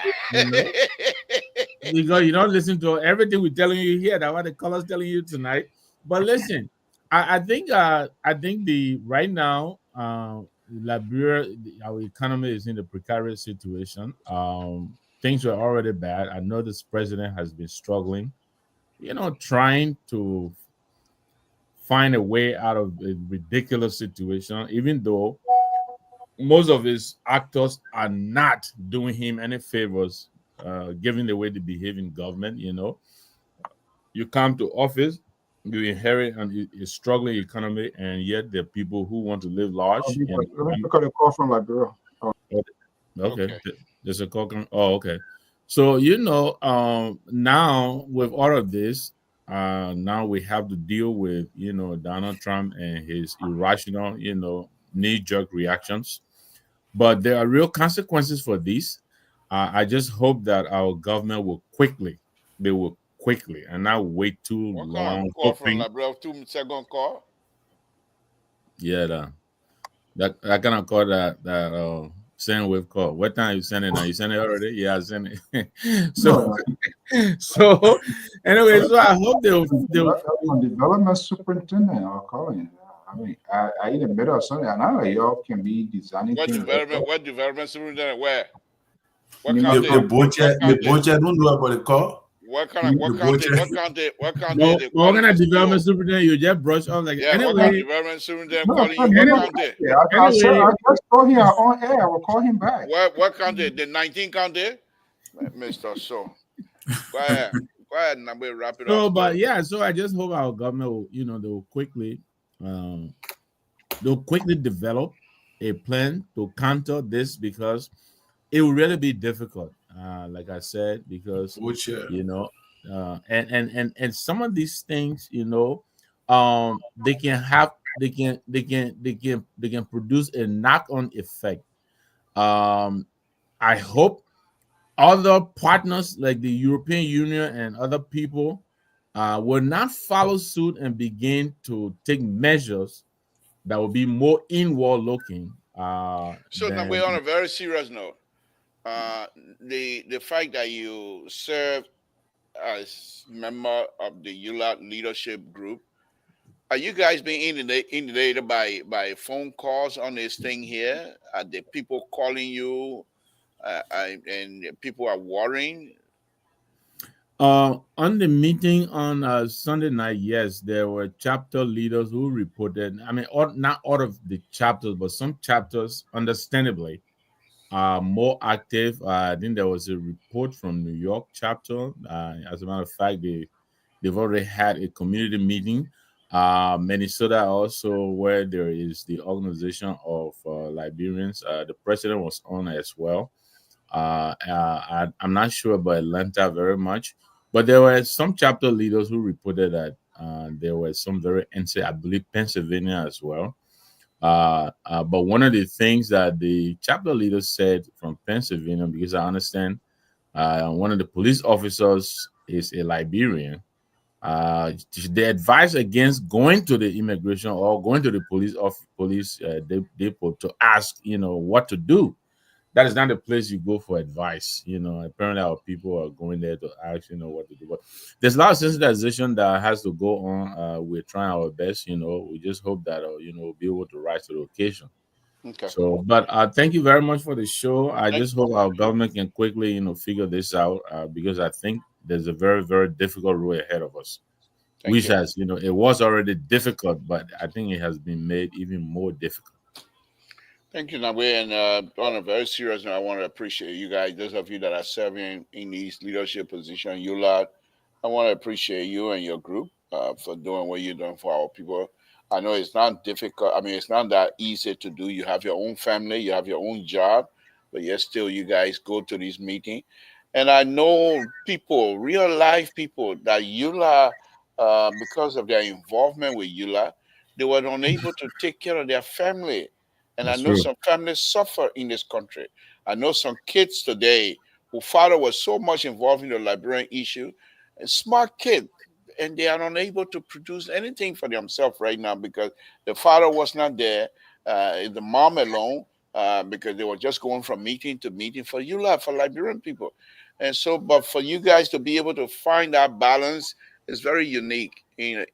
Because you don't listen to everything we're telling you here. That's what the colors telling you tonight. But listen, I think the right now, Liberia, our economy is in a precarious situation. Things were already bad. I know this president has been struggling, trying to find a way out of a ridiculous situation, even though most of his actors are not doing him any favors, given the way they behave in government. You come to office, you inherit a struggling economy, and yet there are people who want to live large. Let me pick up a call from Liberia. Okay. There's a call. Okay. So now with all of this, now we have to deal with Donald Trump and his irrational knee-jerk reactions. But there are real consequences for this. I just hope that our government will quickly and not wait too long. Call from Liberia, 2-second call. Yeah, that kind of call that send wave call. What time you send it now? You send it already? Yeah, I sent it. So anyway, so I hope they'll development superintendent. I'll call him. I mean, I in the middle of something. I know y'all can be designing. What development superintendent? Where? The budget don't know about the call. What county? No, They what calling kind for of school? development superintendent? You just brush off like Yeah, what kind of anyway. development superintendent No, calling no, you? no, What no, county? I said, Anyway, I just told him on air. I will call him back. What county? The 19th county? Mr. So. Go ahead. Go ahead, and we'll wrap it up. so but yeah, so I just hope our government will, they'll quickly develop a plan to counter this, because it will really be difficult. Like I said, because you know, and some of these things, they can produce a knock-on effect. I hope other partners like the European Union and other people will not follow suit and begin to take measures that will be more inward looking. So now we're on a very serious note. The fact that you serve as member of the ULAT leadership group, are you guys being inundated by phone calls on this thing here? Are the people calling you, and people are worrying? On the meeting on Sunday night, yes, there were chapter leaders who reported. I mean, not all of the chapters, but some chapters, understandably, are more active. I think there was a report from New York chapter. As a matter of fact, they've already had a community meeting. Minnesota also, where there is the organization of Liberians. The president was on as well. I'm not sure about Atlanta very much, but there were some chapter leaders who reported that there were some very, I believe Pennsylvania as well. But one of the things that the chapter leader said from Pennsylvania, because I understand one of the police officers is a Liberian, they advise against going to the immigration or going to the police depot to ask, what to do. That is not the place you go for advice. Apparently our people are going there to ask, what to do. But there's a lot of sensitization that has to go on. We're trying our best. We just hope that we'll be able to rise to the occasion. Okay. So, but thank you very much for the show. I just hope our government can quickly, figure this out, because I think there's a very, very difficult road ahead of us. Which has, it was already difficult, but I think it has been made even more difficult. Thank you, Nabe. And on a very serious note, I want to appreciate you guys, those of you that are serving in these leadership positions, you lot. I want to appreciate you and your group for doing what you're doing for our people. I know it's not difficult. I mean, it's not that easy to do. You have your own family, you have your own job, but yet still you guys go to these meetings. And I know people, real life people, that EULA, because of their involvement with EULA, they were unable to take care of their family. And That's I know true. some families suffer in this country. I know some kids today whose father was so much involved in the Liberian issue, a smart kid, and they are unable to produce anything for themselves right now because the father was not there, the mom alone, because they were just going from meeting to meeting for EULA, for Liberian people. And so, but for you guys to be able to find that balance is very unique in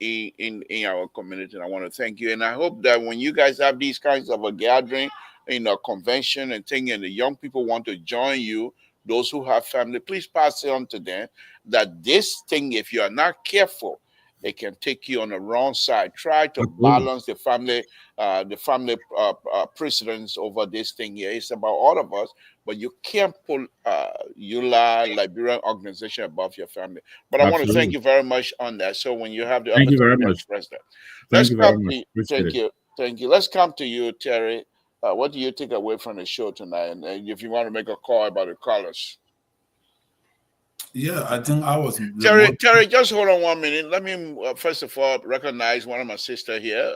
our community. And I want to thank you. And I hope that when you guys have these kinds of a gathering, a convention and thing, and the young people want to join you, those who have family, please pass it on to them that this thing, if you are not careful, it can take you on the wrong side. Try to balance the family precedence over this thing here. It's about all of us, but you can't pull EULA, Liberian organization above your family. But I want to thank you very much on that. So when you have the opportunity to express that. Thank you very much. Thank you. Let's come to you, Terry. What do you take away from the show tonight? And if you want to make a call about the callers. Yeah, I think I was Terry. Just hold on 1 minute. Let me first of all recognize one of my sister here,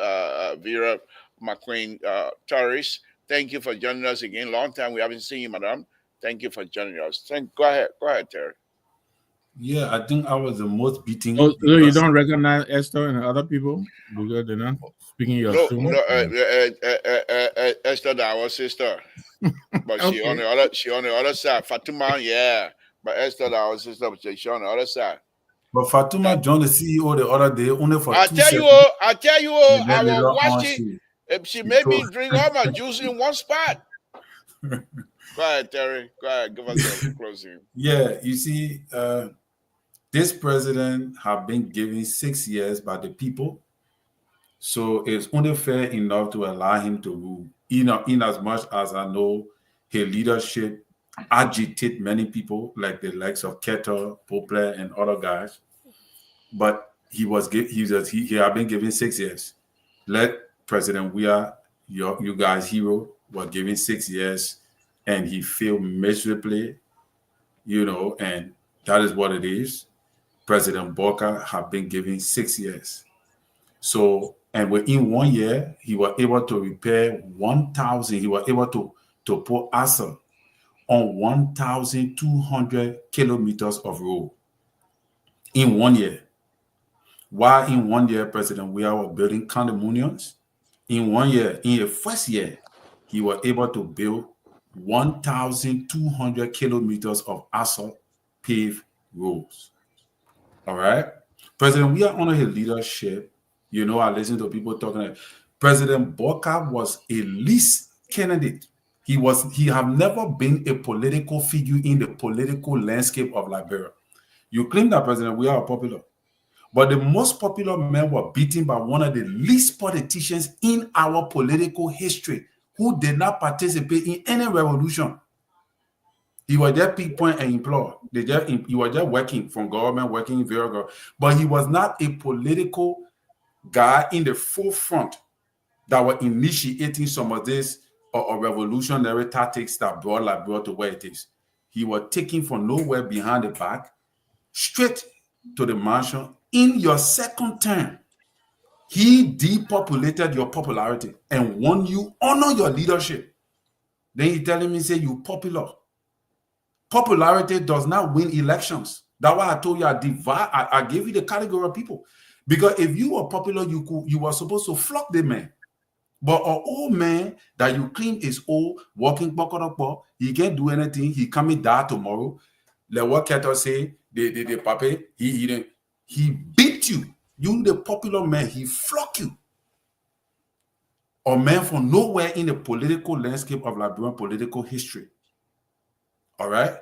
Vera McQueen Torres. Thank you for joining us again. Long time we haven't seen you, madam. Thank you for joining us. Go ahead, Terry. Yeah, I think I was the most beaten. Oh, so you don't recognize Esther and other people because they're not speaking your tune? No, Esther, our sister, but okay. she on the other side. Fatuma, yeah. But Esther, our sister, she on the other side. But Fatuma joined the CEO the other day only for I 2 tell seconds. You, I was watching. She made me drink all my juice in one spot. Go ahead, Terry. Go ahead, give us a closing. Yeah, you see, This president have been given 6 years by the people, so it's only fair enough to allow him to rule. In as much as I know his leadership agitate many people like the likes of Keter, Poplar, and other guys, but he have been given 6 years. Let President Weah, you guys hero, was given 6 years, and he failed miserably, and that is what it is. President Boka have been given 6 years. So, and within 1 year, he was able to repair 1,000. He was able to put asphalt on 1,200 kilometers of road in 1 year. While in 1 year, President Weah was building condominiums, in 1 year, in the first year, he was able to build 1,200 kilometers of asphalt paved roads. All right. President Weah, under his leadership, I listen to people talking like President Boka was a least candidate. He have never been a political figure in the political landscape of Liberia. You claim that President Weah are popular, but the most popular men were beaten by one of the least politicians in our political history who did not participate in any revolution. He was just pinpoint and employed. He was just working from government, working in various government, but he was not a political guy in the forefront that were initiating some of this revolutionary tactics that brought Liberia to where it is. He was taken from nowhere behind the back, straight to the mansion. In your second term, he depopulated your popularity and won you honor your leadership. Then he telling me, say, you popular. Popularity does not win elections. That's why I told you I gave you the category of people. Because if you were popular, you were supposed to flock the man. But an old man that you claim is old, walking, he can't do anything, he coming die tomorrow. Like what Keter say, the pape, he beat you. You the popular man, he flock you. A man from nowhere in the political landscape of Liberian political history. All right?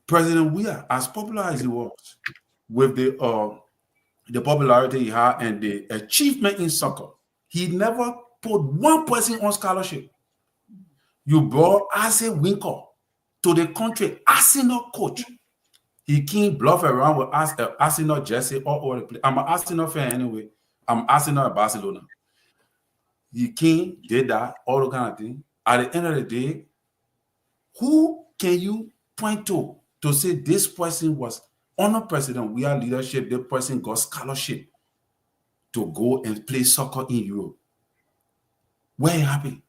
President Weah, as popular as he was, with the popularity he had and the achievement in soccer, he never put one person on scholarship. You brought Ase Winkle to the country, Arsenal coach. He can't bluff around with Arsenal jersey all over the place. I'm an Arsenal fan anyway. I'm Arsenal at Barcelona. He can't did that, all the kind of thing. At the end of the day, who can you point to say this person was under President Weah leadership, this person got scholarship to go and play soccer in Europe? Where you happy?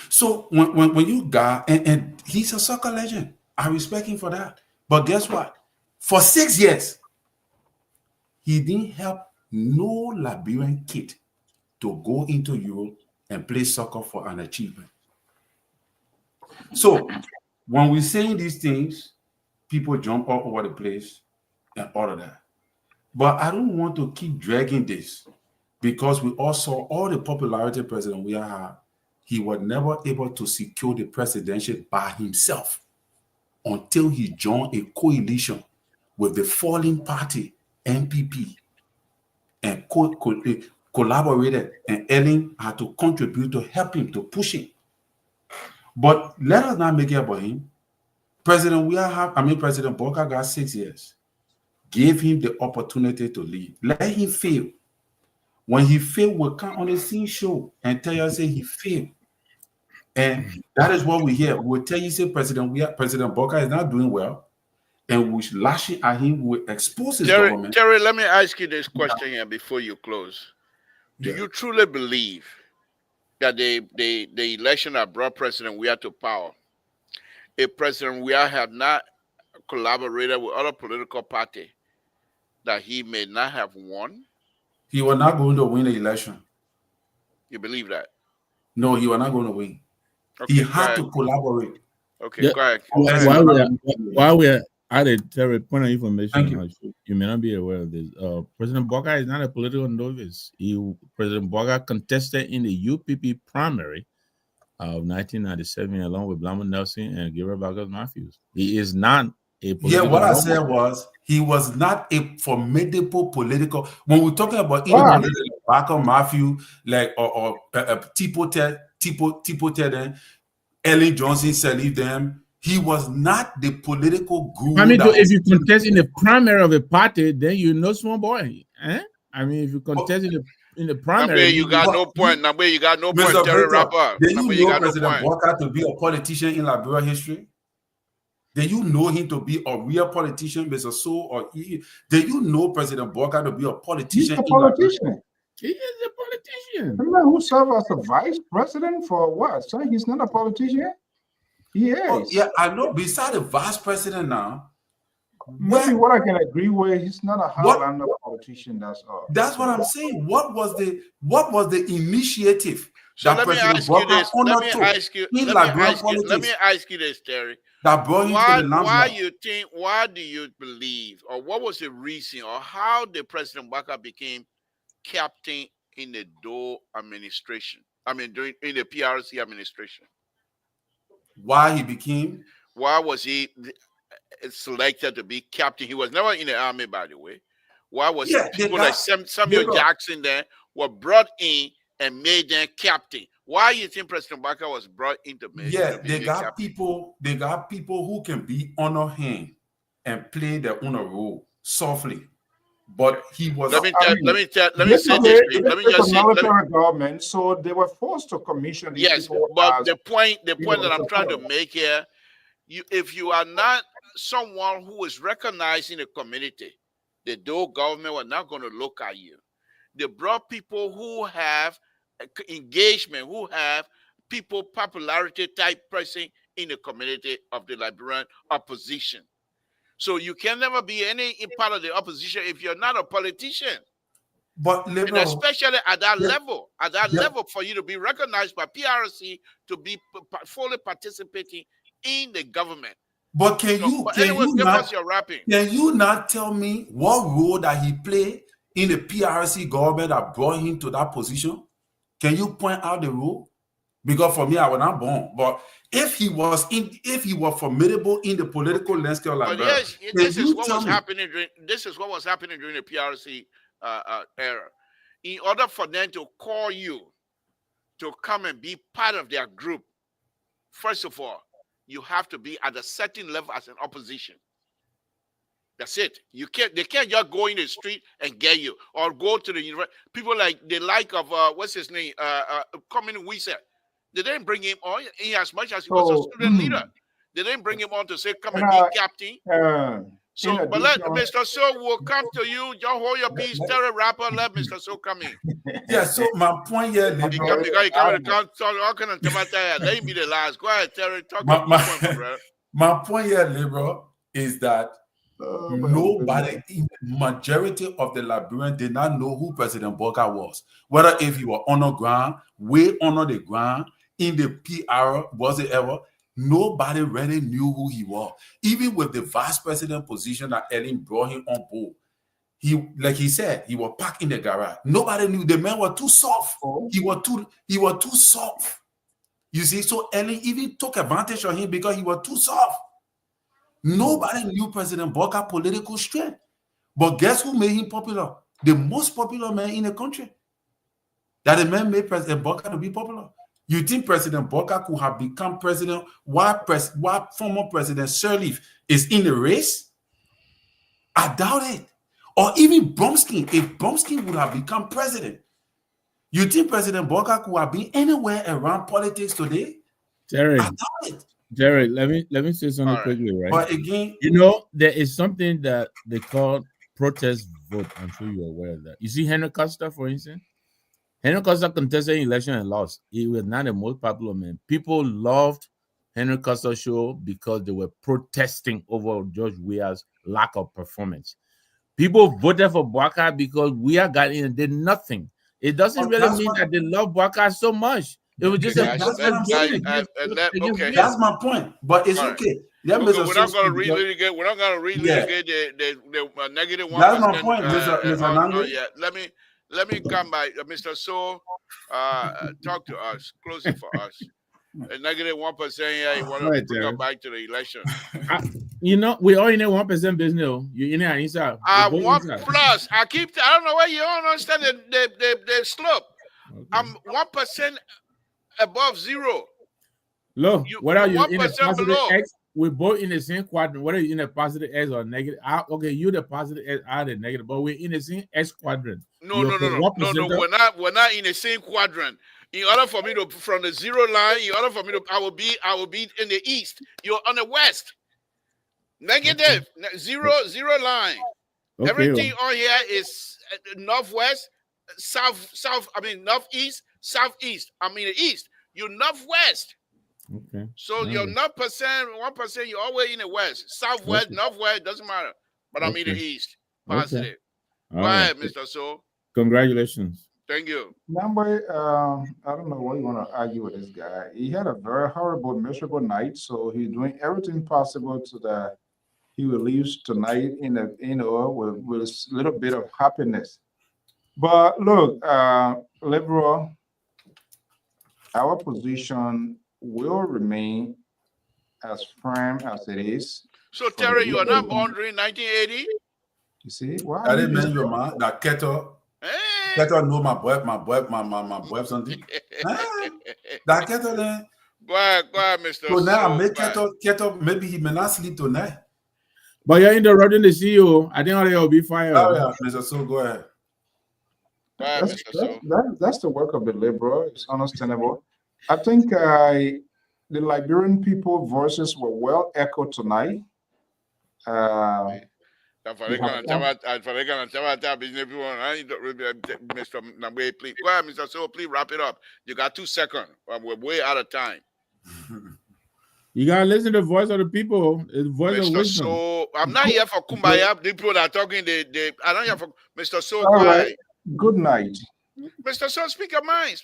So when you got, and he's a soccer legend, I respect him for that. But guess what? For 6 years, he didn't help no Liberian kid to go into Europe and play soccer for an achievement. So when we're saying these things, people jump all over the place and all of that. But I don't want to keep dragging this because we all saw all the popularity President Weah had. He was never able to secure the presidency by himself until he joined a coalition with the falling party, NPP, and collaborated, and Ellen had to contribute to help him, to push him. But let us not make it about him. President Boka got 6 years. Give him the opportunity to lead. Let him fail. When he failed, we'll come on the scene show and tell you, say he failed. And that is what we hear. We'll tell you, say President Boka is not doing well, and we're lashing at him, we expose his government. Terry, let me ask you this question here before you close. Do you truly believe that the election that brought President Weah to power, if President Weah had not collaborated with other political parties, that he may not have won? He was not going to win the election. You believe that? No, he was not going to win. Okay, he had to collaborate. Okay, go ahead. While we're at it, Terry, point of information. You may not be aware of this. President Boka is not a political novice. President Boka contested in the UPP primary of 1997 along with Blamo Nelson and Gabriel Vargas Matthews. He is not a political. Yeah, what I movement. said was he was not a formidable political. When we're talking about independent, like Baker Matthew, like or Tipo Ted, Ellen Johnson, Sally them. He was not the political guru. I mean, that if you contest in the primary of a party, then you know small boy. Eh? I mean, if you contest in the primary, you got no point. Now, you got no point. Mr. Terry Victor, Rapper. did you know got President no point. Walker to be a politician in Liberia history? Did you know him to be a real politician, Mr. So? Or did you know President Walker to be a politician? He's a politician. He is a politician. The man who served as a vice president for what? So he's not a politician? He is. Oh, yeah, I know. Besides the vice president now, maybe what I can agree with, he's not a Highlander politician. That's all. That's what I'm saying. What was the initiative? So let me ask you this. Let me ask you this, Terry. That brought him to the why do you believe, or what was the reason, or how the President Walker became captain in the Doe administration? I mean, in the PRC administration. Why was he selected to be captain? He was never in the army, by the way. Why was people like Samuel Jackson there were brought in and made them captain? Why you think President Walker was brought into? They got people who can be honor hand and play their own role softly. But he was. Let me say this. Let me just say. Government, so they were forced to commission these people. But the point that I'm trying to make here, if you are not someone who is recognized in the community, the Doe government were not going to look at you. They brought people who have engagement, who have people popularity type person in the community of the Liberian opposition. So you can never be any part of the opposition if you're not a politician. But and especially at that level, for you to be recognized by PRC to be fully participating in the government. But can you not tell me what role that he played in the PRC government that brought him to that position? Can you point out the role? Because for me, I was not born. But if he was formidable in the political landscape, this is what was happening during the PRC era. In order for them to call you to come and be part of their group, first of all, you have to be at a certain level as an opposition. That's it. They can't just go in the street and get you, or go to the university. People like what's his name? Coming Wisa. They didn't bring him on as much as he was a student leader. They didn't bring him on to say, come and be captain. But Mr. So will come to you. Don't hold your peace. Terry Rapper, let Mr. So come in. Yeah, so my point here, let him be the last. Go ahead, Terry. Talk about my point, brother. My point here, Libra, is that nobody, majority of the Liberians did not know who President Walker was. Whether if he was on the ground, way under the ground, in the PR, was it ever? Nobody really knew who he was. Even with the vice president position that Ellen brought him on board, like he said, he was parked in the garage. Nobody knew. The man was too soft. He was too soft. You see, so Ellen even took advantage of him because he was too soft. Nobody knew President Walker political strength. But guess who made him popular? The most popular man in the country. That the man made President Walker to be popular. You think President Walker could have become president while former President Sirleaf is in the race? I doubt it. Or even Bromsky, if Bromsky would have become president, you think President Walker could have been anywhere around politics today? Terry, I doubt it. Jerry, let me say something quickly, right? But again, there is something that they call protest vote. I'm sure you're aware of that. You see Henry Costa, for instance. Henry Costa contested an election and lost. He was not the most popular man. People loved Henry Costa's show because they were protesting over George Weah's lack of performance. People voted for Bwaka because Weah got in and did nothing. It doesn't really mean that they love Bwaka so much. It was just that's my point. But it's okay. We're not going to relitigate. We're not going to relitigate the negative 1%. That's my point, Mr. Let me come by, Mr. So. Talk to us, close it for us. A negative 1%. Yeah, you want to bring us back to the election. You know, we all in a 1% business. You in there inside. One plus. I don't know why you don't understand the slope. Okay. I'm 1% above zero. Look, whether you're in a 1% positive below. X, we're both in the same quadrant. Whether you're in a positive X or negative, okay, you're the positive X, I the negative, but we're in the same X quadrant. No. We're not in the same quadrant. In order for me to from the zero line, I will be in the east. You're on the west. Negative. Okay. Zero line. Okay. Everything on here is northwest, northeast, southeast. I'm in the east. You're northwest. Okay. So you're 1%, you're always in the west. Southwest, northwest, doesn't matter. But I'm in the east. Positive. Okay. Go ahead, Mr. So. Congratulations. Thank you. Number, I don't know what you want to argue with this guy. He had a very horrible, miserable night, so he's doing everything possible so that he will leave tonight with a little bit of happiness. But look, liberal, our position will remain as firm as it is. So Terry, you are not born during 1980. You see, why? I didn't mean your man that Keto. Keto know my boy something. That Keto then. Go ahead, Mr. So now I make Keto. Maybe he may not sleep tonight. But you're interrupting the CEO. I think I'll be fired. Oh yeah, Mr. So go ahead. That's the work of the liberal. It's understandable. I think the Liberian people voices were well echoed tonight. Mr. Nabwe, please go ahead, Mr. So please wrap it up. You got 2 seconds. We're way out of time. You gotta listen to the voice of the people. The voice Mr. of wisdom. So I'm not here for kumbaya. The people that are talking, I'm not here for Mr. So. All right. Good night. Mr. So, speak your mind,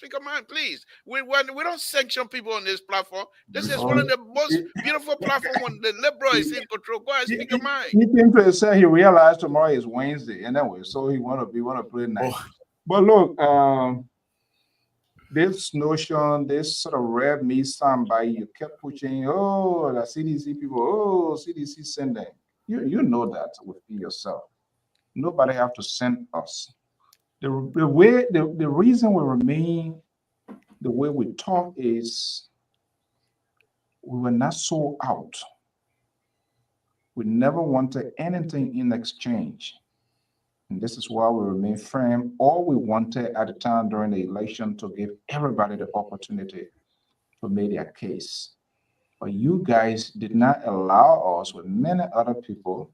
please. We don't sanction people on this platform. This is one of the most beautiful platforms when the liberal is in control. Go ahead, speak your mind. He came to say he realized tomorrow is Wednesday, anyway, so he want to play night. But look, this notion, this sort of red meat soundbite, you kept pushing. Oh, the CDC people. Oh, CDC sending. You know that within yourself. Nobody have to send us. The reason we remain the way we talk is we were not sold out. We never wanted anything in exchange. And this is why we remain firm. All we wanted at the time during the election to give everybody the opportunity to make their case. But you guys did not allow us with many other people.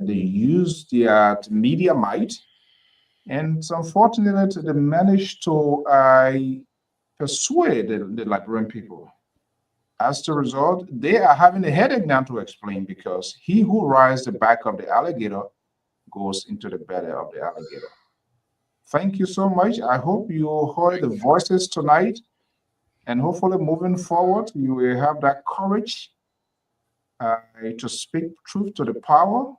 They used their media might. And unfortunately, they managed to persuade the Liberian people. As the result, they are having a headache now to explain because he who rides the back of the alligator goes into the belly of the alligator. Thank you so much. I hope you heard the voices tonight. And hopefully moving forward, you will have that courage to speak truth to the power.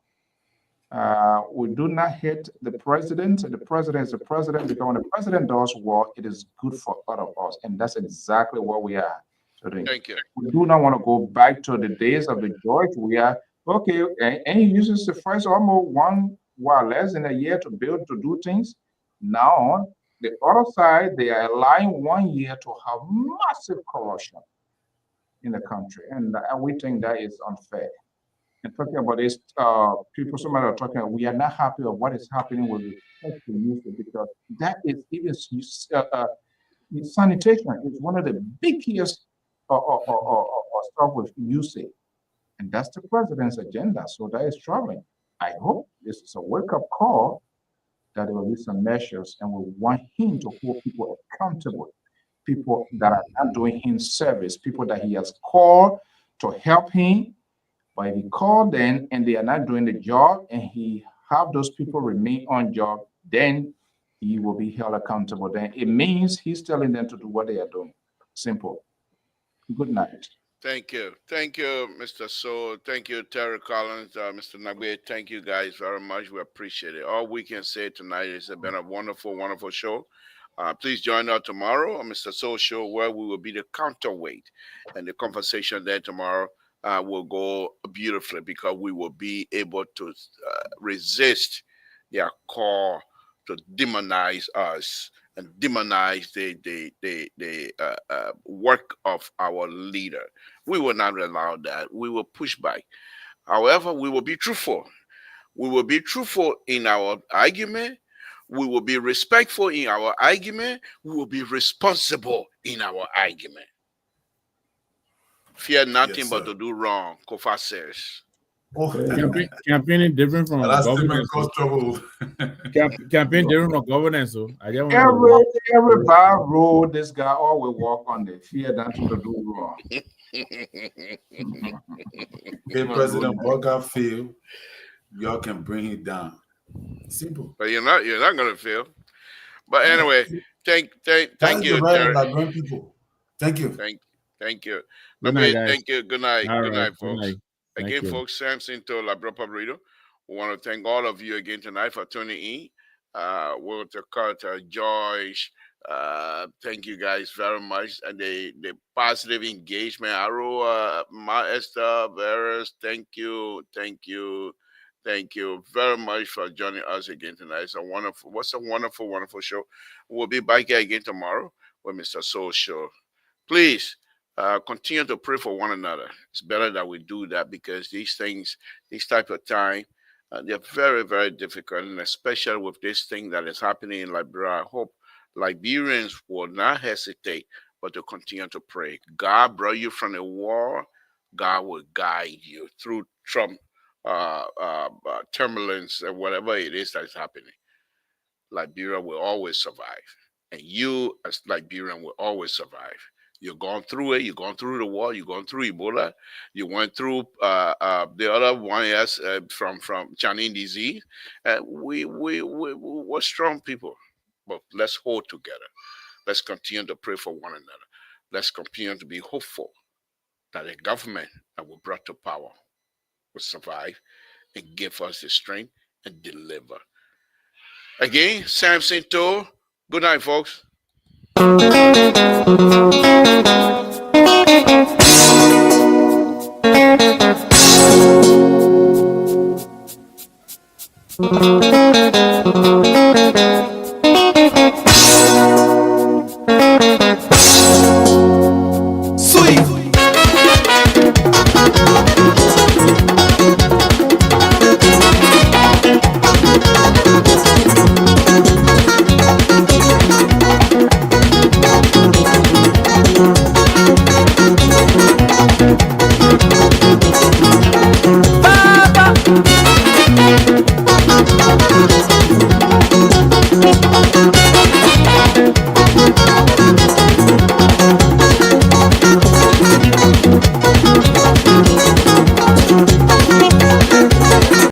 We do not hate the president. The president is the president because when the president does work, it is good for all of us. And that's exactly what we are doing. Thank you. We do not want to go back to the days of the George. We are, okay, and he uses the first almost less than a year to do things. Now, the other side, they are allowing 1 year to have massive corruption in the country. And we think that is unfair. And talking about this, people, somebody are talking, we are not happy with what is happening with respect to youth because that is even sanitation is one of the biggest stuff with usage. And that's the president's agenda. So that is troubling. I hope this is a wake-up call that there will be some measures and we want him to hold people accountable, people that are not doing him service, people that he has called to help him. But if he called them and they are not doing the job and he have those people remain on job, then he will be held accountable. Then it means he's telling them to do what they are doing. Simple. Good night. Thank you. Thank you, Mr. So. Thank you, Terry Collins, Mr. Nagbe. Thank you guys very much. We appreciate it. All we can say tonight is it's been a wonderful, wonderful show. Please join us tomorrow on Mr. So show where we will be the counterweight and the conversation there tomorrow. will go beautifully, because we will be able to resist their call to demonize us and demonize the work of our leader. We will not allow that. We will push back. However, we will be truthful. We will be truthful in our argument. We will be respectful in our argument. We will be responsible in our argument. Fear nothing but to do wrong, Kofa says. Oh, campaigning different from that statement governance. cause trouble. Campaign different from governance. So I just Every bad road, this guy always walk on the fear nothing to do wrong. If President Burger fail, y'all can bring it down. Simple. But you're not gonna fail. But anyway, thank you, Terry. People. Thank you. Thank you. Good night, guys. Thank you. Good night. All Good right. night, folks. Again, folks, Samson to La Bropa Radio. We want to thank all of you again tonight for tuning in. Walter Carter, Joyce, thank you guys very much. And the positive engagement. Arrow, Ma Esther, Veras, thank you very much for joining us again tonight. It's a wonderful show. We'll be back here again tomorrow with Mr. Soul Show. Please continue to pray for one another. It's better that we do that, because these things, this type of time, they're very, very difficult, and especially with this thing that is happening in Liberia. I hope Liberians will not hesitate, but to continue to pray. God brought you from the war. God will guide you through Trump turbulence and whatever it is that is happening. Liberia will always survive, and you as Liberian will always survive. You're going through it. You're going through the war. You're going through Ebola. You went through the other one, yes, from Chinese disease. We're strong people, but let's hold together. Let's continue to pray for one another. Let's continue to be hopeful that the government that we brought to power will survive and give us the strength and deliver. Again, Samson Tour. Good night, folks.